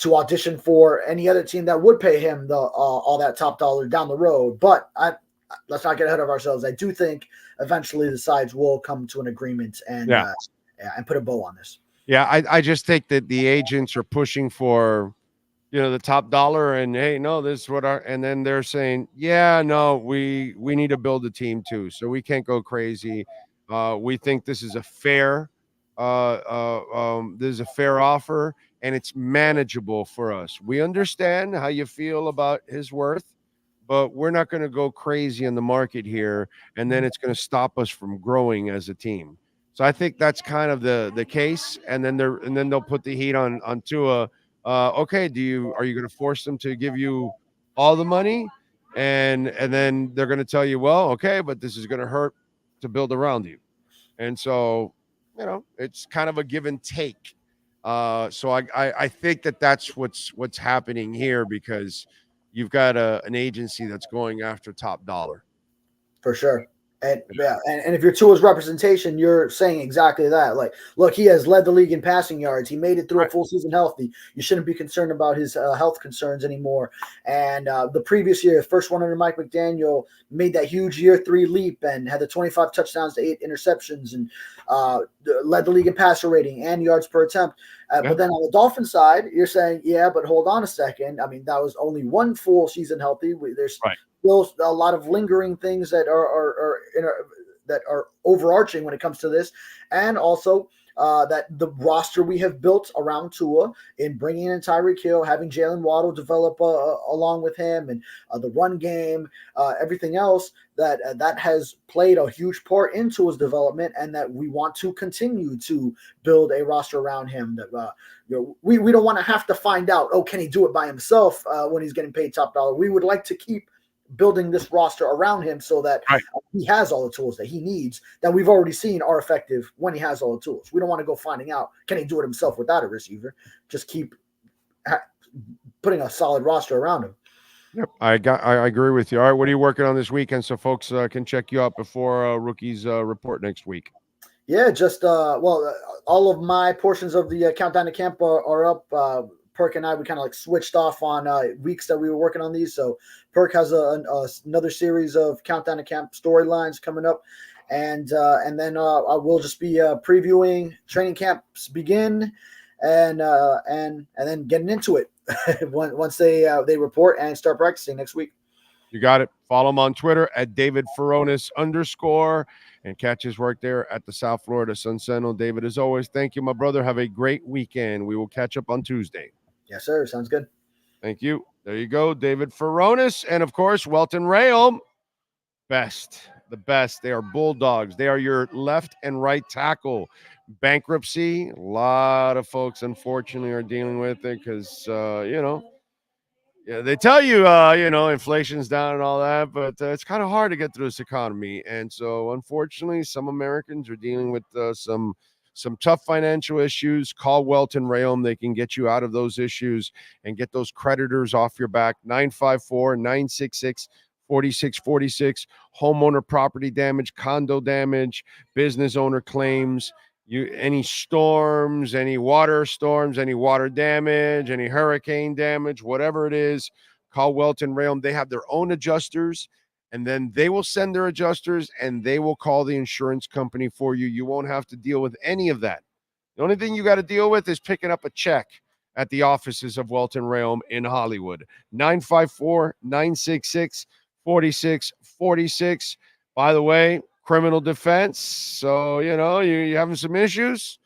audition for any other team that would pay him the all that top dollar down the road. But let's not get ahead of ourselves. I do think eventually the sides will come to an agreement and put a bow on this. Yeah, I just think that the agents are pushing for, the top dollar, and hey, no, this is what and then they're saying, yeah, no, we need to build a team too, so we can't go crazy. We think this is a fair offer, and it's manageable for us. We understand how you feel about his worth, but we're not going to go crazy in the market here, and then it's going to stop us from growing as a team. So I think that's kind of the case, and then they'll put the heat on Tua. Okay, are you going to force them to give you all the money, and then they're going to tell you, well, okay, but this is going to hurt to build around you, and so it's kind of a give and take. So I think that's what's happening here, because you've got an agency that's going after top dollar. For sure. And and if you're Tua's representation, you're saying exactly that. Like, look, he has led the league in passing yards. He made it through a full season healthy. You shouldn't be concerned about his health concerns anymore. And the previous year, first one under Mike McDaniel, made that huge year 3 leap and had the 25 touchdowns to 8 interceptions, and led the league in passer rating and yards per attempt. But then on the Dolphins side, you're saying, yeah, but hold on a second. I mean, that was only 1 full season healthy. There's still a lot of lingering things that are overarching when it comes to this, and also that the roster we have built around Tua in bringing in Tyreek Hill, having Jalen Waddle develop along with him, and the run game, everything else that has played a huge part in Tua's development, and that we want to continue to build a roster around him. That we don't want to have to find out, can he do it by himself when he's getting paid top dollar. We would like to keep building this roster around him so that he has all the tools that he needs, that we've already seen are effective when he has all the tools. We don't want to go finding out, can he do it himself without a receiver? Just keep putting a solid roster around him. Yep, I agree with you. All right, what are you working on this weekend so folks can check you out before rookies report next week? Yeah, just all of my portions of the Countdown to Camp are up. Perk and I, we kind of like switched off on weeks that we were working on these. So Perk has another series of Countdown to Camp storylines coming up. And then I will just be previewing training camps begin and then getting into it once they report and start practicing next week. You got it. Follow him on Twitter at @DavidFaronis_ and catch his work there at the South Florida Sun Sentinel. David, as always, thank you, my brother. Have a great weekend. We will catch up on Tuesday. Yes, sir. Sounds good. Thank you. There you go, David Faronis. And, of course, Welton Rayom. The best. They are Bulldogs. They are your left and right tackle. Bankruptcy, a lot of folks, unfortunately, are dealing with it because, they tell you, inflation's down and all that, but it's kind of hard to get through this economy. And so, unfortunately, some Americans are dealing with some tough financial issues. Call Welton Rayom. They can get you out of those issues and get those creditors off your back. 954-966-4646. Homeowner property damage, condo damage, business owner claims. Any storms, any water storms, any water damage, any hurricane damage, whatever it is, call Welton Rayom. They have their own adjusters, and then they will send their adjusters, and they will call the insurance company for you. You won't have to deal with any of that. The only thing you got to deal with is picking up a check at the offices of Welton Rayom in Hollywood. 954-966-4646. By the way, criminal defense. So, you having some issues?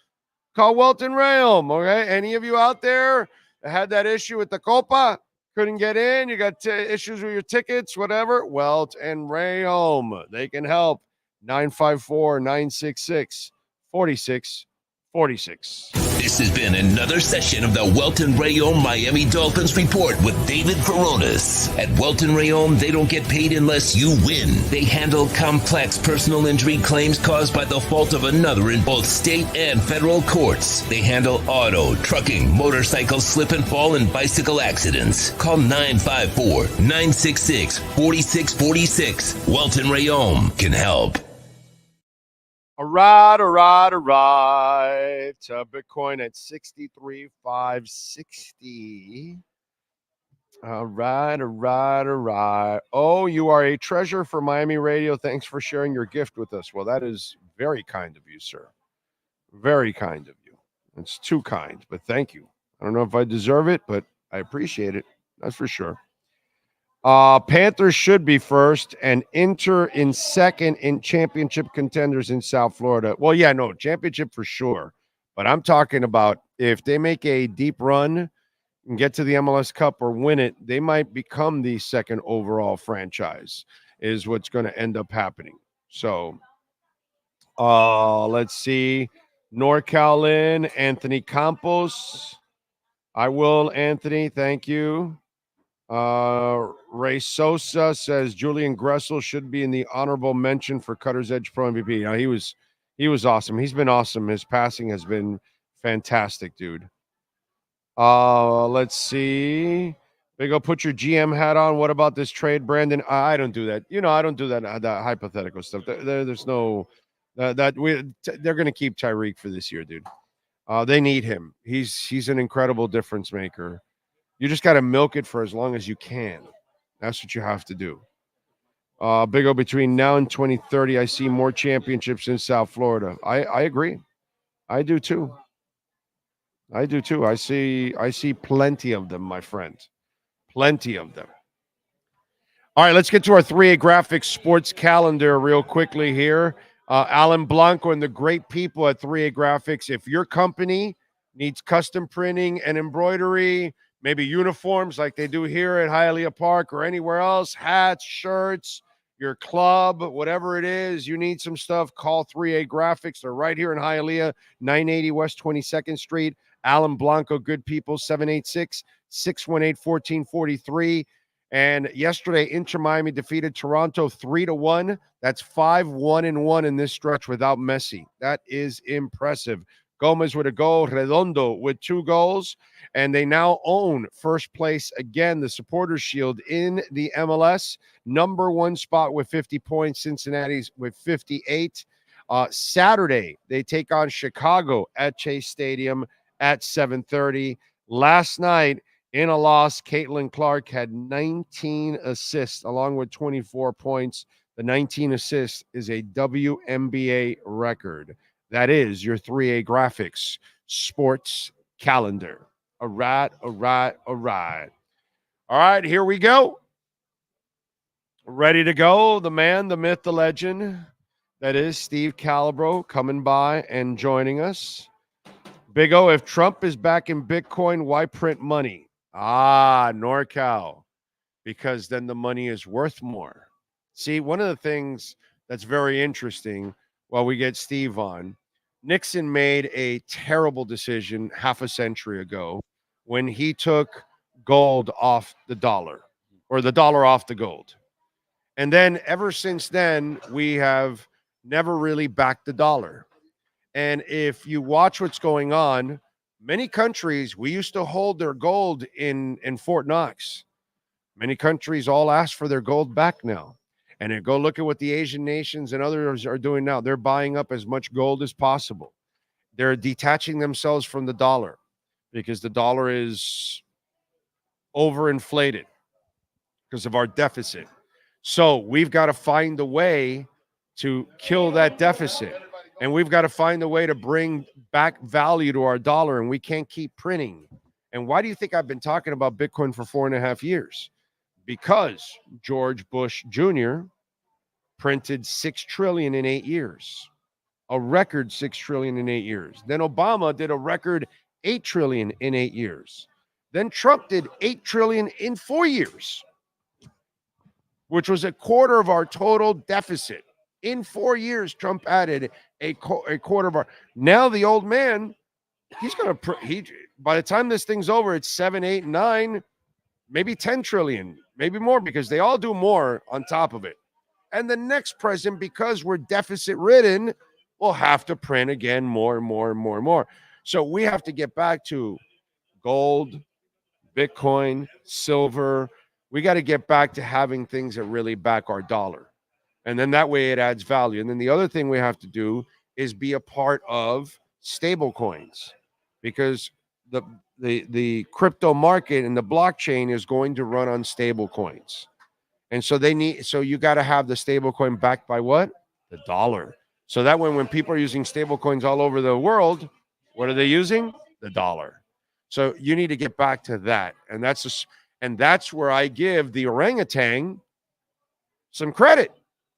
Call Welton Rayom, okay? Any of you out there that had that issue with the Copa, couldn't get in, you got issues with your tickets, whatever, Welton Rayom. They can help. 954-966-4646. This has been another session of the Welton Rayom Miami Dolphins Report with David Furones. At Welton Rayom, they don't get paid unless you win. They handle complex personal injury claims caused by the fault of another in both state and federal courts. They handle auto, trucking, motorcycle slip and fall, and bicycle accidents. Call 954-966-4646. Welton Rayom can help. All right. Bitcoin at 63,560. All right. Oh, you are a treasure for Miami Radio. Thanks for sharing your gift with us. Well, that is very kind of you, sir. Very kind of you. It's too kind, but thank you. I don't know if I deserve it, but I appreciate it. That's for sure. Panthers should be first and Inter in second in championship contenders in South Florida. Well, yeah, no, championship for sure. But I'm talking about if they make a deep run and get to the MLS Cup or win it, they might become the second overall franchise is what's going to end up happening. So let's see. NorCal in, Anthony Campos. I will, Anthony. Thank you. Ray Sosa says Julian Gressel should be in the honorable mention for Cutter's Edge Pro MVP. Now, he was awesome. He's been awesome. His passing has been fantastic, dude. Let's see. Big O, put your GM hat on. What about this trade, Brandon? I don't do that. I don't do that hypothetical stuff. There's no they're going to keep Tyreek for this year, dude. They need him. He's an incredible difference maker. You just got to milk it for as long as you can. That's what you have to do. Big O, between now and 2030, I see more championships in South Florida. I agree. I do too. I see plenty of them, my friend. Plenty of them. All right, let's get to our 3A Graphics sports calendar real quickly here. Alan Blanco and the great people at 3A Graphics. If your company needs custom printing and embroidery, maybe uniforms like they do here at Hialeah Park or anywhere else, hats, shirts, your club, whatever it is, you need some stuff, call 3A Graphics. They're right here in Hialeah, 980 West 22nd Street. Alan Blanco, good people, 786-618-1443. And yesterday, Inter Miami defeated Toronto 3-1. That's 5-1-1 in this stretch without Messi. That is impressive. Gomez with a goal, Redondo with 2 goals, and they now own first place again, the Supporters Shield in the MLS. Number 1 spot with 50 points, Cincinnati's with 58. Saturday, they take on Chicago at Chase Stadium at 7:30. Last night, in a loss, Caitlin Clark had 19 assists along with 24 points. The 19 assists is a WNBA record. That is your 3A Graphics sports calendar. All right. All right, here we go. Ready to go. The man, the myth, the legend. That is Steve Calabro coming by and joining us. Big O, if Trump is back in Bitcoin, why print money? NorCal. Because then the money is worth more. See, one of the things that's very interesting while we get Steve on, Nixon made a terrible decision half a century ago when he took gold off the dollar, or the dollar off the gold. And then ever since then, we have never really backed the dollar. And if you watch what's going on, many countries, we used to hold their gold in Fort Knox. Many countries all ask for their gold back now. And then go look at what the Asian nations and others are doing now. They're buying up as much gold as possible. They're detaching themselves from the dollar because the dollar is overinflated because of our deficit. So we've got to find a way to kill that deficit. And we've got to find a way to bring back value to our dollar. And we can't keep printing. And why do you think I've been talking about Bitcoin for 4.5 years? Because George Bush Jr. printed 6 trillion in 8 years, a record 6 trillion in 8 years. Then Obama did a record 8 trillion in 8 years. Then Trump did 8 trillion in 4 years, which was a quarter of our total deficit. In 4 years, Trump added a quarter of our. Now the old man, he's going to, by the time this thing's over, it's 7, 8, 9, maybe 10 trillion, maybe more, because they all do more on top of it. And the next president, because we're deficit ridden, will have to print again more and more and more and more. So we have to get back to gold, Bitcoin, silver. We got to get back to having things that really back our dollar. And then that way it adds value. And then the other thing we have to do is be a part of stable coins, because the crypto market and the blockchain is going to run on stable coins. And so you got to have the stable coin backed by what? The dollar. So that when people are using stable coins all over the world, what are they using? The dollar. So you need to get back to that. And that's where I give the orangutan some credit,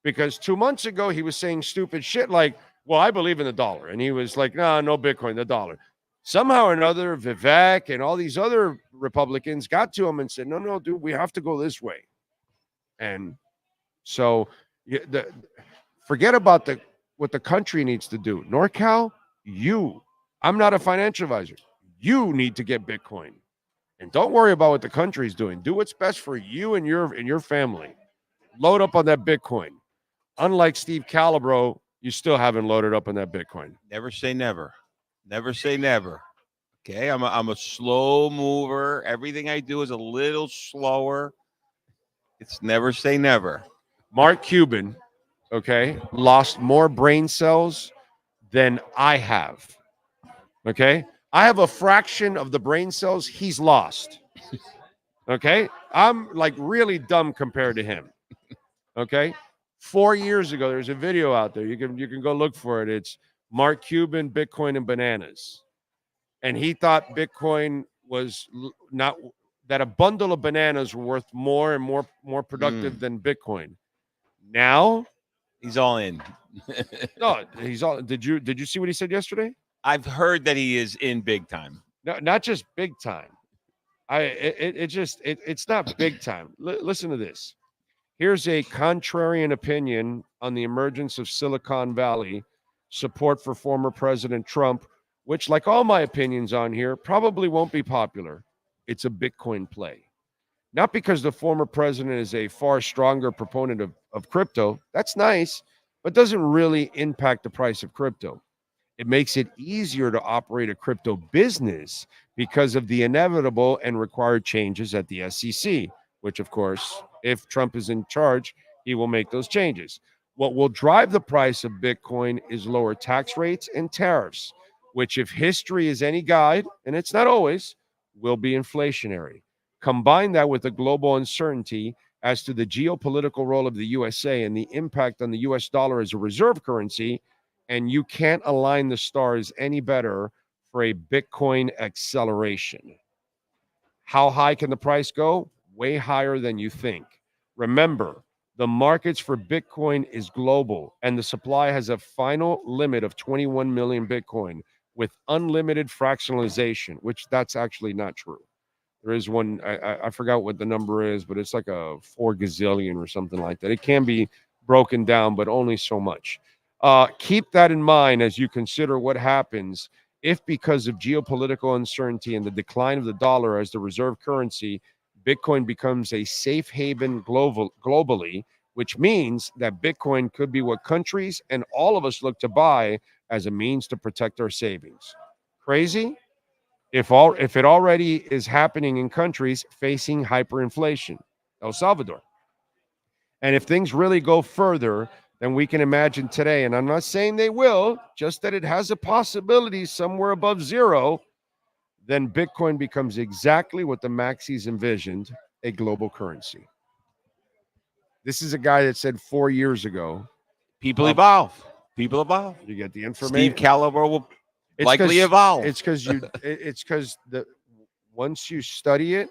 because 2 months ago he was saying stupid shit like, well, I believe in the dollar. And he was like, no Bitcoin, the dollar. Somehow or another, Vivek and all these other Republicans got to him and said, no, dude, we have to go this way. And so forget about what the country needs to do. NorCal, I'm not a financial advisor. You need to get Bitcoin. And don't worry about what the country's doing. Do what's best for you and your family. Load up on that Bitcoin. Unlike Steve Calabro, you still haven't loaded up on that Bitcoin. Never say never. Never say never. Okay, I'm a slow mover. Everything I do is a little slower. It's never say never. Mark Cuban, okay, lost more brain cells than I have. Okay? I have a fraction of the brain cells he's lost. Okay? I'm like really dumb compared to him. Okay? 4 years ago, there's a video out there. You can go look for it. It's Mark Cuban, Bitcoin, and bananas. And he thought Bitcoin was not, that a bundle of bananas were worth more and more productive than Bitcoin. Now he's all in. No, he's all. Did you see what he said yesterday? I've heard that he is in big time. No, not just big time. It's not big time. Listen to this. Here's a contrarian opinion on the emergence of Silicon Valley, support for former President Trump, which, like all my opinions on here, probably won't be popular. It's a Bitcoin play. Not because the former president is a far stronger proponent of crypto. That's nice, but doesn't really impact the price of crypto. It makes it easier to operate a crypto business because of the inevitable and required changes at the SEC, which, of course, if Trump is in charge, he will make those changes. What will drive the price of Bitcoin is lower tax rates and tariffs, which, if history is any guide, and it's not always, will be inflationary. Combine that with the global uncertainty as to the geopolitical role of the USA and the impact on the US dollar as a reserve currency, and you can't align the stars any better for a Bitcoin acceleration. How high can the price go? Way higher than you think. Remember, the markets for Bitcoin is global, and the supply has a final limit of 21 million Bitcoin with unlimited fractionalization, which that's actually not true. There is one, I forgot what the number is, but it's like a 4 gazillion or something like that. It can be broken down, but only so much. Keep that in mind as you consider what happens if, because of geopolitical uncertainty and the decline of the dollar as the reserve currency, Bitcoin becomes a safe haven globally, which means that Bitcoin could be what countries and all of us look to buy as a means to protect our savings. Crazy? If it already is happening in countries facing hyperinflation, El Salvador. And if things really go further, than we can imagine today. And I'm not saying they will, just that it has a possibility somewhere above zero, then Bitcoin becomes exactly what the Maxis envisioned, a global currency. This is a guy that said 4 years ago, people evolve. People evolve. You get the information. Steve Caliber will likely evolve. It's because once you study it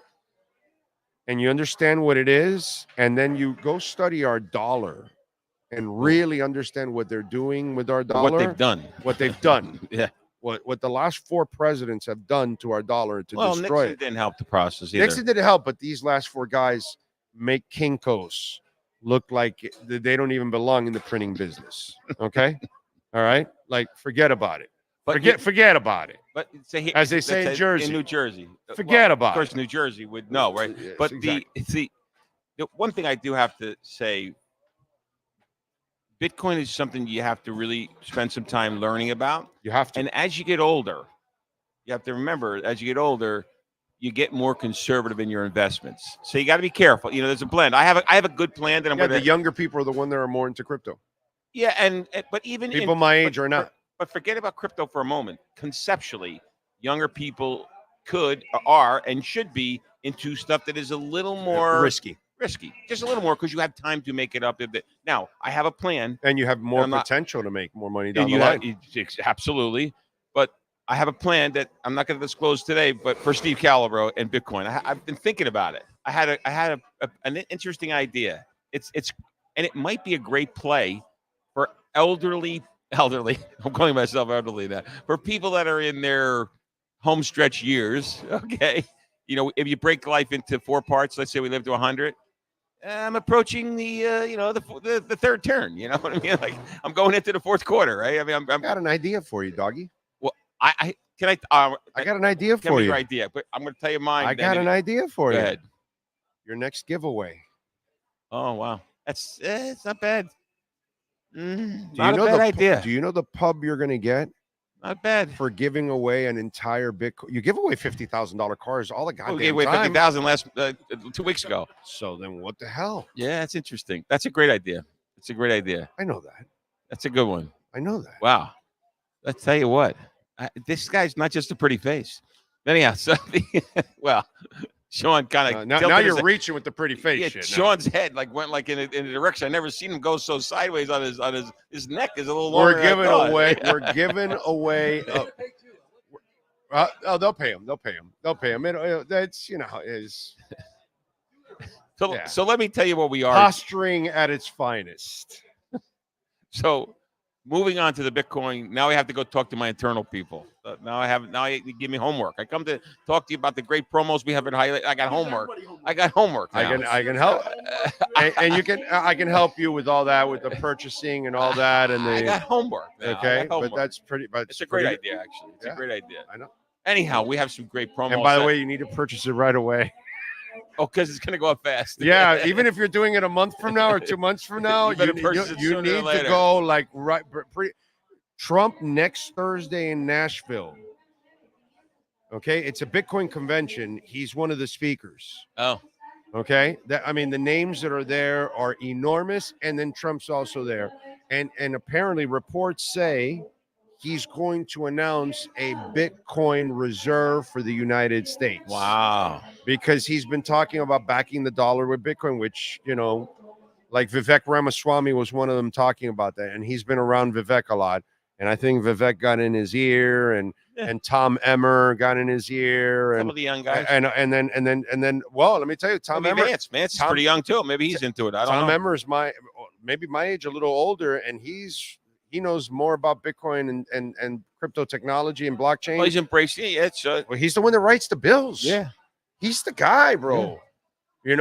and you understand what it is, and then you go study our dollar and really understand what they're doing with our dollar. What they've done. What they've done. Yeah. What the last 4 presidents have done to our dollar to destroy Nixon it. didn't help the process either. Nixon didn't help, but these last 4 guys make Kinko's look like they don't even belong in the printing business. Okay? All right? Like, forget about it. Forget about it. But as they say in Jersey. In New Jersey. Forget about it. Of course, New Jersey would know, right? Yes, but exactly. the one thing I do have to say, Bitcoin is something you have to really spend some time learning about. You have to. And as you get older, you have to remember, as you get older, you get more conservative in your investments. So you got to be careful. There's a blend. I have a good plan that I'm going to. The younger people are the one that are more into crypto. Yeah, but even people my age are not. But forget about crypto for a moment. Conceptually, younger people are, and should be into stuff that is a little more risky, just a little more, because you have time to make it up a bit. Now, I have a plan, and you have more potential to make more money down the line. Absolutely, but I have a plan that I'm not going to disclose today. But for Steve Caliber and Bitcoin, I've been thinking about it. I had an interesting idea. And it might be a great play for elderly. I'm calling myself elderly now. For people that are in their home stretch years, okay. If you break life into 4 parts, let's say we live to 100. I'm approaching the third turn. You know what I mean? Like, I'm going into the 4th quarter, right? I mean, I got an idea for you, doggy. Well, I got an idea for you. Your idea, but I'm going to tell you mine. I got an idea for you. Go ahead. Your next giveaway. Oh wow, it's not bad. Not a bad idea. Do you know the pub you're going to get? Not bad. For giving away an entire Bitcoin. You give away $50,000 cars all the goddamn we gave away time. $50,000 2 weeks ago. So then what the hell? Yeah, that's interesting. That's a great idea. It's a great idea. I know that. That's a good one. I know that. Wow. Let's tell you what. This guy's not just a pretty face. Anyhow, so well, Sean kind of now you're reaching with the pretty face. Yeah, shit Sean's head went like in a direction I never seen him go so sideways on his neck is a little longer. We're giving away. They'll pay him. That's is. So let me tell you what we are. Posturing at its finest. So, moving on to the Bitcoin, now I have to go talk to my internal people. Now you give me homework. I come to talk to you about the great promos we have at Hialeah. I got homework. I can help, and you can. I can help you with all that, with the purchasing and all that, and I got homework. Okay, but that's pretty. But it's a great idea, actually. It's a great idea. I know. Anyhow, we have some great promos. And by the way, you need to purchase it right away. Oh, because it's going to go up fast. Yeah, even if you're doing it a month from now or 2 months from now, you need to go like right. Trump next Thursday in Nashville. Okay, it's a Bitcoin convention. He's one of the speakers. Oh, okay. The names that are there are enormous, and then Trump's also there. And apparently, reports say he's going to announce a Bitcoin reserve for the United States. Wow. Because he's been talking about backing the dollar with Bitcoin, which, like Vivek Ramaswamy was one of them talking about that. And he's been around Vivek a lot. And I think Vivek got in his ear, and Tom Emmer got in his ear. Some of the young guys. And then, well, let me tell you, Tom Emmer. Vance is pretty young too. Maybe he's into it. I don't know. Tom Emmer is maybe my age, a little older, and he knows more about Bitcoin and crypto technology and blockchain. Well, he's embracing it. Well, he's the one that writes the bills. Yeah. He's the guy, bro. Yeah. He's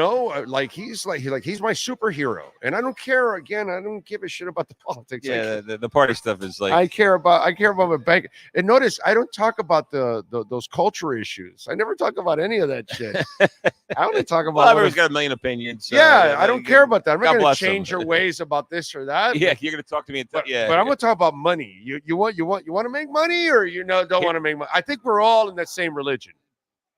my superhero. And I don't care. Again, I don't give a shit about the politics. Yeah, the party stuff is like. I care about my bank. And notice, I don't talk about those culture issues. I never talk about any of that shit. I only talk about. Well, everyone's got a million opinions. So I don't care about that. I'm not going to change your ways about this or that. Yeah, you're going to talk to me. But I'm going to talk about money. You want to make money, or don't want to make money? I think we're all in that same religion.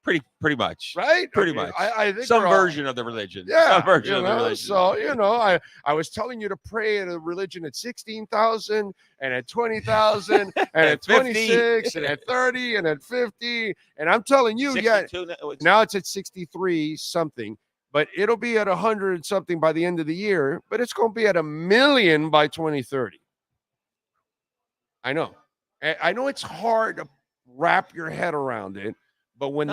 Pretty much. Right? Pretty much. I think some we're all- version of the religion. Yeah, Some version you of the know, religion. So, I was telling you to pray at a religion at 16,000 and at 20,000 and at 26 and at 30 and at 50. And I'm telling you, 62 now it's at 63 something, but it'll be at 100 something by the end of the year, but it's going to be at 1 million by 2030. I know. I know it's hard to wrap your head around it, but when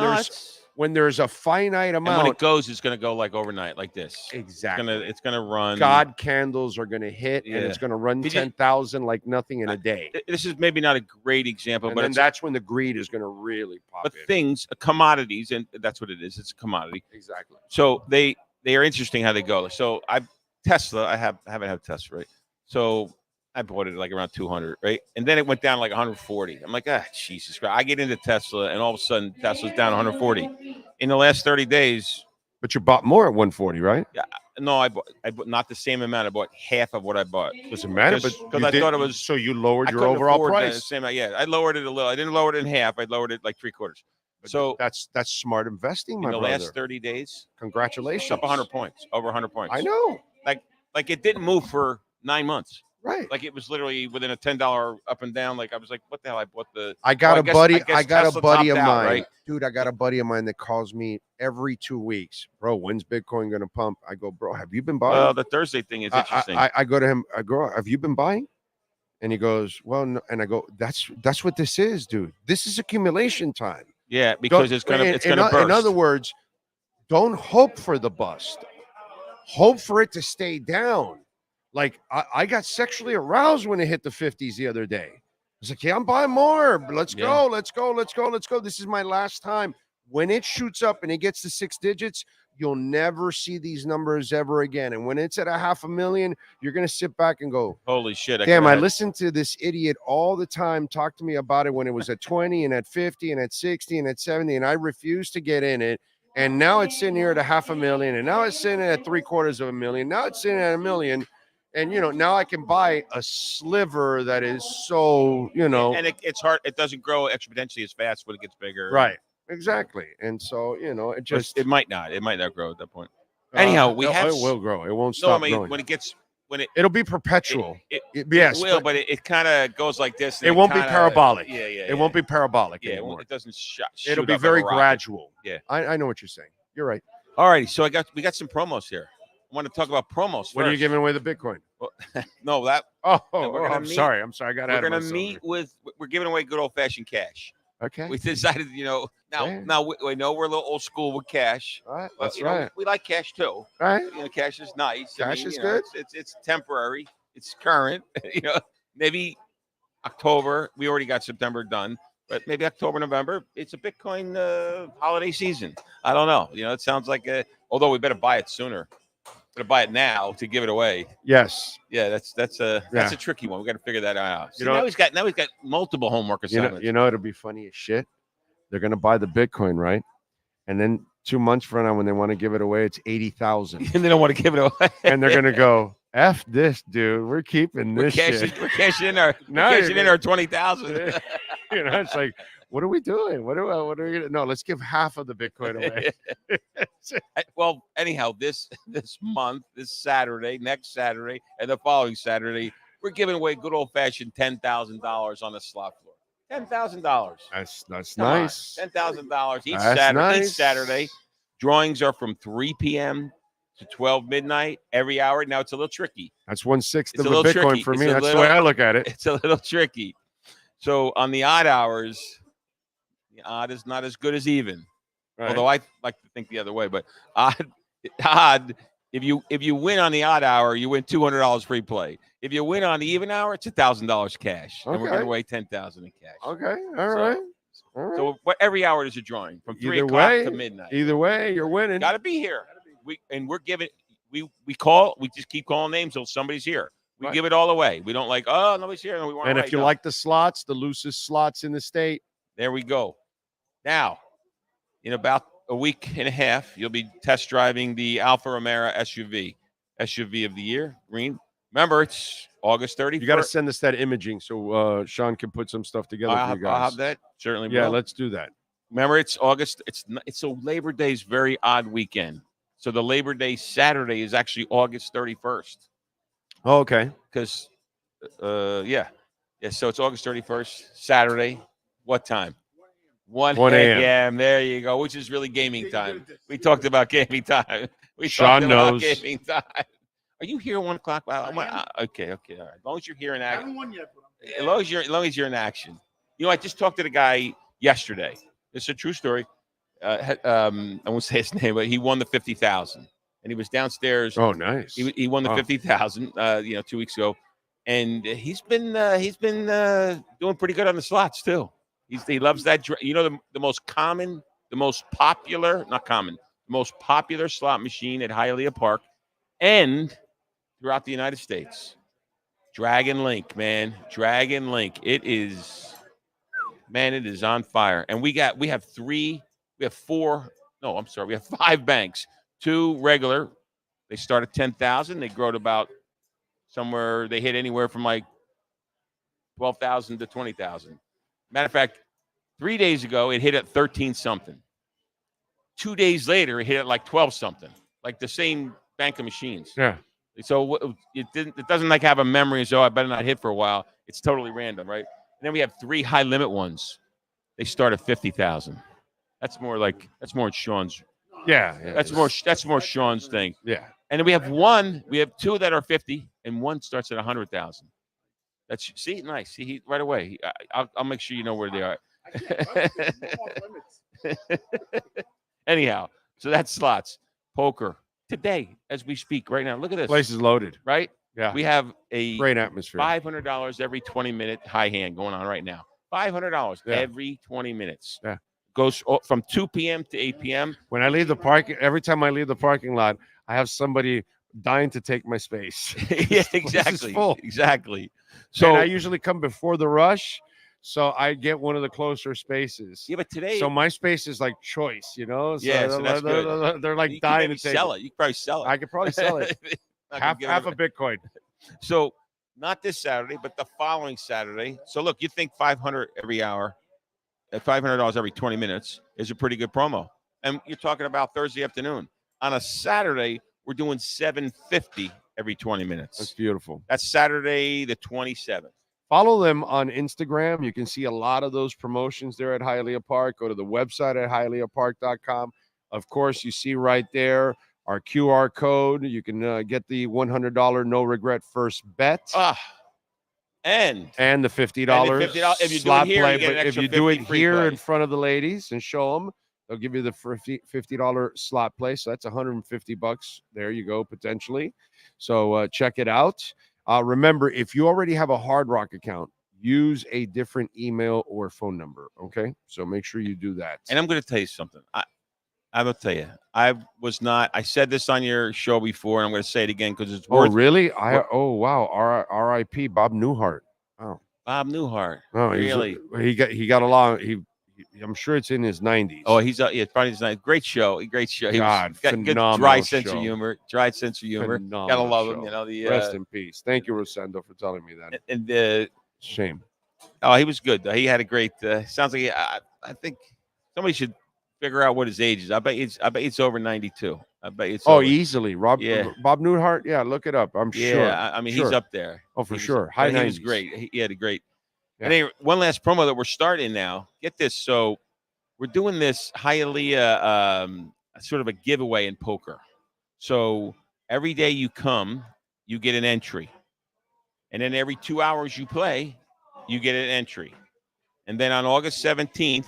there's a finite amount, and when it goes, it's going to go like overnight, like this. Exactly. It's going to run. God candles are going to hit, and it's going to run 10,000 like nothing in a day. This is maybe not a great example, And but then that's when the greed is going to really pop but in. things, commodities, and that's what it is. It's a commodity. Exactly. So they are interesting how they go. So Tesla. I haven't had Tesla, right? So I bought it like around 200, right? And then it went down like 140. I'm like, Jesus Christ. I get into Tesla, and all of a sudden, Tesla's down 140. In the last 30 days. But you bought more at 140, right? Yeah. No, I bought not the same amount. I bought half of what I bought. Doesn't matter, because I thought it was. So you lowered I your couldn't overall afford price. the same, yeah, I lowered it a little. I didn't lower it in half. I lowered it like 3/4. So that's smart investing, my in the brother. last 30 days. Congratulations. Up 100 points. Over 100 points. I know. Like it didn't move for 9 months. Right. Like it was literally within a $10 up and down. Like I was like, what the hell? I bought the. I got a buddy. I got a Tesla buddy of topped out, mine, right? dude. I got a buddy of mine that calls me every 2 weeks, bro. When's Bitcoin gonna pump? I go, bro. Have you been buying? Well, the Thursday thing is interesting. I go to him. I go, have you been buying? And he goes, well, no. And I go, that's what this is, dude. This is accumulation time. Yeah, because it's gonna burst. In other words, don't hope for the bust. Hope for it to stay down. Like I got sexually aroused when it hit the 50s the other day. I was like, yeah, I'm buying more. Let's go. This is my last time. When it shoots up and it gets to 6 digits, you'll never see these numbers ever again. And when it's at 500,000, you're going to sit back and go, holy shit. Damn, I listened to this idiot all the time talk to me about it when it was at 20 and at 50 and at 60 and at 70, and I refused to get in it. And now it's sitting here at 500,000, and now it's sitting at 750,000. Now it's sitting at 1 million. And, now I can buy a sliver that is so, And it's hard. It doesn't grow exponentially as fast when it gets bigger. Right. Exactly. And so, it just. It might not grow at that point. Anyhow, it will grow. It won't stop growing. It'll be perpetual. Yes. It will, but it kind of goes like this. It won't be parabolic. Yeah. It won't be parabolic anymore. It doesn't It'll be very gradual. Yeah. I know what you're saying. You're right. All righty. So we got some promos here. I want to talk about promos first. When are you giving away the Bitcoin? Well, no, that. I'm sorry. I got We're going to meet with. We're giving away good old fashioned cash. Okay. We decided, now we know we're a little old school with cash. All right. But, That's right. We like cash too. All right. Cash is nice. Cash is good. It's temporary. It's current. Maybe October. We already got September done. But maybe October, November, it's a Bitcoin holiday season. I don't know. It sounds like although we better buy it sooner. Better buy it now to give it away. Yes. Yeah, that's a tricky one. We got to figure that out. So now he's got multiple homework assignments. It'll be funny as shit. They're gonna buy the Bitcoin, right? And then 2 months from now, when they want to give it away, it's 80,000. And they don't want to give it away. And they're gonna go, F this, dude. We're keeping this shit. We're cashing in our 20,000. It's like, what are we doing? What are we gonna? No, let's give half of the Bitcoin away. Well, anyhow, this month, this Saturday, next Saturday, and the following Saturday, we're giving away good old fashioned $10,000 on the slot floor. $10,000. That's nice. $10,000 each That's Saturday. nice. Each Saturday. Drawings are from 3 p.m. to 12 midnight every hour. Now it's a little tricky. That's 1/6 of a little Bitcoin tricky. for It's me. a That's little- the way I look at it. It's a little tricky. So on the odd hours, the odd is not as good as even. Right. Although I like to think the other way, but odd. If you win on the odd hour, you win $200 free play. If you win on the even hour, it's $1,000 cash, and we're Okay. giving away $10,000 in cash. Okay. All right. So every hour there's a drawing from 3 Either o'clock way, to midnight. Either way, you're winning. Got to be here. We're giving. We just keep calling names until somebody's here. We Right. give it all away. We don't like, oh, nobody's here. And we want. And if you like the slots, the loosest slots in the state. There we go. Now, in about a week and a half, you'll be test driving the Alfa Romeo SUV of the year, green. Remember, it's August 31st. You got to send us that imaging so Sean can put some stuff together for you guys. I'll have that. Certainly Yeah, will. let's do that. Remember, it's August. It's so Labor Day is very odd weekend. So the Labor Day Saturday is actually August 31st. Oh, okay. Because, yeah. So it's August 31st, Saturday. What time? 1 a.m. There you go, which is really gaming time. We talked about gaming time. Sean knows. Gaming time. Are you here at 1 o'clock? Okay. All right. As long as you're here in action. I haven't won yet. As long as you're in action. You know, I just talked to the guy yesterday. It's a true story. I won't say his name, but he won the $50,000, and he was downstairs. Oh, nice. He won the $50,000, 2 weeks ago, and he's been doing pretty good on the slots too. He loves that. You know, the most popular slot machine at Hialeah Park and throughout the United States. Dragon Link, man. Dragon Link. It is on fire. And we have 5 banks. 2 regular. They start at 10,000. They grow to about somewhere, they hit anywhere from like 12,000 to 20,000. Matter of fact, 3 days ago, it hit at 13 something. 2 days later, it hit at like 12 something, like the same bank of machines. Yeah. So it doesn't like have a memory. So I better not hit for a while. It's totally random, right? And then we have 3 high limit ones. They start at 50,000. That's more Sean's. Yeah. That's more Sean's thing. Yeah. And then we have 2 that are 50, and 1 starts at 100,000. Nice. See, right away. I'll make sure you know where they are. Anyhow, so that's slots, poker today as we speak right now. Look at this. Place is loaded. Right? Yeah. We have a great atmosphere. $500 every 20-minute high hand going on right now. $500 every 20 minutes. Yeah. Goes from 2 p.m. to 8 p.m. When I leave the parking, every time I leave the parking lot, I have somebody dying to take my space. Yeah, exactly. Exactly. So and I usually come before the rush, so I get one of the closer spaces. Yeah, but today, so my space is like choice, you know. So yeah, so that's good. They're like dying to take sell it. You can probably sell it. I could probably sell it. half a Bitcoin. So not this Saturday, but the following Saturday. So look, you think 500 every hour, at $500 every 20 minutes is a pretty good promo, and you're talking about Thursday afternoon. On a Saturday, we're doing $750 every 20 minutes. That's beautiful. That's Saturday the 27th. Follow them on Instagram. You can see a lot of those promotions there at Hialeah Park. Go to the website at hialeahpark.com. Of course, you see right there our QR code. You can get the $100 no regret first bet. And the $50 if you slot do it here, play. you get an But if extra you do it 50 here free in front of the ladies and show them, they'll give you the $50 slot play. So that's $150. There you go, potentially. So check it out. Remember, if you already have a Hard Rock account, use a different email or phone number. Okay, so make sure you do that. And I'm going to tell you something. I will tell you, I said this on your show before, and I'm going to say it again because it's worth. Oh, really? Wow. R.I.P. Bob Newhart. Oh, Bob Newhart. Oh, really? He got along. I'm sure it's in his 90s. Oh, he's it's probably his 90s. Great show. Great show. God, got good dry sense of humor. Dry sense of humor. Phenomenal Gotta love show. him. You know, rest in peace. Thank you, Rosendo, for telling me that. And shame. Oh, he was good. He had a great. Sounds like I think somebody should figure out what his age is. I bet it's over 92. I bet it's. over. Easily. Bob Newhart. Yeah, look it up. I'm sure. Yeah, I mean he's up there. Oh, for sure. High 90s. He was great. He had a great. Yeah. And anyway, one last promo that we're starting now. Get this. So we're doing this Hialeah sort of a giveaway in poker. So every day you come, you get an entry. And then every 2 hours you play, you get an entry. And then on August 17th,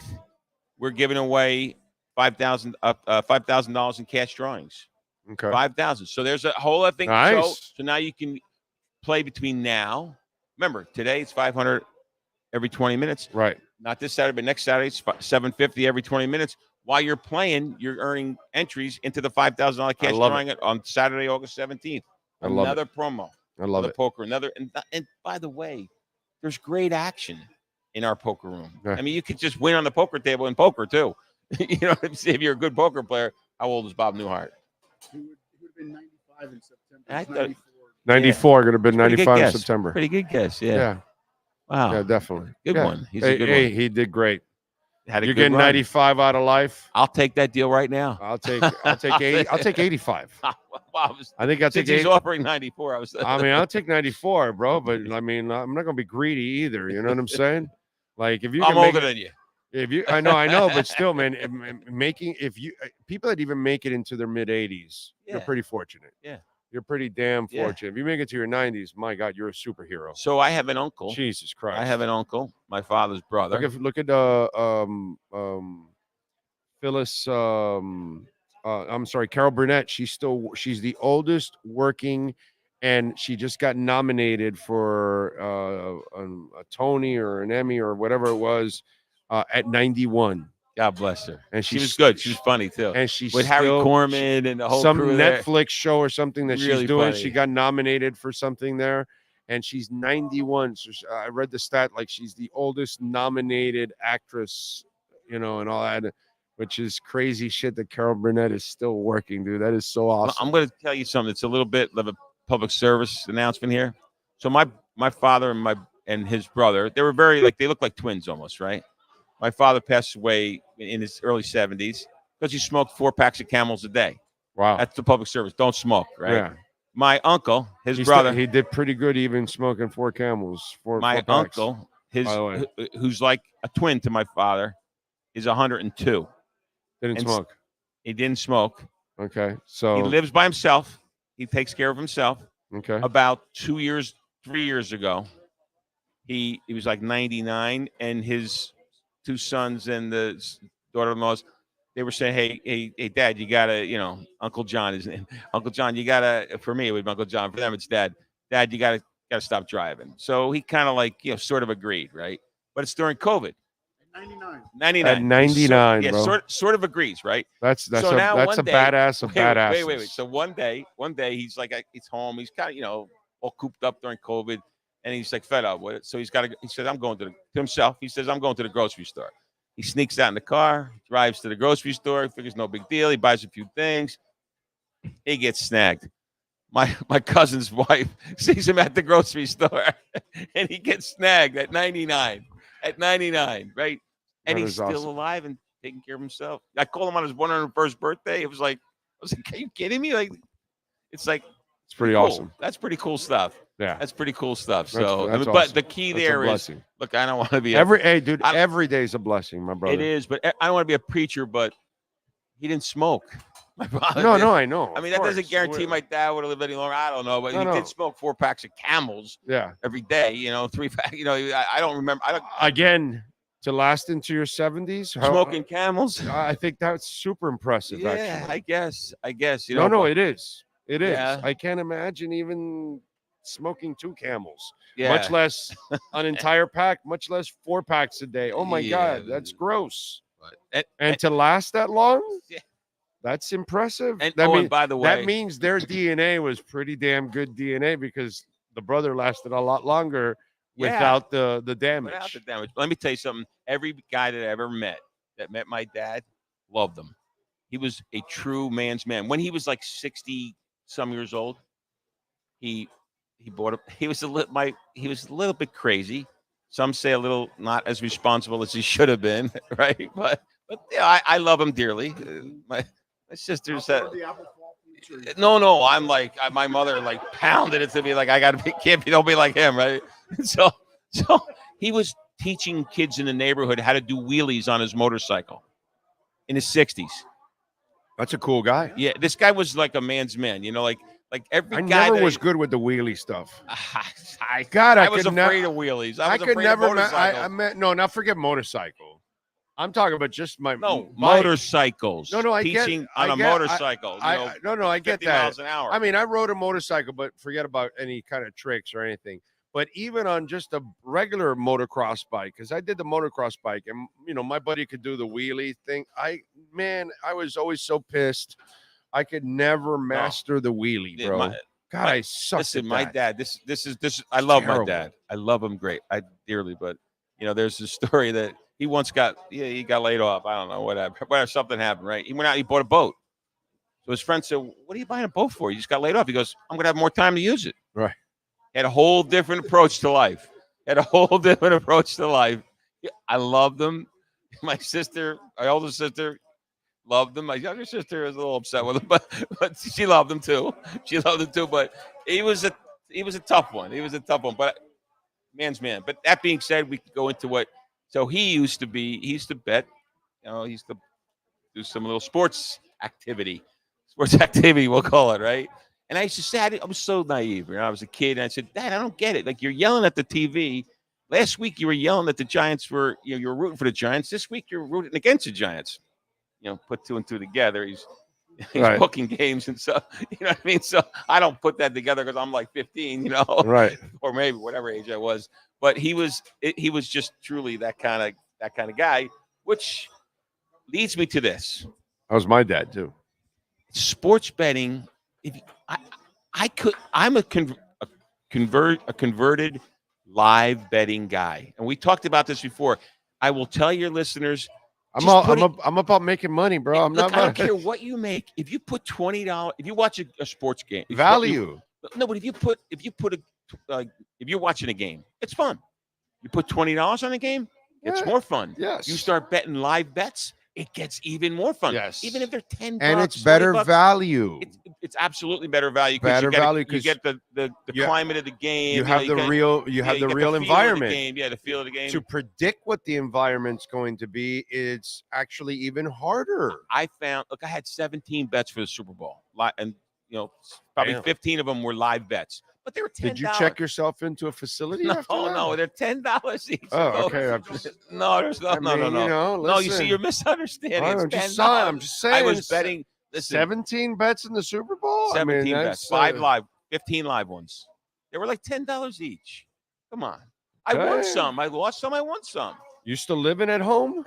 we're giving away $5,000 in cash drawings. Okay. 5,000. So there's a whole other thing. Nice. So now you can play between now. Remember, today it's 500 every 20 minutes. Right. Not this Saturday, but next Saturday, it's $750 every 20 minutes. While you're playing, you're earning entries into the $5,000 cash drawing on Saturday, August 17th. Another promo. I love it. Poker. And by the way, there's great action in our poker room. Yeah. I mean, you could just win on the poker table in poker too. You know, if you're a good poker player. How old is Bob Newhart? He would have been 95 in September. I thought, 94, going to be 95 in September. Pretty good guess. Yeah. Wow. Yeah, definitely. Good one. He's a good one. He did great. Had a You're good getting run. 95 out of life. I'll take that deal right now. I'll take 80. I'll take 85. I think I'll take 80. He's offering 94. I mean, I'll take 94, bro. But I mean, I'm not gonna be greedy either. You know what I'm saying? Like if you, I'm older than you. If you, I know, but still, man, people that even make it into their mid 80s, you're pretty fortunate. Yeah. You're pretty damn Yeah. fortunate. If you make it to your 90s, my God, you're a superhero. So I have an uncle. Jesus Christ. I have an uncle, my father's brother. Look at Phyllis. I'm sorry, Carol Burnett. She's the oldest working, and she just got nominated for a Tony or an Emmy or whatever it was at 91. God bless her. And she was good. She was funny too. And she's with Harry Corman and the whole some crew there. Netflix show or something that Really she's doing. funny. She got nominated for something there, and she's 91. So I read the stat like she's the oldest nominated actress, and all that, which is crazy shit that Carol Burnett is still working, dude. That is so awesome. I'm going to tell you something. It's a little bit of a public service announcement here. So my father and his brother, they were they look like twins almost, right? My father passed away in his early 70s because he smoked 4 packs of Camels a day. Wow. That's the public service. Don't smoke, right? Yeah. My uncle, his brother. He did pretty good even smoking 4 Camels. My uncle, who's like a twin to my father, is 102. Didn't smoke. He didn't smoke. Okay. So he lives by himself. He takes care of himself. Okay. About 3 years ago, he was like 99, and his 2 sons and the daughter-in-laws, they were saying, hey, Dad, you gotta, Uncle John is Uncle John, you gotta, for me, it would be Uncle John. For them, it's Dad. Dad, you gotta stop driving. So he kind of sort of agreed, right? But it's during COVID. 99. At 99, so, bro. Sort of agrees, right? That's so a now badass of badasses. Wait. So one day he's like, he's home. He's kind of, all cooped up during COVID. And he's like fed up with it. So he says, I'm going to himself. He says, I'm going to the grocery store. He sneaks out in the car, drives to the grocery store, figures no big deal. He buys a few things. He gets snagged. My cousin's wife sees him at the grocery store and he gets snagged at 99. At 99, right? And he's still awesome. alive and taking care of himself. I called him on his 101st birthday. I was like, are you kidding me? It's pretty cool. awesome. That's pretty cool stuff. Yeah. That's pretty cool stuff. That's But awesome. the key That's there a is, blessing. look, I don't want to be every day is a blessing, my brother. It is, but I don't want to be a preacher, but he didn't smoke. My father No, did. I know. I mean, that doesn't guarantee my dad would have lived any longer. I don't know, but he did smoke 4 packs of Camels. Yeah. Every day, 3 packs. I don't remember. Again, to last into your 70s, smoking Camels. I think that's super impressive. Yeah, actually. I guess. No, it is. It is. Yeah. I can't imagine even smoking 2 Camels, Yeah. much less an entire pack, much less 4 packs a day. Oh my God, that's gross. And to last that long, that's impressive. And, and by the way, that means their DNA was pretty damn good DNA because the brother lasted a lot longer without the damage. Without the damage. Let me tell you something. Every guy that I ever met my dad loved him. He was a true man's man. When he was like 60-some years old, he bought he was a little bit crazy. Some say a little not as responsible as he should have been, right? But yeah, I love him dearly. My sister said, no. I'm like my mother pounded it to me like I don't be like him, right? So he was teaching kids in the neighborhood how to do wheelies on his motorcycle in his 60s. That's a cool guy. Yeah, this guy was like a man's man, like every I guy never was good with the wheelie stuff. I could was afraid of wheelies. I was could afraid never. of motorcycles. No, not forget motorcycle. I'm talking about just my motorcycles. No, I teaching get on a motorcycle. I get 50 that. miles an hour. I mean, I rode a motorcycle, but forget about any kind of tricks or anything. But even on just a regular motocross bike, because I did the motocross bike, and my buddy could do the wheelie thing. I was always so pissed. I could never master the wheelie, bro. I sucked. Listen, at my that. dad. This is. I love terrible. my dad. I love him dearly. But there's a story that he once got laid off. I don't know whatever something happened. Right? He went out. He bought a boat. So his friend said, "What are you buying a boat for? You just got laid off." He goes, "I'm gonna have more time to use it." Right. Had a whole different approach to life. I loved him. My sister, my older sister, loved him. My younger sister was a little upset with him, but she loved him too. She loved him too. But he was a tough one. He was a tough one. But man's man. But that being said, we could go into what. So he used to bet. He used to do some little sports activity, we'll call it, right? And I used to say, I was so naive. I was a kid, and I said, Dad, I don't get it. Like, you're yelling at the TV. Last week you were yelling that the Giants were, you were rooting for the Giants. This week you're rooting against the Giants. Put two and two together. He's right. booking games and stuff. You know what I mean? So I don't put that together because I'm like 15, right, or maybe whatever age I was. But he was just truly that kind of guy, which leads me to this. That was my dad too. Sports betting. I'm a converted live betting guy, and we talked about this before. I will tell your listeners. I'm about making money, bro. I don't care what you make. If you put $20, if you watch a sports game, value. No, but if you're watching a game, it's fun. You put $20 on a game, it's more fun. Yes. You start betting live bets, it gets even more fun. Yes. Even if they're $10, and it's better $20, value. It's absolutely better value. Better value because you get the climate of the game. You have the real environment. The feel of the game. To predict what the environment's going to be, it's actually even harder. I had 17 bets for the Super Bowl, and probably 15 of them were live bets. But they were $10. Did you check yourself into a facility? No, they're $10 each. Oh, okay. No. No, you see, you're misunderstanding. I'm just saying. I was betting. Listen, 17 bets in the Super Bowl. 17 bets, 15 live ones. They were like $10 each. Come on. I won some. I lost some. I won some. You still living at home?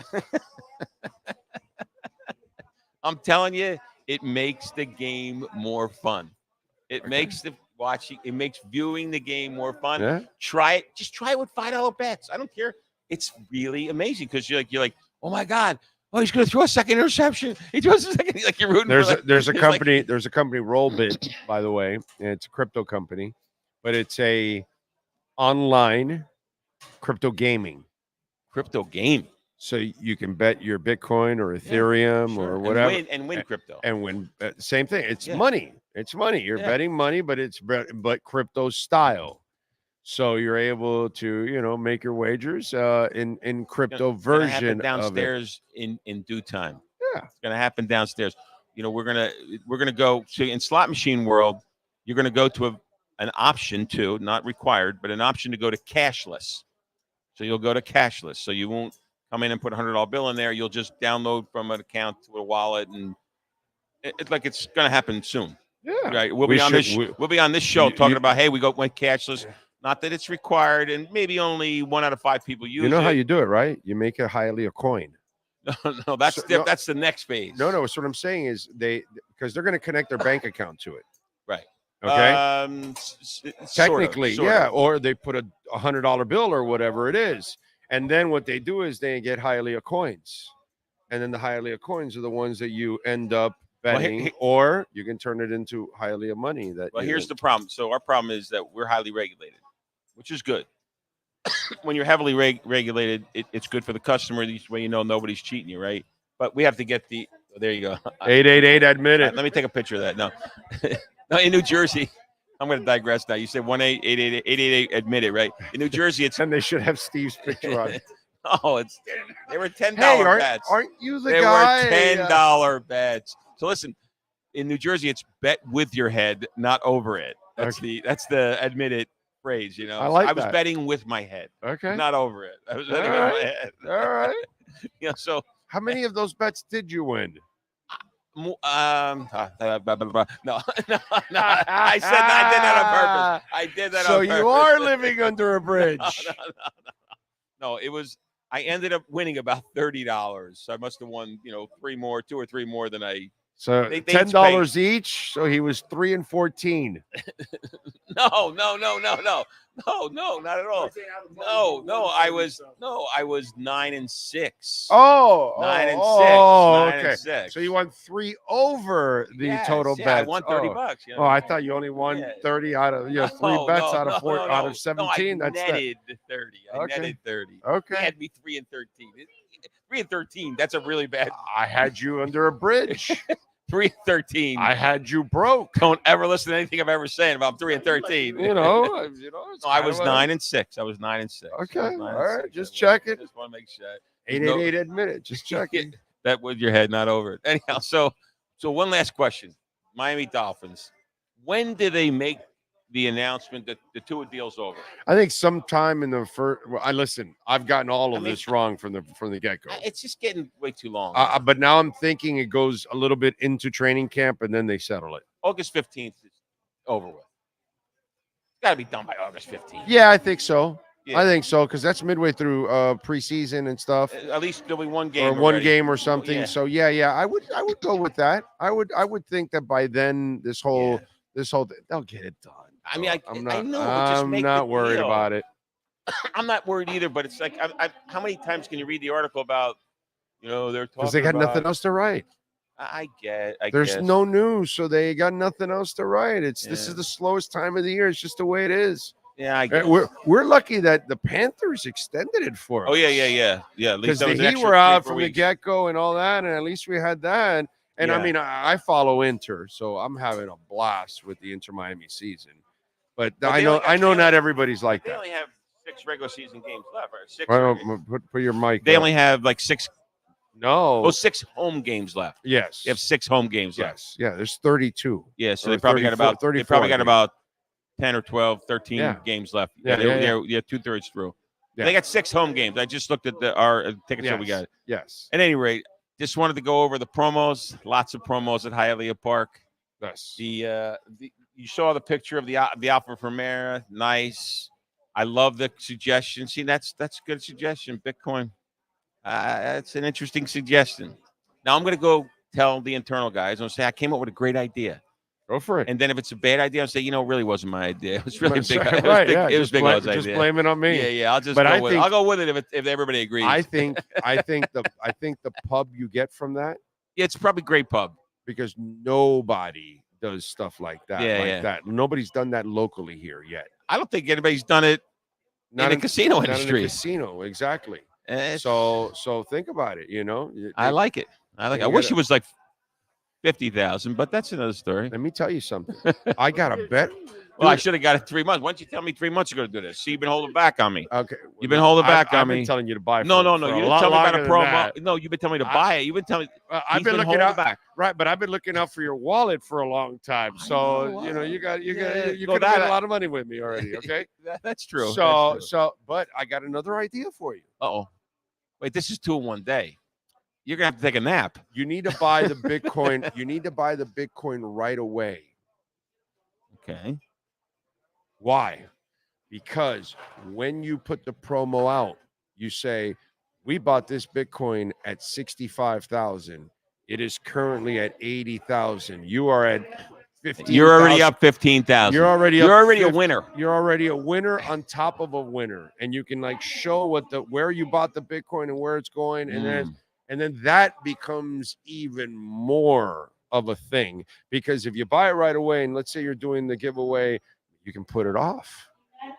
I'm telling you, it makes the game more fun. It makes it makes viewing the game more fun. Yeah. Try it. Just try it with $5 bets. I don't care. It's really amazing because you're like, oh my God. Oh, he's going to throw a second interception. He throws a second. Like you're rooting. There's a company. There's a company, Rollbit, by the way. And it's a crypto company, but it's a online crypto gaming. Crypto game. So you can bet your Bitcoin or Ethereum or whatever, and win crypto. And win. Same thing. It's money. It's money. You're betting money, but it's crypto style. So you're able to, make your wagers in crypto version downstairs of it. in due time. Yeah, it's gonna happen downstairs. We're gonna go. So in slot machine world, you're gonna go to an option to, not required, but an option to go to cashless. So you'll go to cashless. So you won't come in and put a $100 bill in there. You'll just download from an account to a wallet, and it's like it's gonna happen soon. Yeah, right. We'll be on this show talking about went cashless. Not that it's required, and maybe only 1 out of 5 people use it. You know how you do it, right? You make a Hialeah coin. No, that's the next phase. No. So what I'm saying is because they're going to connect their bank account to it. Right. Okay. Technically, sort of. Or they put a $100 bill or whatever it is, and then what they do is they get Hialeah coins, and then the Hialeah coins are the ones that you end up betting, or you can turn it into Hialeah money. Here's the problem. So our problem is that we're highly regulated, which is good. When you're heavily regulated, it's good for the customer. This way, nobody's cheating you, right? But we have to get there you go. 888 admit it. Let me take a picture of that. No, no, in New Jersey, I'm going to digress now. You said 1-888 admit it, right? In New Jersey, it's and they should have Steve's picture on. Oh, they were $10 bets. Aren't you the guy? They were $10 $10 bets. So listen, in New Jersey, it's bet with your head, not over it. That's the admit it phrase. I was betting with my head, not over it. I was betting with my head. All right. So how many of those bets did you win? No. I said I did that on purpose. I did that on purpose. So you are living under a bridge. No, it was. I ended up winning about $30. So I must have won, 2 or 3 more than I. So $10 each. So he was 3 and 14. No. No, not at all. No, I was 9-6. Oh, 9-6. Oh, 9 okay. and 6. So you won 3 over the total bet. I won $30. You know? Oh, I thought you only won 30 out of 3 bets out of 4 out of 17. No, I That's netted 30. I netted 30. Okay. He had me 3 and 13. 3 and 13. That's a really bad. I had you under a bridge. 3 and 13. I had you broke. Don't ever listen to anything I've ever said about 3 and 13. You know, No, I was 9 and 6. I was 9 and 6. Okay, all right, 6. just check it. Just want to make sure. 888 admit it. Just check it. That with your head, not over it. Anyhow, so one last question. Miami Dolphins. When did they make the announcement that the Tua deal's over? I think sometime in the first. Well, I've gotten all of this wrong from the get-go. It's just getting way too long. But now I'm thinking it goes a little bit into training camp and then they settle it. August 15th is over with. It's got to be done by August 15th. Yeah, I think so. Yeah. I think so because that's midway through preseason and stuff. At least there'll be one game or one already. game or something. Yeah. So yeah, I would go with that. I would think that by then this whole they'll get it done. I mean, I know. I'm not worried about it. I'm not worried either, but it's like, how many times can you read the article about, they're talking Because they got nothing else to write. I guess. There's no news, so they got nothing else to write. This is the slowest time of the year. It's just the way it is. Yeah, I guess. We're lucky that the Panthers extended it for us. Oh yeah. At least Because the Heat were out from the get-go and all that, and at least we had that. And I mean, I follow Inter, so I'm having a blast with the Inter Miami season. But I know not everybody's like they that. only have 6 regular season games left. Right? 6. Put your mic. They up. only have like 6. No. Oh, 6 home games left. Yes. They have 6 home games left. Yes. Yeah. There's 32. Yeah. So Or they probably got 34, about 34, they probably got I think. about 10 or 12, 13 games left. Yeah. They're 2/3 through. Yeah. They got 6 home games. I just looked at our tickets that we got. Yes. At any rate, just wanted to go over the promos. Lots of promos at Hialeah Park. Yes. You saw the picture of the Alpha Primera. Nice. I love the suggestion. See, that's a good suggestion. Bitcoin. That's an interesting suggestion. Now I'm going to go tell the internal guys. I'm going to say I came up with a great idea. Go for it. And then if it's a bad idea, I'll say, it really wasn't my idea. It was really big. Right, It was Big O's idea. Just blame it on me. Yeah. I'll go with it if everybody agrees. I think the pub you get from that. Yeah, it's probably great pub because nobody does stuff like that. That nobody's done that locally here yet. I don't think anybody's done it in the casino industry. Not in the casino, exactly. So think about it. I like it. I wish it was like 50,000, but that's another story. Let me tell you something. I got a bet. Well, I should have got it 3 months. Why don't you tell me 3 months ago to do this? See, you've been holding back on me. Okay. You've been holding back on I've me. been telling you to buy. No. You didn't tell me about a promo. That. No, you've been telling me to buy it. You've been telling me. I've been looking out back. Right, but I've been looking out for your wallet for a long time. So you could have made a lot of money with me already. Okay. That's true. But I got another idea for you. Uh-oh. Wait, this is 2 in 1 day. You're gonna have to take a nap. You need to buy the Bitcoin. You need to buy the Bitcoin right away. Okay. Why? Because when you put the promo out, you say, we bought this Bitcoin at 65,000. It is currently at 80,000. You are at 15,000. You're already up 15,000. You're already a winner. You're already a winner on top of a winner. And you can show where you bought the Bitcoin and where it's going. And then that becomes even more of a thing, because if you buy it right away, and let's say you're doing the giveaway, you can put it off.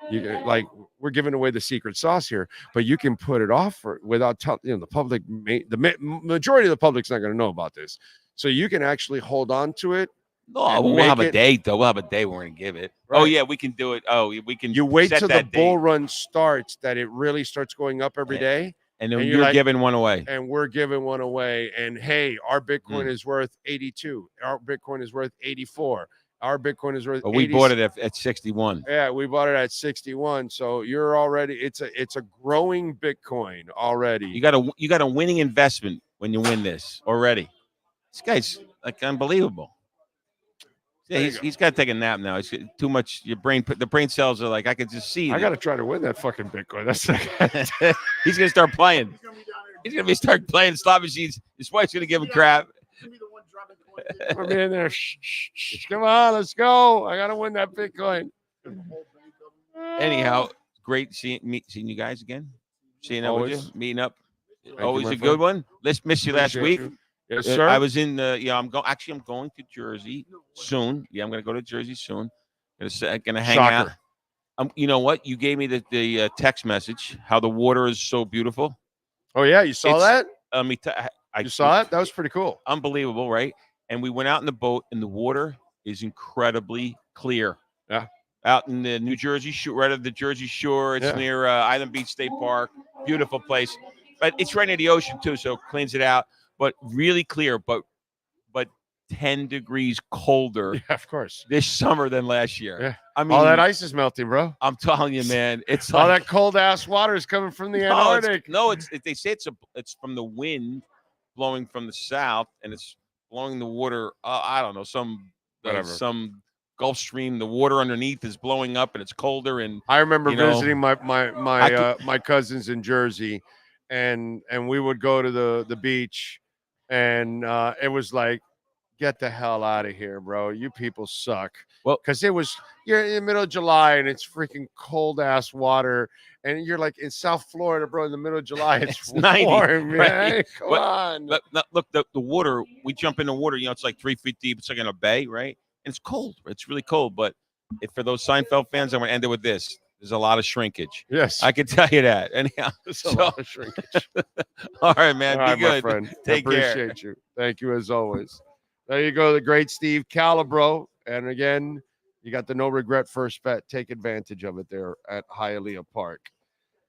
You can, we're giving away the secret sauce here, but you can put it off without the public. The majority of the public's not going to know about this, so you can actually hold on to it. No, we'll have a date though. We'll have a day we're going to give it. Right. Oh yeah, we can do it. Oh, we can. You wait till the bull date. run starts, that it really starts going up every day. And then you're giving one away. And we're giving one away. And hey, our Bitcoin is worth 82. Our Bitcoin is worth 84. Our Bitcoin is worth. But we bought it at 61. Yeah, we bought it at 61. So you're already. It's a growing Bitcoin already. You got a winning investment when you win this already. This guy's unbelievable. Yeah, he's got to take a nap now. It's too much. The brain cells are I could just see. I got to try to win that fucking Bitcoin. That's he's gonna start playing. He's gonna start playing slot machines. His wife's gonna give him crap. I'm in there. Come on, let's go. I got to win that Bitcoin. Anyhow, great seeing you guys again. Seeing up with you, Always. meeting up. you, Always my a good friend. one. Let's miss you last Appreciate week. you. Yes, sir. I was in I'm going to Jersey soon. Yeah, I'm gonna go to Jersey soon. Gonna hang out. Shocker. You know what? You gave me the text message how the water is so beautiful. Oh yeah, you saw that? You saw it? That was pretty cool. Unbelievable, right? And we went out in the boat, and the water is incredibly clear. Yeah. Out in the New Jersey shore, right at the Jersey Shore. It's near Island Beach State Park. Beautiful place. But it's right near the ocean, too, so it cleans it out. But really clear, but 10 degrees colder. Yeah, of course. This summer than last year. Yeah. I mean, all that ice is melting, bro. I'm telling you, man. It's all like, that cold ass water is coming from the Antarctic. They say it's from the wind blowing from the south, and it's blowing the water. I don't know, some Gulf Stream. The water underneath is blowing up, and it's colder. And I remember visiting my cousins in Jersey, and we would go to the beach, and it was like, get the hell out of here, bro. You people suck. Well, because you're in the middle of July and it's freaking cold ass water, and you're like in South Florida, bro. In the middle of July, it's 90, right? warm, man. Come on. Look, the water. We jump in the water. It's like 3 feet deep. It's like in a bay, right? And it's cold. It's really cold. But for those Seinfeld fans, I'm going to end it with this. There's a lot of shrinkage. Yes, I can tell you that. Anyhow, there's a lot of shrinkage. All right, man. All right, be good, my friend. Take care. Appreciate you. Thank you as always. There you go, the great Steve Calabro. And again, you got the no regret first bet. Take advantage of it there at Hialeah Park.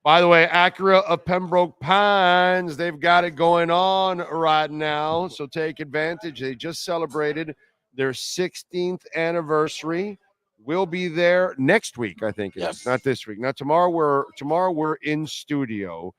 By the way, Acura of Pembroke Pines, they've got it going on right now. So take advantage. They just celebrated their 16th anniversary. We'll be there next week, I think. Yes. Not this week. Not tomorrow. We're in studio.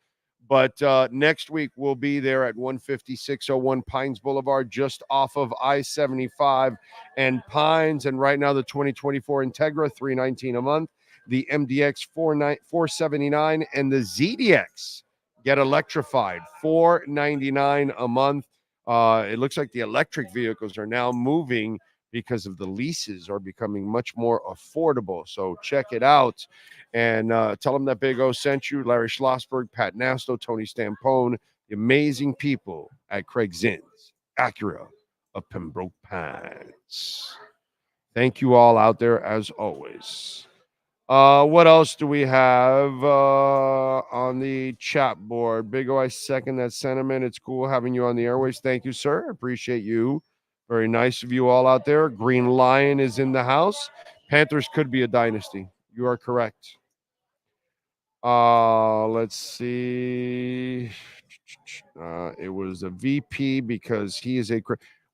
But next week, we'll be there at 15601 Pines Boulevard, just off of I-75 and Pines. And right now, the 2024 Integra, $319 a month. The MDX, $479. And the ZDX, get electrified, $499 a month. It looks like the electric vehicles are now moving because of the leases are becoming much more affordable. So check it out. And tell them that Big O sent you. Larry Schlossberg, Pat Nasto, Tony Stampone, the amazing people at Craig Zinn's, Acura of Pembroke Pines. Thank you all out there as always. What else do we have on the chat board? Big O, I second that sentiment. It's cool having you on the airways. Thank you, sir. I appreciate you. Very nice of you all out there. Green Lion is in the house. Panthers could be a dynasty. You are correct. Let's see. It was a VP because he is a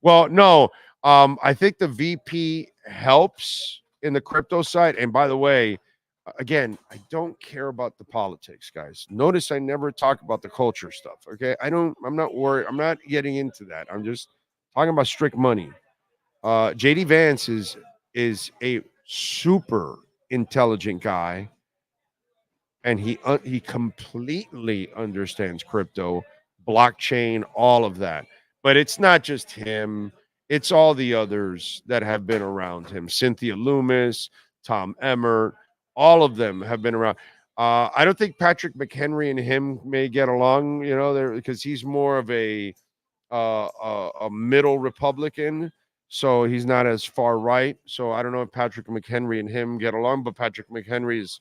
no. I think the VP helps in the crypto side. And by the way, again, I don't care about the politics, guys. Notice I never talk about the culture stuff. Okay, I'm not worried. I'm not getting into that. I'm just talking about strict money. JD Vance is a super intelligent guy, and he completely understands crypto, blockchain, all of that. But it's not just him. It's all the others that have been around him. Cynthia Loomis, Tom Emmer, all of them have been around. I don't think Patrick McHenry and him may get along, because he's more of a middle Republican. So he's not as far right. So I don't know if Patrick McHenry and him get along, but Patrick McHenry is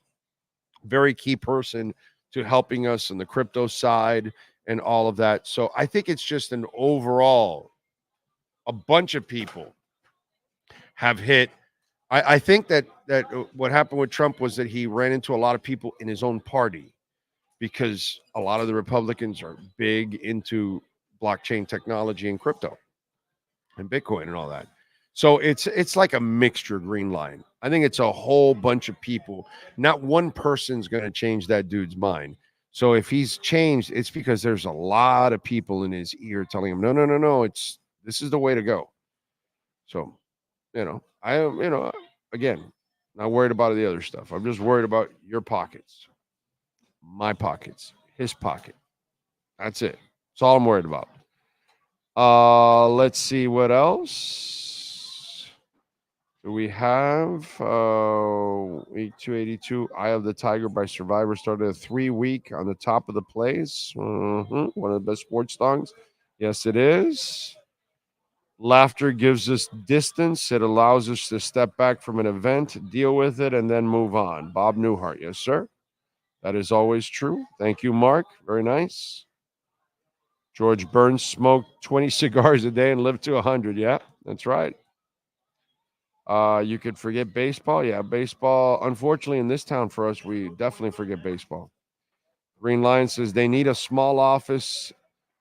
a very key person to helping us on the crypto side and all of that. So I think it's just an overall, a bunch of people have hit. I think that what happened with Trump was that he ran into a lot of people in his own party, because a lot of the Republicans are big into blockchain technology and crypto and Bitcoin and all that. So it's like a mixture, Green Line. I think it's a whole bunch of people. Not one person's going to change that dude's mind. So if he's changed, it's because there's a lot of people in his ear telling him, no, this is the way to go. So, again, not worried about the other stuff. I'm just worried about your pockets, my pockets, his pocket. That's it. That's all I'm worried about. Let's see what else. Do we have week 282? Eye of the Tiger by Survivor started a 3-week on the top of the plays. One of the best sports songs. Yes, it is. Laughter gives us distance. It allows us to step back from an event, deal with it, and then move on. Bob Newhart. Yes, sir. That is always true. Thank you, Mark. Very nice. George Burns smoked 20 cigars a day and lived to 100. Yeah, that's right. You could forget baseball. Yeah, baseball. Unfortunately, in this town for us, we definitely forget baseball. Green Lion says they need a small office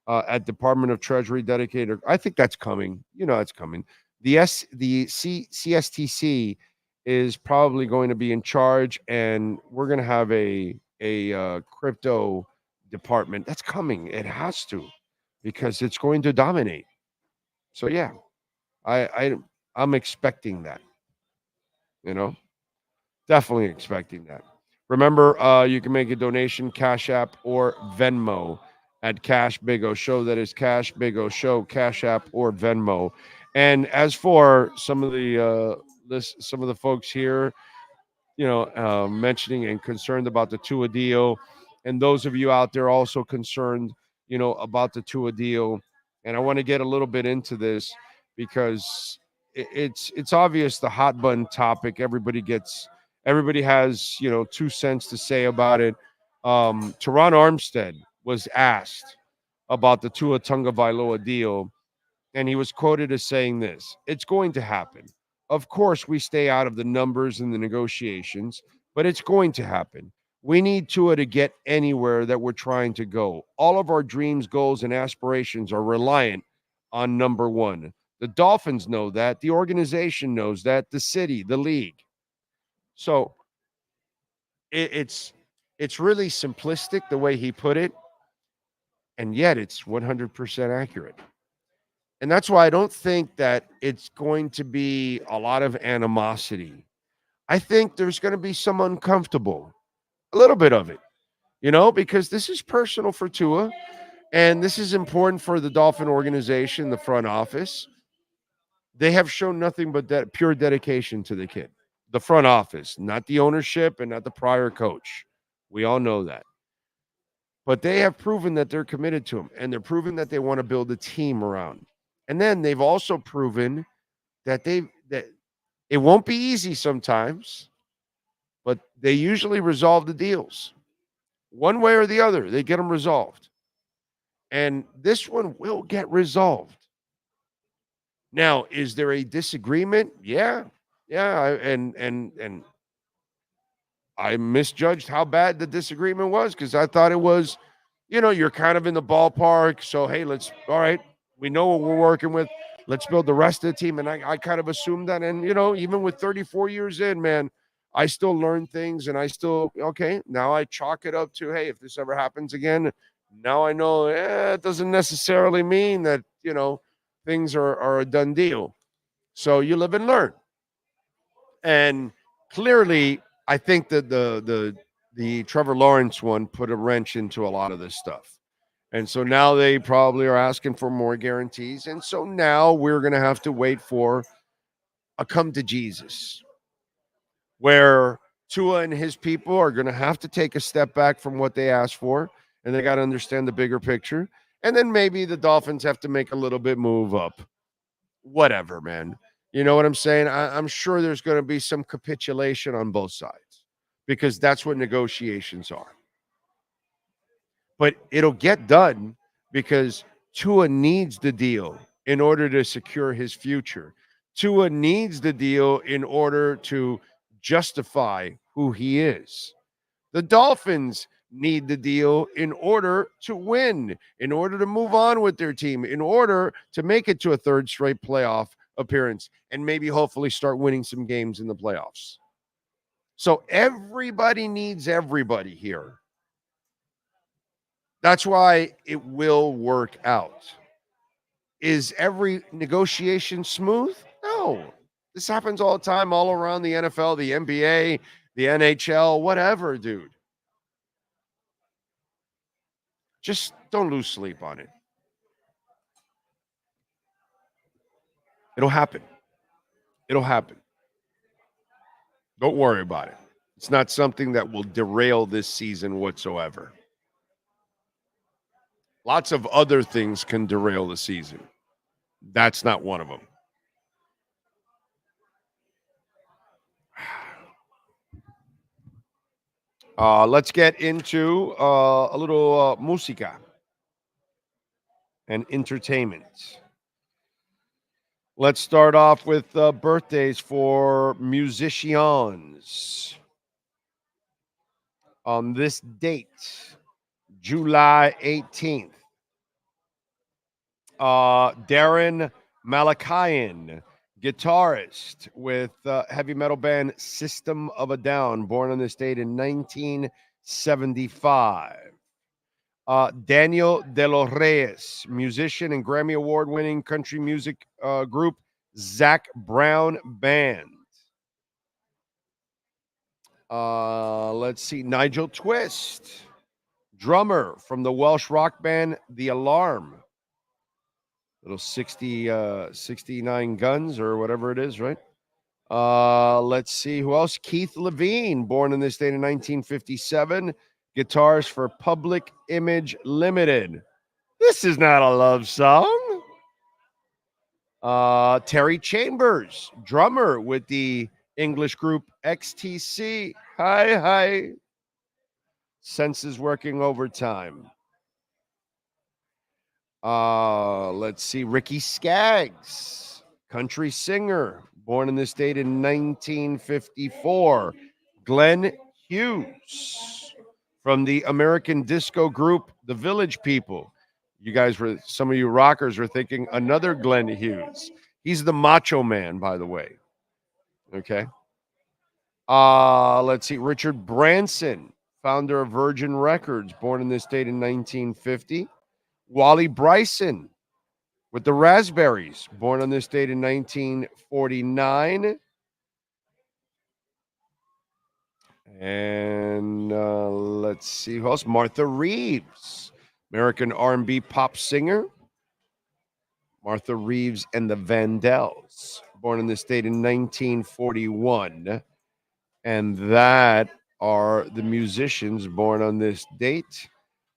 at Department of Treasury dedicated. I think that's coming. You know, it's coming. CSTC is probably going to be in charge, and we're going to have a crypto department. That's coming. It has to, because it's going to dominate. So yeah, I'm expecting that. You know, definitely expecting that. Remember, you can make a donation, Cash App or Venmo at Cash Big O Show. That is Cash Big O Show, Cash App or Venmo. And as for some of the folks here, mentioning and concerned about the Tua deal, and those of you out there also concerned, about the Tua deal. And I want to get a little bit into this because it's obvious the hot button topic. Everybody has 2 cents to say about it. Teron Armstead was asked about the Tua Tagovailoa deal, and he was quoted as saying this: "It's going to happen. Of course, we stay out of the numbers and the negotiations, but it's going to happen. We need Tua to get anywhere that we're trying to go. All of our dreams, goals, and aspirations are reliant on number one. The Dolphins know that. The organization knows that. The city, the league." So it's really simplistic the way he put it, and yet it's 100% accurate. And that's why I don't think that it's going to be a lot of animosity. I think there's going to be some uncomfortable, a little bit of it, because this is personal for Tua, and this is important for the Dolphin organization, the front office. They have shown nothing but pure dedication to the kid. The front office, not the ownership and not the prior coach. We all know that. But they have proven that they're committed to him, and they're proving that they want to build a team around. And then they've also proven that that it won't be easy sometimes, but they usually resolve the deals. One way or the other, they get them resolved. And this one will get resolved. Now, is there a disagreement? Yeah. And I misjudged how bad the disagreement was, because I thought it was, you're kind of in the ballpark. So, hey, all right, we know what we're working with. Let's build the rest of the team. And I kind of assumed that. And, even with 34 years in, man, I still learn things, and now I chalk it up to, hey, if this ever happens again, now I know it doesn't necessarily mean that, things are a done deal. So you live and learn. And clearly, I think that the Trevor Lawrence one put a wrench into a lot of this stuff. And so now they probably are asking for more guarantees. And so now we're going to have to wait for a come to Jesus, where Tua and his people are going to have to take a step back from what they asked for, and they got to understand the bigger picture. And then maybe the Dolphins have to make a little bit move up. Whatever, man. You know what I'm saying? I'm sure there's going to be some capitulation on both sides, because that's what negotiations are. But it'll get done because Tua needs the deal in order to secure his future. Tua needs the deal in order to justify who he is. The Dolphins need the deal in order to win, in order to move on with their team, in order to make it to a third straight playoff appearance, and maybe hopefully start winning some games in the playoffs. So everybody needs everybody here. That's why it will work out. Is every negotiation smooth? No. This happens all the time, all around the NFL, the NBA, the NHL, whatever, dude. Just don't lose sleep on it. It'll happen. It'll happen. Don't worry about it. It's not something that will derail this season whatsoever. Lots of other things can derail the season. That's not one of them. Let's get into a little música and entertainment. Let's start off with birthdays for musicians. On this date, July 18th, Darren Malakian, guitarist with heavy metal band System of a Down, born on this date in 1975. Daniel De Los Reyes, musician and Grammy Award-winning country music group Zac Brown Band. Let's see, Nigel Twist, drummer from the Welsh rock band The Alarm. Little 69 guns or whatever it is, right? Let's see, who else? Keith Levine, born in this date in 1957, guitarist for Public Image Limited. This is not a love song. Terry Chambers, drummer with the English group XTC. Hi. Senses working overtime. Let's see, Ricky Skaggs, country singer, born in this date in 1954. Glenn Hughes, from the American disco group The Village People. You guys were, some of you rockers were thinking another Glenn Hughes. He's the Macho Man, by the way. Okay. Let's see, Richard Branson, founder of Virgin Records, born in this date in 1950. Wally Bryson with the Raspberries, born on this date in 1949. And let's see who else. Martha Reeves, American R&B pop singer. Martha Reeves and the Vandells, born in this date in 1941. And that are the musicians born on this date.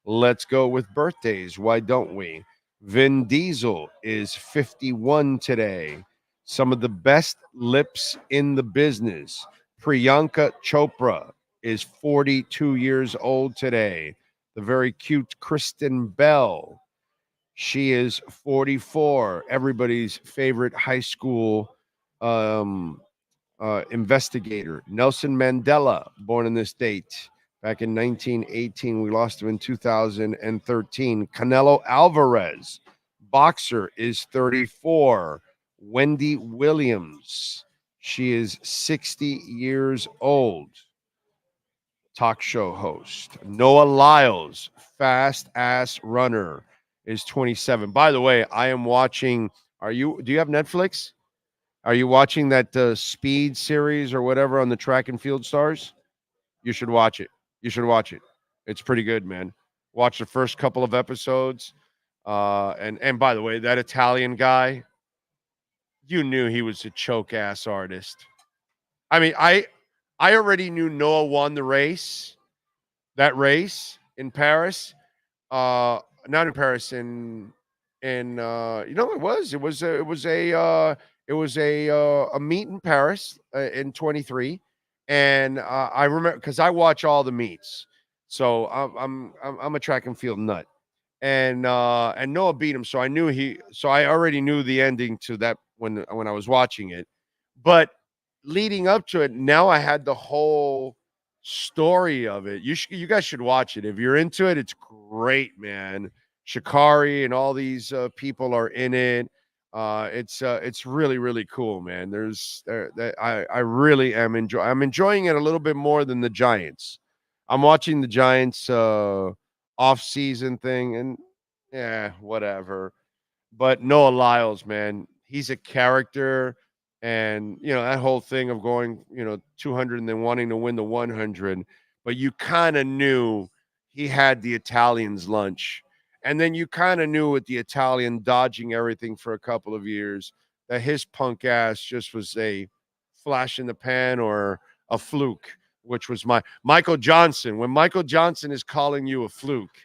Let's go with birthdays. Why don't we? Vin Diesel is 51 today. Some of the best lips in the business. Priyanka Chopra is 42 years old today. The very cute Kristen Bell. She is 44. Everybody's favorite high school investigator. Nelson Mandela, born in this date. Back in 1918, we lost him in 2013. Canelo Alvarez, boxer, is 34. Wendy Williams, she is 60 years old. Talk show host. Noah Lyles, fast ass runner, is 27. By the way, I am watching. Do you have Netflix? Are you watching that Speed series or whatever on the Track and Field Stars? You should watch it. It's pretty good, man. Watch the first couple of episodes. And by the way, that Italian guy, you knew he was a choke ass artist. I mean, I already knew Noah won the race. That race in Paris. Not in Paris, it was a meet in Paris in 23. And I remember because I watch all the meets, so I'm a track and field nut, and Noah beat him, so I already knew the ending to that when I was watching it, but leading up to it, now I had the whole story of it. You guys should watch it if you're into it. It's great, man. Shikari and all these people are in it. It's really, really cool, man. I really am I'm enjoying it a little bit more than the Giants. I'm watching the Giants off-season thing, and yeah, whatever. But Noah Lyles, man, he's a character, and that whole thing of going 200 and then wanting to win the 100, but you kind of knew he had the Italians' lunch. And then you kind of knew with the Italian dodging everything for a couple of years that his punk ass just was a flash in the pan or a fluke, which was Michael Johnson. When Michael Johnson is calling you a fluke,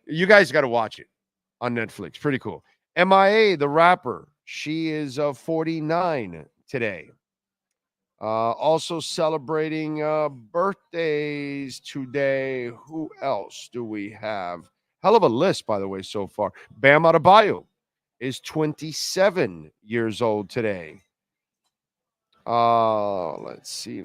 you guys got to watch it on Netflix. Pretty cool. MIA, the rapper, she is 49 today. Also celebrating birthdays today. Who else do we have? Hell of a list, by the way, so far. Bam Adebayo is 27 years old today. Let's see.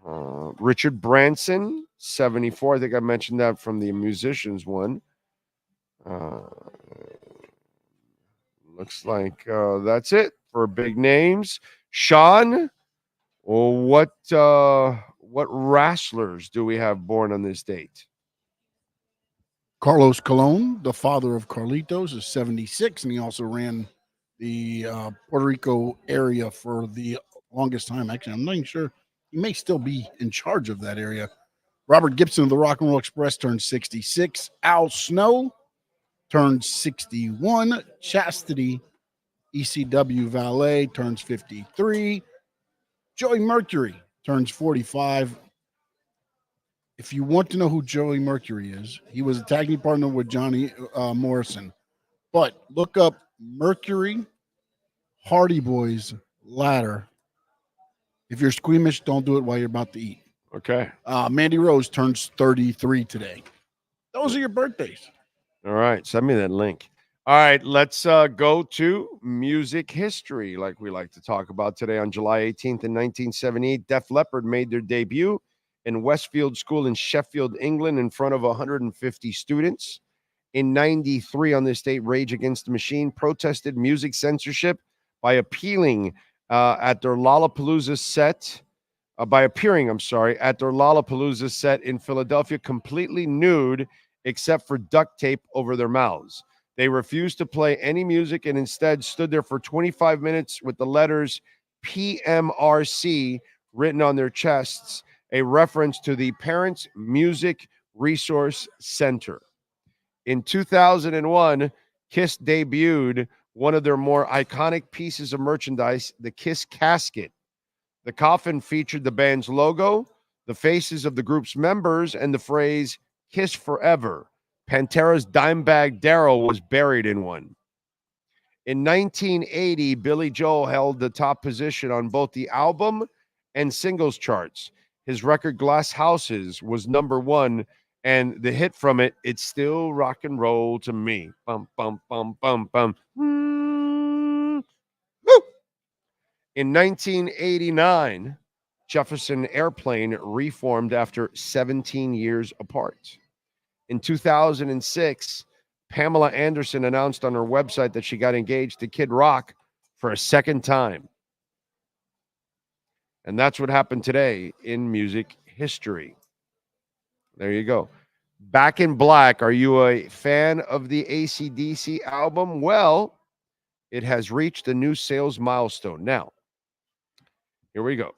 Richard Branson, 74. I think I mentioned that from the musicians one. Looks like that's it for big names. Sean, what wrestlers do we have born on this date? Carlos Colon, the father of Carlitos, is 76, and he also ran the Puerto Rico area for the longest time. Actually, I'm not even sure. He may still be in charge of that area. Robert Gibson of the Rock and Roll Express turned 66. Al Snow turned 61. Chastity, ECW Valet, turns 53. Joey Mercury turns 45. If you want to know who Joey Mercury is, he was a tag team partner with Johnny Morrison. But look up Mercury Hardy Boys ladder. If you're squeamish, don't do it while you're about to eat. Okay. Mandy Rose turns 33 today. Those are your birthdays. All right. Send me that link. All right. Let's go to music history, like we like to talk about today. On July 18th in 1978, Def Leppard made their debut in Westfield School in Sheffield, England, in front of 150 students. In 93, on this date, Rage Against the Machine protested music censorship by appearing at their Lollapalooza set. At their Lollapalooza set in Philadelphia, completely nude except for duct tape over their mouths. They refused to play any music and instead stood there for 25 minutes with the letters PMRC written on their chests, a reference to the Parents Music Resource Center. In 2001, Kiss debuted one of their more iconic pieces of merchandise, the Kiss casket. The coffin featured the band's logo, the faces of the group's members, and the phrase, Kiss Forever. Pantera's Dimebag Darrell was buried in one. In 1980, Billy Joel held the top position on both the album and singles charts. His record Glass Houses was number one, and the hit from it, It's Still Rock and Roll to Me. Bum, bum, bum, bum, bum. Woo! In 1989, Jefferson Airplane reformed after 17 years apart. In 2006, Pamela Anderson announced on her website that she got engaged to Kid Rock for a second time. And that's what happened today in music history. There you go. Back in Black, are you a fan of the AC/DC album? Well, it has reached a new sales milestone. Now, here we go.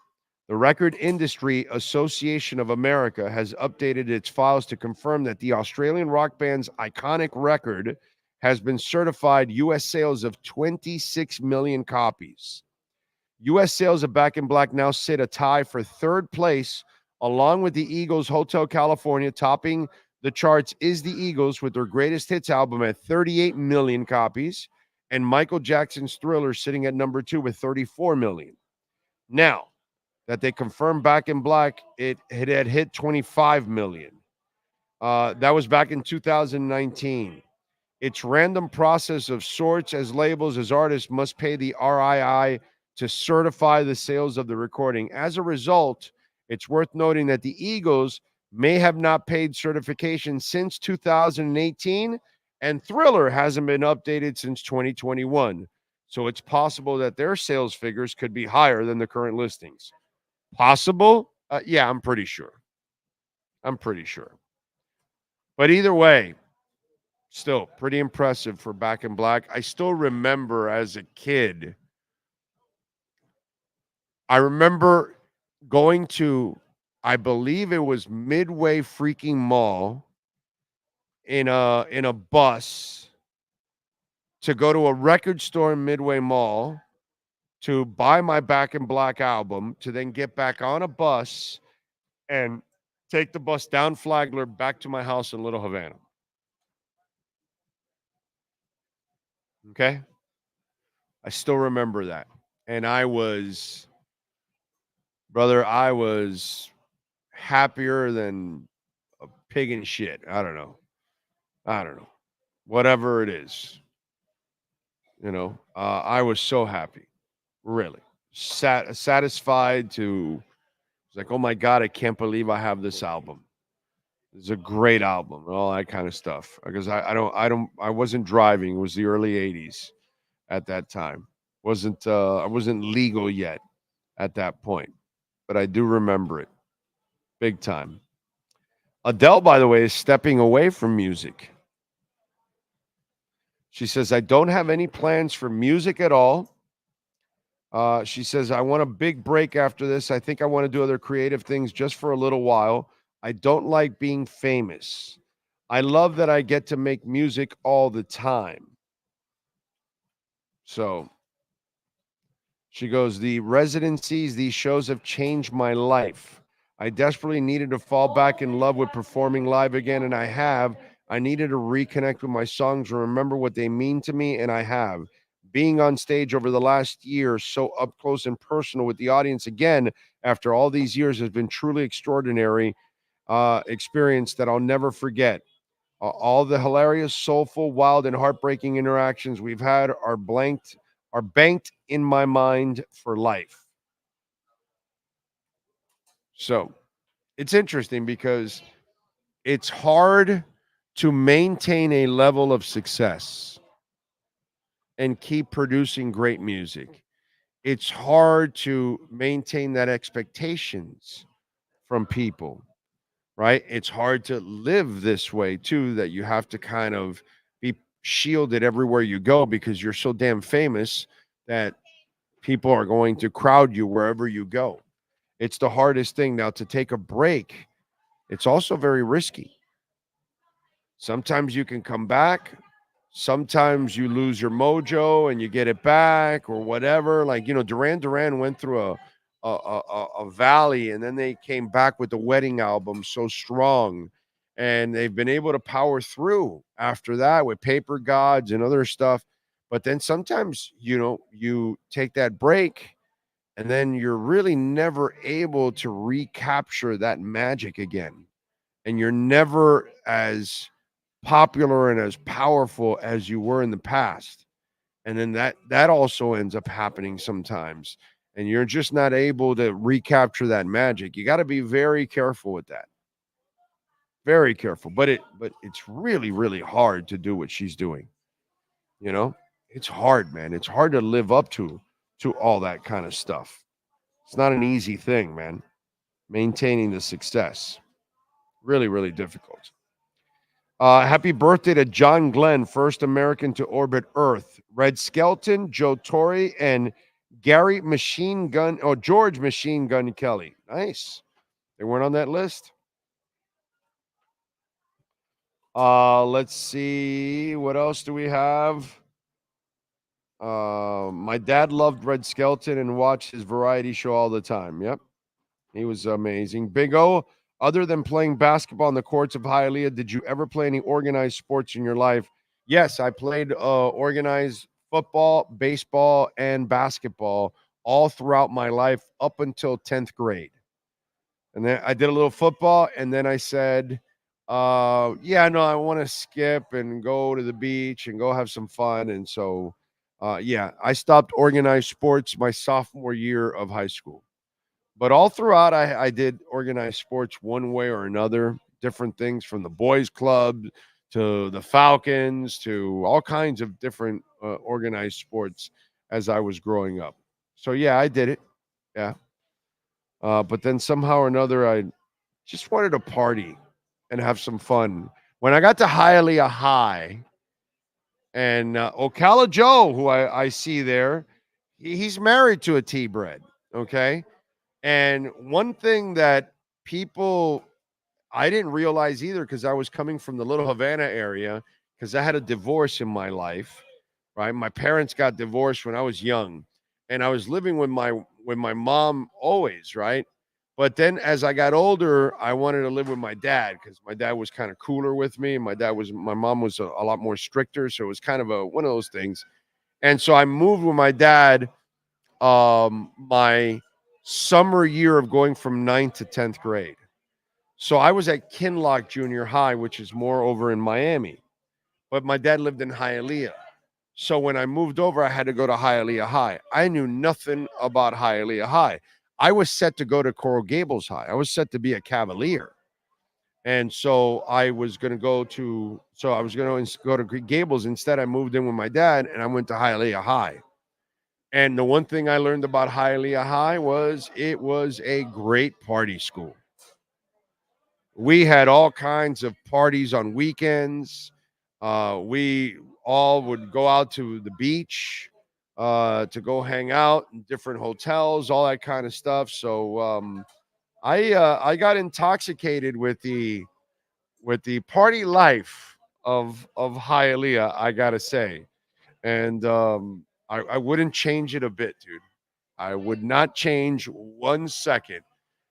The Record Industry Association of America has updated its files to confirm that the Australian rock band's iconic record has been certified U.S. sales of 26 million copies. U.S. sales of Back in Black now sit a tie for third place, along with the Eagles' Hotel California. Topping the charts is the Eagles with their greatest hits album at 38 million copies, and Michael Jackson's Thriller sitting at number 2 with 34 million. Now that they confirmed Back in Black, it had hit 25 million. That was back in 2019. It's random process of sorts, as labels, as artists must pay the RII to certify the sales of the recording. As a result, it's worth noting that the Eagles may have not paid certification since 2018, and Thriller hasn't been updated since 2021. So it's possible that their sales figures could be higher than the current listings. Possible? Yeah, I'm pretty sure. But either way, still pretty impressive for Back in Black. I still remember as a kid, I remember going to, I believe it was Midway freaking Mall in a bus to go to a record store in Midway Mall to buy my Back in Black album, to then get back on a bus and take the bus down Flagler back to my house in Little Havana. Okay? I still remember that. And I was happier than a pig in shit. I don't know. Whatever it is. I was so happy. Really. Satisfied to, it's like, oh my God, I can't believe I have this album. It's a great album and all that kind of stuff. Because I wasn't driving. It was the early 80s at that time. I wasn't legal yet at that point. But I do remember it. Big time. Adele, by the way, is stepping away from music. She says, I don't have any plans for music at all. She says, I want a big break after this. I think I want to do other creative things just for a little while. I don't like being famous. I love that I get to make music all the time. So she goes, the residencies, these shows have changed my life. I desperately needed to fall back in love with performing live again, and I have. I needed to reconnect with my songs and remember what they mean to me, and I have. Being on stage over the last year, so up close and personal with the audience again, after all these years, has been truly extraordinary experience that I'll never forget. All the hilarious, soulful, wild, and heartbreaking interactions we've had are banked in my mind for life. So it's interesting because it's hard to maintain a level of success and keep producing great music. It's hard to maintain that expectations from people, right? It's hard to live this way too, that you have to kind of be shielded everywhere you go because you're so damn famous that people are going to crowd you wherever you go. It's the hardest thing. Now, to take a break, it's also very risky. Sometimes you can come back. Sometimes you lose your mojo and you get it back or whatever. Like, Duran went through a valley and then they came back with the Wedding album so strong. And they've been able to power through after that with Paper Gods and other stuff. But then sometimes, you take that break and then you're really never able to recapture that magic again. And you're never as popular and as powerful as you were in the past. And then that also ends up happening sometimes. And you're just not able to recapture that magic. You got to be very careful with that. Very careful. But it's really, really hard to do what she's doing. It's hard, man. It's hard to live up to all that kind of stuff. It's not an easy thing, man. Maintaining the success. Really, really difficult. Happy birthday to John Glenn, first American to orbit Earth. Red Skelton, Joe Torre, and George Machine Gun Kelly. Nice. They weren't on that list. Let's see. What else do we have? My dad loved Red Skelton and watched his variety show all the time. Yep. He was amazing. Big O, other than playing basketball on the courts of Hialeah, did you ever play any organized sports in your life? Yes, I played organized football, baseball, and basketball all throughout my life up until 10th grade. And then I did a little football, and then I said, I want to skip and go to the beach and go have some fun. And so, I stopped organized sports my sophomore year of high school. But all throughout, I did organized sports one way or another, different things from the boys' club to the Falcons to all kinds of different organized sports as I was growing up. So, I did it. Yeah. But then somehow or another, I just wanted to party and have some fun. When I got to Hialeah High and Ocala Joe, who I see there, he's married to a T-Bread, okay? And one thing that I didn't realize either, because I was coming from the Little Havana area, because I had a divorce in my life, right? My parents got divorced when I was young. and I was living with my mom always, right? But then as I got older, I wanted to live with my dad because my dad was kind of cooler with me. My mom was a lot more stricter, so it was kind of one of those things. And so I moved with my dad my summer year of going from 9th to 10th grade. So I was at Kinloch Junior High, which is more over in Miami, but my dad lived in Hialeah. So when I moved over, I had to go to Hialeah High. I knew nothing about Hialeah High. I was set to go to Coral Gables High. I was set to be a Cavalier. And so I was going to go to Gables. Instead, I moved in with my dad and I went to Hialeah High. And the one thing I learned about Hialeah High was it was a great party school. We had all kinds of parties on weekends. We all would go out to the beach to go hang out in different hotels, all that kind of stuff. So I got intoxicated with the party life of Hialeah, I gotta say, and I wouldn't change it a bit, dude. I would not change 1 second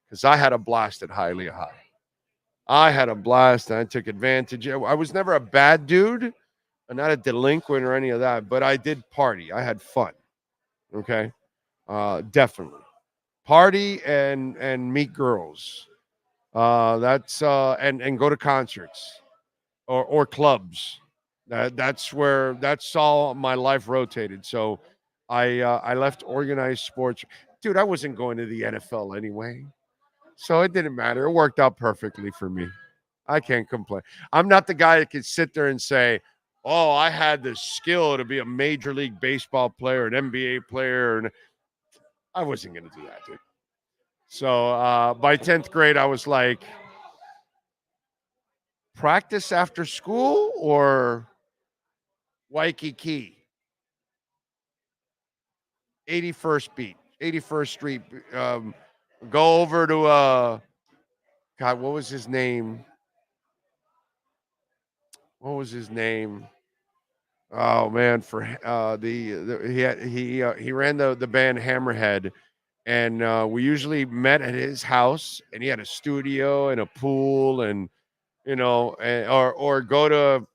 because I had a blast at Hialeah High. I had a blast and I took advantage. I was never a bad dude. I'm not a delinquent or any of that, but I did party. I had fun. Okay. Definitely. Party and meet girls. That's and go to concerts or clubs. That's all my life rotated. So I left organized sports. Dude, I wasn't going to the NFL anyway. So it didn't matter. It worked out perfectly for me. I can't complain. I'm not the guy that can sit there and say, oh, I had the skill to be a Major League Baseball player, an NBA player. And I wasn't going to do that, dude. So by 10th grade, I was like, practice after school or Waikiki? 81st Street. Go over to, God, what was his name? What was his name? Oh man, for he ran the band Hammerhead, and we usually met at his house, and he had a studio and a pool, and or go to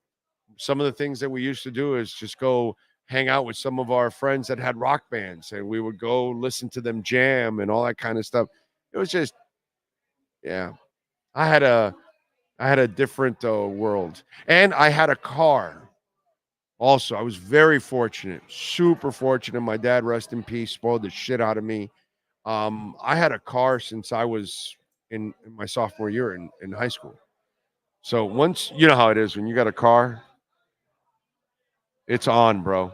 some of the things that we used to do is just go hang out with some of our friends that had rock bands, and we would go listen to them jam and all that kind of stuff. It was just, yeah, I had a different world, and I had a car. Also, I was very fortunate, super fortunate. My dad, rest in peace, spoiled the shit out of me. I had a car since I was in my sophomore year in high school. So once, you know how it is when you got a car, it's on, bro.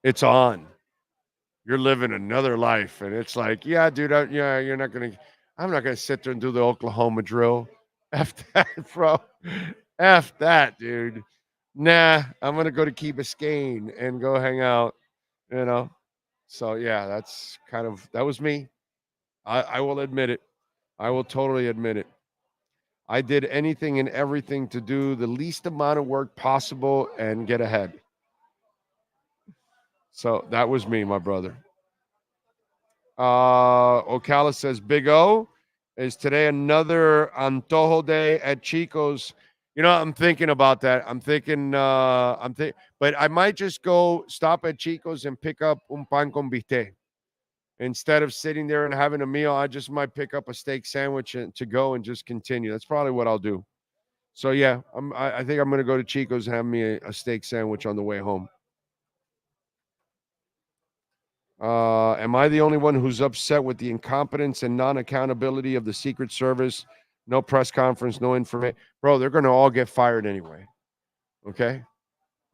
It's on. You're living another life. And it's like, yeah, dude, I'm not going to sit there and do the Oklahoma drill. F that, bro. F that, dude. Nah, I'm going to go to Key Biscayne and go hang out, So, yeah, that was me. I will admit it. I will totally admit it. I did anything and everything to do the least amount of work possible and get ahead. So that was me, my brother. Ocala says, Big O, is today another Antojo Day at Chico's? I'm thinking about that. But I might just go stop at Chico's and pick up un pan con bistec. Instead of sitting there and having a meal, I just might pick up a steak sandwich to go and just continue. That's probably what I'll do. So, yeah, I think I'm going to go to Chico's and have me a steak sandwich on the way home. Am I the only one who's upset with the incompetence and non-accountability of the Secret Service? No press conference, no information. Bro, they're going to all get fired anyway. Okay?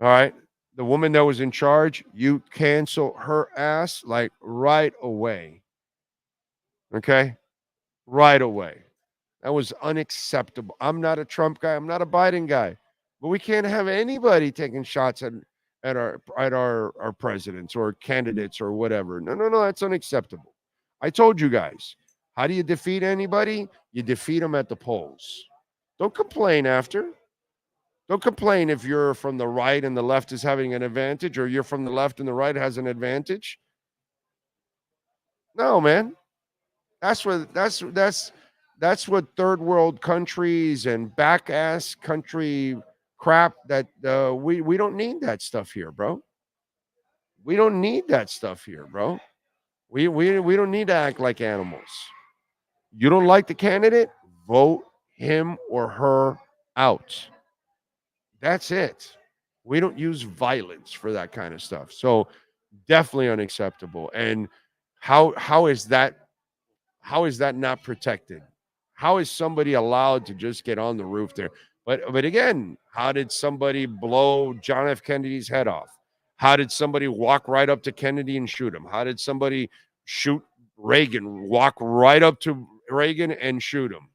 All right? The woman that was in charge, you cancel her ass like right away. Okay? Right away. That was unacceptable. I'm not a Trump guy. I'm not a Biden guy. But we can't have anybody taking shots at our presidents or candidates or whatever. No, that's unacceptable. I told you guys, how do you defeat anybody? You defeat them at the polls. Don't complain after. Don't complain if you're from the right and the left is having an advantage, or you're from the left and the right has an advantage. No, man. That's what third world countries and back ass country crap that we don't need that stuff here, bro. We don't need that stuff here, bro. We don't need to act like animals. You don't like the candidate? Vote him or her out. That's it. We don't use violence for that kind of stuff. So definitely unacceptable. And how is that not protected? How is somebody allowed to just get on the roof there? But again, how did somebody blow John F. Kennedy's head off? How did somebody walk right up to Kennedy and shoot him? How did somebody shoot Reagan, walk right up to Reagan and shoot him?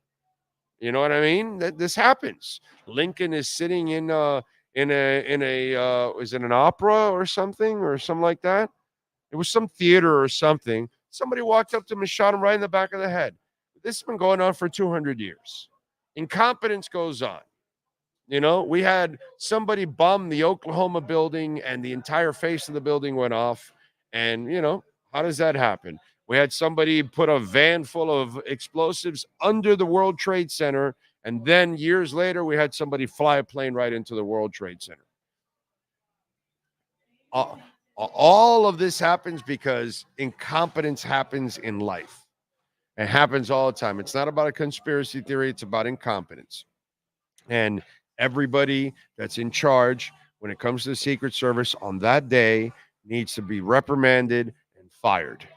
You know what I mean? This happens. Lincoln is sitting in a is it an opera or something like that? It was some theater or something. Somebody walked up to him and shot him right in the back of the head. This has been going on for 200 years. Incompetence goes on. You know, we had somebody bomb the Oklahoma building and the entire face of the building went off. And, you know, how does that happen? We had somebody put a van full of explosives under the World Trade Center. And then years later, we had somebody fly a plane right into the World Trade Center. All of this happens because incompetence happens in life. It happens all the time. It's not about a conspiracy theory. It's about incompetence. And everybody that's in charge when it comes to the Secret Service on that day needs to be reprimanded and fired.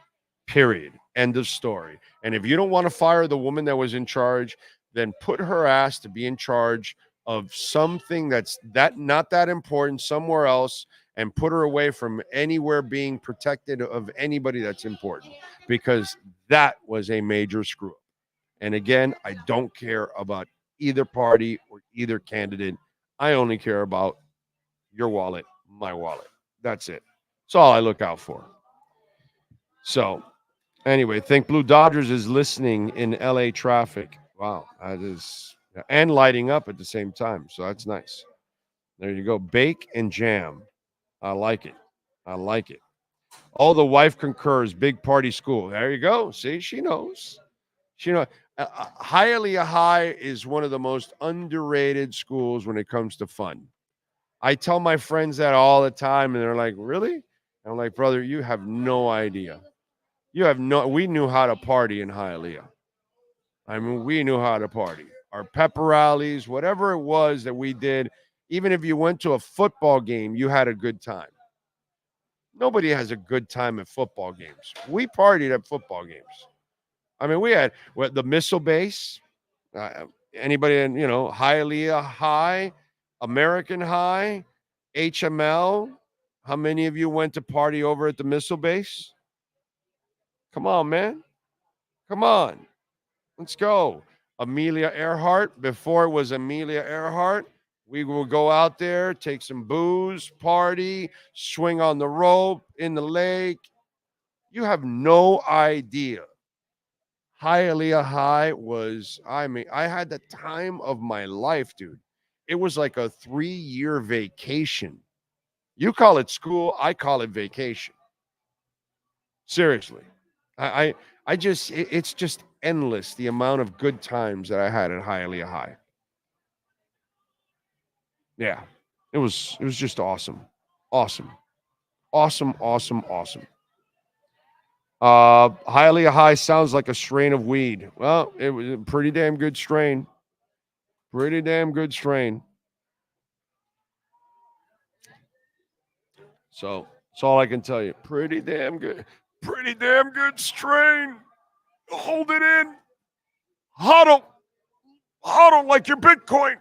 Period. End of story. And if you don't want to fire the woman that was in charge, then put her ass to be in charge of something that's not that important somewhere else, and put her away from anywhere being protected of anybody that's important, because that was a major screw up. And again, I don't care about either party or either candidate. I only care about your wallet, my wallet. That's it. That's all I look out for. So anyway, Think Blue Dodgers is listening in LA traffic. Wow. That is, and lighting up at the same time. So that's nice. There you go. Bake and jam. I like it. I like it. Oh, the wife concurs. Big party school. There you go. See, she knows. She knows. Hialeah High is one of the most underrated schools when it comes to fun. I tell my friends that all the time, and they're like, really? And I'm like, brother, you have no idea. We knew how to party in Hialeah. I mean, we knew how to party. Our pep rallies, whatever it was that we did, even if you went to a football game, you had a good time. Nobody has a good time at football games. We partied at football games. I mean, we had the missile base. Anybody in, Hialeah High, American High, HML. How many of you went to party over at the missile base? Come on, man. Come on. Let's go. Amelia Earhart. Before it was Amelia Earhart, we will go out there, take some booze, party, swing on the rope in the lake. You have no idea. Hialeah High was, I had the time of my life, dude. It was like a 3-year vacation. You call it school, I call it vacation. Seriously. It's just endless, the amount of good times that I had at Hialeah High. Yeah, it was just awesome. Awesome. Hialeah High sounds like a strain of weed. Well, it was a pretty damn good strain. Pretty damn good strain. So that's all I can tell you. Pretty damn good strain. Hold it in. Hodl like your Bitcoin.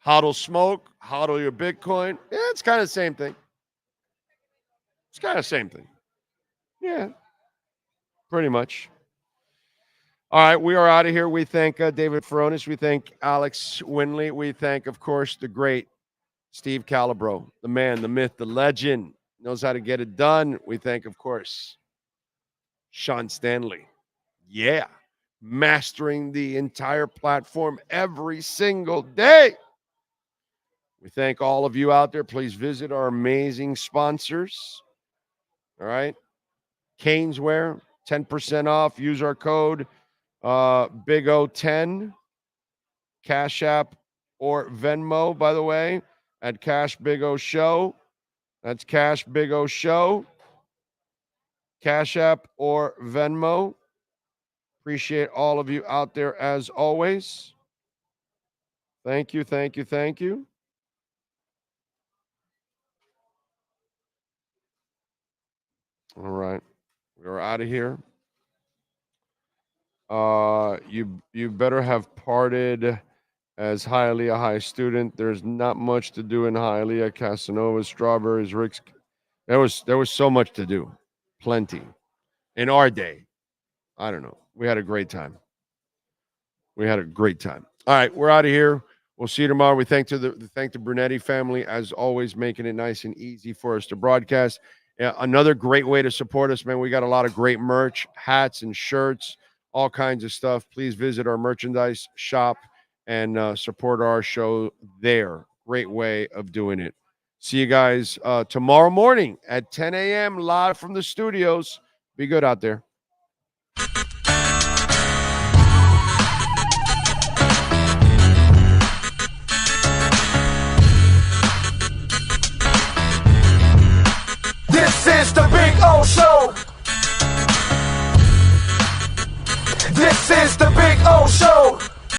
Hodl smoke, hodl your Bitcoin. Yeah, it's kind of the same thing. Yeah, pretty much. All right, we are out of here. We thank David Furones. We thank Alex Winley. We thank, of course, the great Steve Calabro, the man, the myth, the legend, knows how to get it done. We thank, of course, Sean Stanley. Yeah, mastering the entire platform every single day. We thank all of you out there. Please visit our amazing sponsors. All right. Caneswear, 10% off. Use our code Big O10, Cash App or Venmo, by the way, at Cash Big O Show. That's Cash Big O Show. Cash App or Venmo. Appreciate all of you out there as always. Thank you, thank you, thank you. All right. We're out of here. You better have parted as Hialeah High student. There's not much to do in Hialeah. Casanova, strawberries, Rick's. There was so much to do. Plenty. In our day. I don't know. We had a great time. All right, we're out of here. We'll see you tomorrow. We thank the Brunetti family, as always, making it nice and easy for us to broadcast. Another great way to support us, man. We got a lot of great merch, hats and shirts, all kinds of stuff. Please visit our merchandise shop and support our show there. Great way of doing it. See you guys tomorrow morning at 10 a.m. live from the studios. Be good out there. This is the Big O Show. This is the Big O Show.